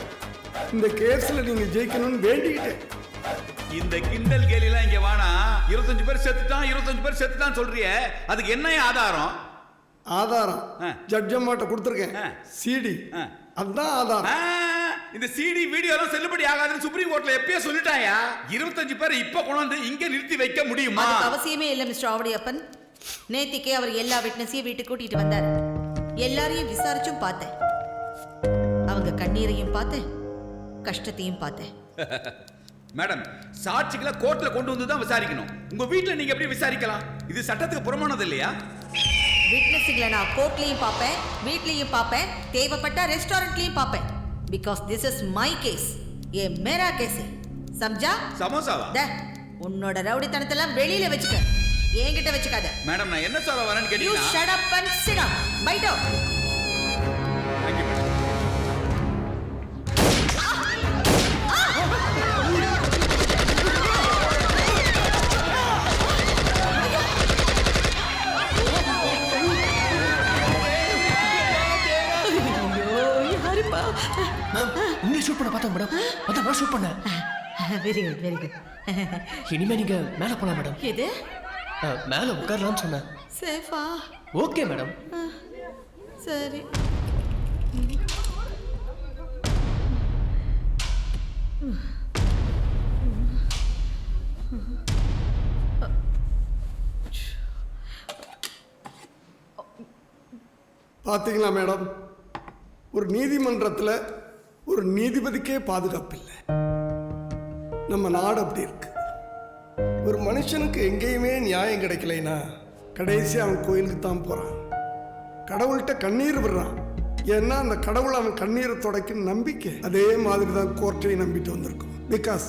இந்த கேஸ்ல நீங்க ஜெயிக்கணும்னு வேண்டிக்கிட்டேன். இந்த கிண்டல் கேலிலாம் இங்க வானா. 25 பேர் செத்துட்டான் சொல்றியே, அதுக்கு என்ன ஆதாரம்? ஆதாரம் ஜட்ஜ் அம்மாட்ட கொடுத்துருக்கேன். சிடி, அதுதான் ஆதாரம். இந்த சிடி வீடியோ எல்லாம் செல்லுபடி ஆகாதுன்னு சுப்ரீம் கோர்ட்ல எப்பயே சொல்லிட்டாயா. 25 பேர் இப்ப கொண்டாந்து இங்க நிறுத்தி வைக்க முடியுமா? அதுக்கு அவசியமே இல்லை மிஸ்டர் ஆவடையப்பன். நேத்திக்கே அவர் எல்லா விட்னஸையும் வீட்டுக்கு கூட்டிட்டு வந்தார். எல்லாரையும் விசாரிச்சும் பார்த்தேன். அவங்க கண்ணீரையும் பார்த்தேன், கஷ்டத்தையும் பார்த்தேன். மேடம், சாட்சிகளை கோர்ட்ல கொண்டு வந்து தான் விசாரிக்கணும். உங்க வீட்டுல நீங்க எப்படி விசாரிக்கலாம்? இது சட்டத்துக்கு புறமானது இல்லையா? விட்னஸ்களை நான் கோர்ட்லயும் பார்ப்பேன், வீட்லயும் பார்ப்பேன், தேவைப்பட்ட ரெஸ்டாரண்ட்லயும் பார்ப்பேன். Because this is my case. ஏ மேரா கேஸ். சம்ஜா? சமோசாவா? உன்னோட ரவுடித்தனத்தெல்லாம் வெளியில வச்சுக்க, என்கிட்ட வச்சுக்காத. மேடம், நான் என்ன சொல்ல வரேன்னு கேட்டீங்கன்னா, you shut up and sit down. Byte out. Thank you, madam. உன்னை ஷூட் பண்ண பார்த்தேன் மேடம். அதான் நான் ஷூட் பண்ணேன். Very good very good. இனிமே நீங்க மேலே போலாம் மேடம். எது? மேலே உட்காரலாம்னு சொன்னேன். சேஃபா? Okay madam. சரி. பார்த்தீங்களா மேடம், ஒரு நீதிமன்றத்தில் ஒரு நீதிபதிக்கே பாதுகாப்பு இல்லை. நம்ம நாடு அப்படி இருக்கு. ஒரு மனுஷனுக்கு எங்கேயுமே நியாயம் கிடைக்கலைன்னா கடைசி அவன் கோயிலுக்கு தான் போகிறான், கடவுள்கிட்ட கண்ணீர் விடுறான். ஏன்னா அந்த கடவுள் அவன் கண்ணீரை தொடக்கும் நம்பிக்கை. அதே மாதிரி தான் கோர்ட்டையும் நம்பிட்டு வந்திருக்கும். Because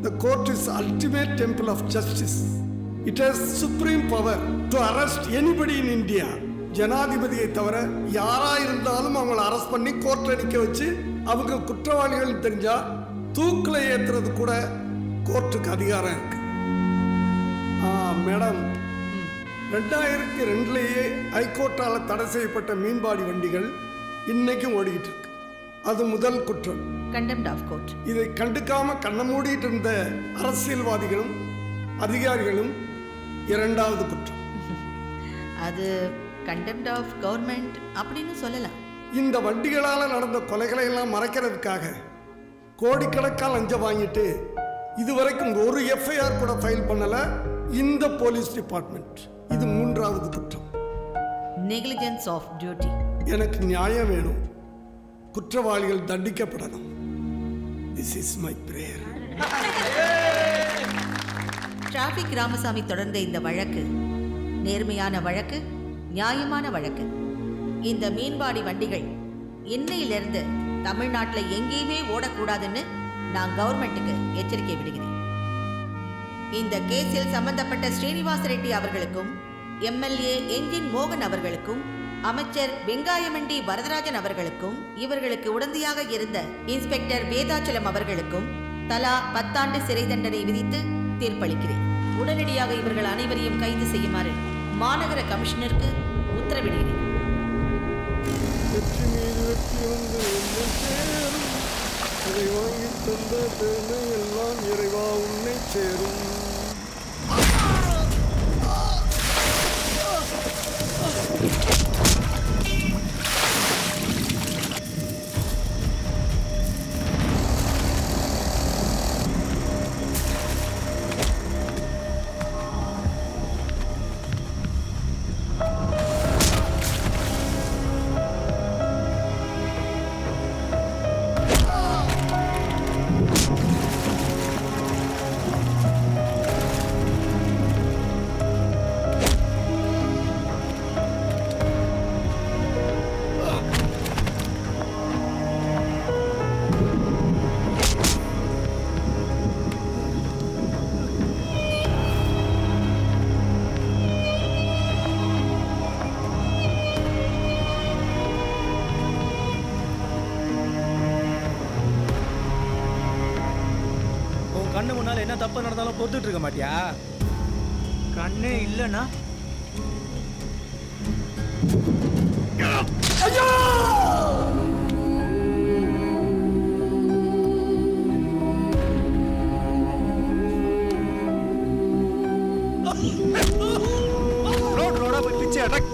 the court is ultimate temple of justice. It has supreme power to arrest anybody in India. ஜனாதிபதியை தவிர யாரா இருந்தாலும் அவங்களை அரெஸ்ட் பண்ணி கோர்ட்ல நிற்க வச்சு அவங்க குற்றவாளிகள் தெரிஞ்சா தூக்கில ஏற்றுறது கூட கோர்ட்டுக்கு அதிகாரம் இருக்கு. மேடம், 2002 ஹைகோர்ட்டால தடை செய்யப்பட்ட மீன்பாடி வண்டிகள் இன்னைக்கும் ஓடிக்கிட்டு இருக்கு. அது முதல் குற்றம். Contempt of court. இதை கண்டுக்காம கண்ண மூடிட்டு இருந்த அரசியல்வாதிகளும் அதிகாரிகளும் இரண்டாவது குற்றம். அது கண்டெம்ட் ஆஃப் கவர்மெண்ட் அப்படின்னு சொல்லலாம். இந்த வண்டிகளால் நடந்த கொலைகளை எல்லாம் மறைக்கிறதுக்காக கோடிக்கணக்கால் லஞ்சம் வாங்கிட்டு இதுவரைக்கும் ஒரு எஃப்ஐஆர் கூட ஃபைல் பண்ணல இந்த போலீஸ் டிபார்ட்மெண்ட். இது மூன்றாவது குற்றம். Negligence of duty. எனக்கு நியாயம் வேணும், குற்றவாளிகள் தண்டிக்கப்படணும். This is my prayer. Traffic Ramasamy தொடர்ந்த இந்த வழக்கு நேர்மையான வழக்கு, நியாயமான வழக்கு. இந்த மீன்பாடி வண்டிகள் இன்னையிலிருந்து தமிழ்நாட்டில் எங்கேயுமே ஓடக்கூடாதுன்னு நான் கவர்மெண்ட்டுக்கு எச்சரிக்கை விடுகிறேன். இந்த கேஸில் சம்பந்தப்பட்ட ஸ்ரீனிவாச ரெட்டி அவர்களுக்கும் எம்எல்ஏ என்ஜின் மோகன் அவர்களுக்கும் அமைச்சர் வெங்காயமண்டி வரதராஜன் அவர்களுக்கும் இவர்களுக்கு உடந்தையாக இருந்த இன்ஸ்பெக்டர் வேதாச்சலம் அவர்களுக்கும் தலா 10 ஆண்டு சிறை தண்டனை விதித்து தீர்ப்பளிக்கிறேன். உடனடியாக இவர்கள் அனைவரையும் கைது செய்யுமாறு மாநகர கமிஷனருக்கு உத்தரவிடுகிறேன். வெற்றி மீது வெற்றி வந்து என்னை சேரும், அதை வாங்கி தந்த பெருமை எல்லாம் இறைவா உன்னை சேரும். கண்ணு முன்னால என்ன தப்பு நடந்தாலும் பொறுத்துட்டு இருக்க மாட்டியா? கண்ணே இல்லைன்னா ரோடா போய் பிச்சை அடக்.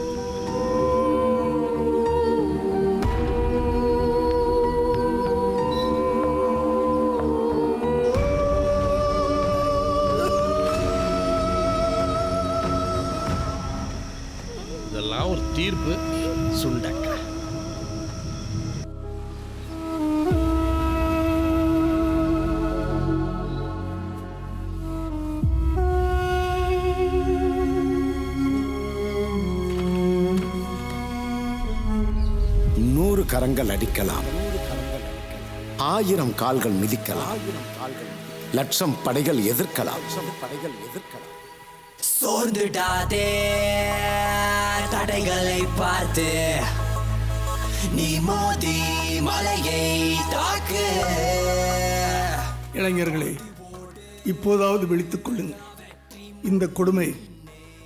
இதெல்லாம் ஒரு தீர்ப்பு சுண்டக்கா. நூறு கரங்கள் அடிக்கலாம், 1000 கால்கள் மிதிக்கலாம், 1,00,000 படைகள் எதிர்க்கலாம். சோர்ந்துடாதே தடைகளை பார்த்து, நீ மோதி மலையை தாக்கு. இளைஞர்களே, இப்போதாவது விழித்துக் கொள்ளுங்கள். இந்த கொடுமை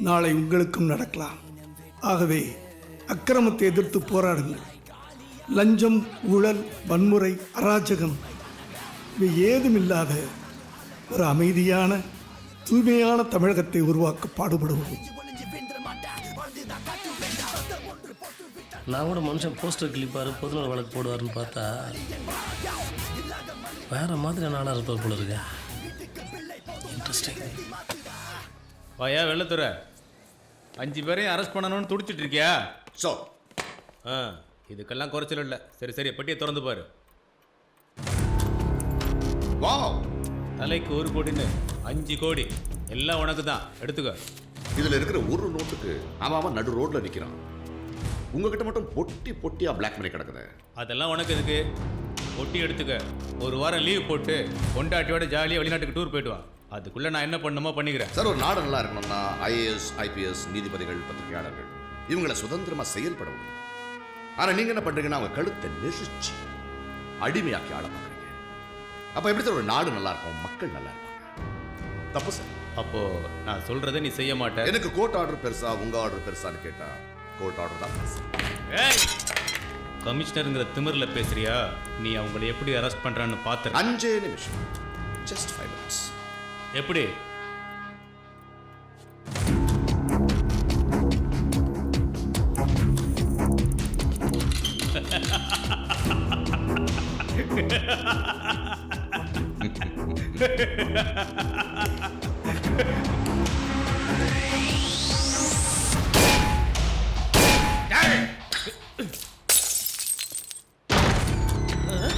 நாளை உங்களுக்கும் நடக்கலாம். ஆகவே அக்கிரமத்தை எதிர்த்து போராடுங்கள். லஞ்சம், ஊழல், வன்முறை, அராஜகம் இவை ஏதுமில்லாத ஒரு அமைதியான தூய்மையான தமிழகத்தை உருவாக்க பாடுபடுவோம். நான் கூட மனுஷன் போஸ்டர் கிளிப்பாரு பொதுநல வழக்கு போடுவாருன்னு பார்த்தா வேற மாதிரி நாளாக இருப்பார் போல இருக்க. இன்ட்ரெஸ்டிங். வாயா வெள்ளத்துறை, 5 பேரையும் அரெஸ்ட் பண்ணணும்னு துடிச்சிட்டு இருக்கியா? ஸோ இதுக்கெல்லாம் குறைச்சல் இல்லை. சரி பெட்டியை திறந்து பாரு. வாவ், தலைக்கு 1 கோடின்னு 5 கோடி எல்லாம் உனக்கு தான். எடுத்துக்க. இதுல இருக்கிற ஒரு நோட்டுக்கு அவன் நடு ரோட்ல நிக்கிறான். உங்ககிட்ட மட்டும் பொட்டி பொட்டியா பிளாக் மணி கிடக்குது. அதெல்லாம் உனக்கு எதுக்கு? ஒட்டி எடுத்துக்க. 1 வாரம் லீவ் போட்டு பொண்டாட்டியோட ஜாலியாக வெளிநாட்டுக்கு டூர் போயிட்டு வா. அதுக்குள்ள நான் என்ன பண்ணணுமோ பண்ணிக்கிறேன். சார், ஒரு நாடு நல்லா இருக்கணும்னா IAS, IPS, நீதிபதிகள், பத்திரிகையாளர்கள் இவங்களை சுதந்திரமா செயல்பட முடியும். ஆனா நீங்க என்ன பண்றீங்கன்னா அவங்க கழுத்தை நெரிச்சு அடிமையாக்கி ஆள பாக்குறீங்க. அப்ப எப்படி சார் ஒரு நாடு நல்லா இருக்கும், மக்கள் நல்லா இருப்பாங்க? தப்பு சார். அப்போ நான் சொல்றதை நீ செய்ய மாட்டேன். எனக்கு கோர்ட் ஆர்டர் பெருசா உங்க ஆர்டர் பெருசான்னு கேட்டா கோர்ட் ஆர்டர் தான் பெருசா. கமிஷனருங்கிற திமிரில் பேசுறியா? நீ அவங்களை எப்படி அரெஸ்ட் பண்றான்னு பார்த்து. 5 நிமிஷம், ஜஸ்ட் 5 minutes. எப்படி?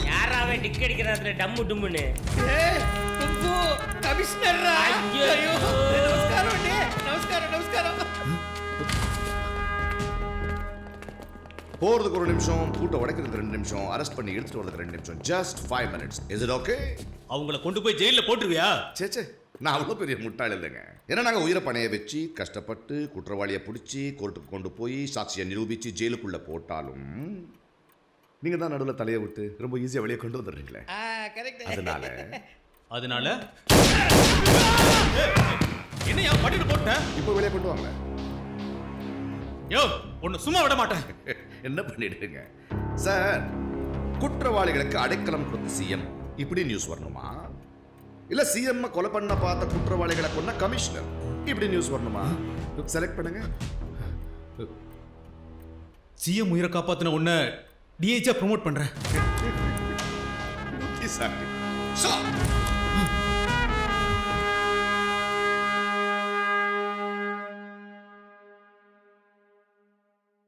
யாராவே டிக் அடிக்கிறாத்துல டம்மு டும்முன்னு. போறதுக்கு 1 நிமிஷம், கூட்ட உடைக்கிறதுக்கு 2 நிமிஷம், அரெஸ்ட் பண்ணி எடுத்துட்டு வரதுக்கு 2 நிமிஷம். Just 5 minutes. Is it okay? அவங்கள கொண்டு போய் ஜெயில போட்டுருவியா? சேச்சே, நான் அவ்வளோ பெரிய முட்டாள் இல்லைங்க. ஏன்னா நாங்கள் உயிரை பணைய வச்சு கஷ்டப்பட்டு குற்றவாளியை பிடிச்சி கோர்ட்டுக்கு கொண்டு போய் சாட்சியை நிரூபித்து ஜெயிலுக்குள்ளே போட்டாலும் நீங்கள் தான் நடுவில் தலையை விட்டு ரொம்ப ஈஸியாக வெளியே கொண்டு வந்துடுறீங்களே. அதனால என்னையா பண்ணிட்டு போட்டேன்? இப்போ வெளியே கொண்டு வாங்க. யோ ஒன்று சும்மா விட மாட்டேன். என்ன பண்ணிடுங்க சார்? குற்றவாளிகளுக்கு அடைக்கலம் கொடுத்த சிஎம் இப்படி நியூஸ் வரணுமா? இல்ல சிஎம் கொலை பண்ண பார்த்த குற்றவாளிகளை கொன்ன கமிஷனர் இப்படி நியூஸ் வரணுமா? செலக்ட் பண்ணுங்க. சிஎம் உயிரை காப்பாத்தின உன்னை டிஐஜியா ப்ரோமோட் பண்றேன். சார்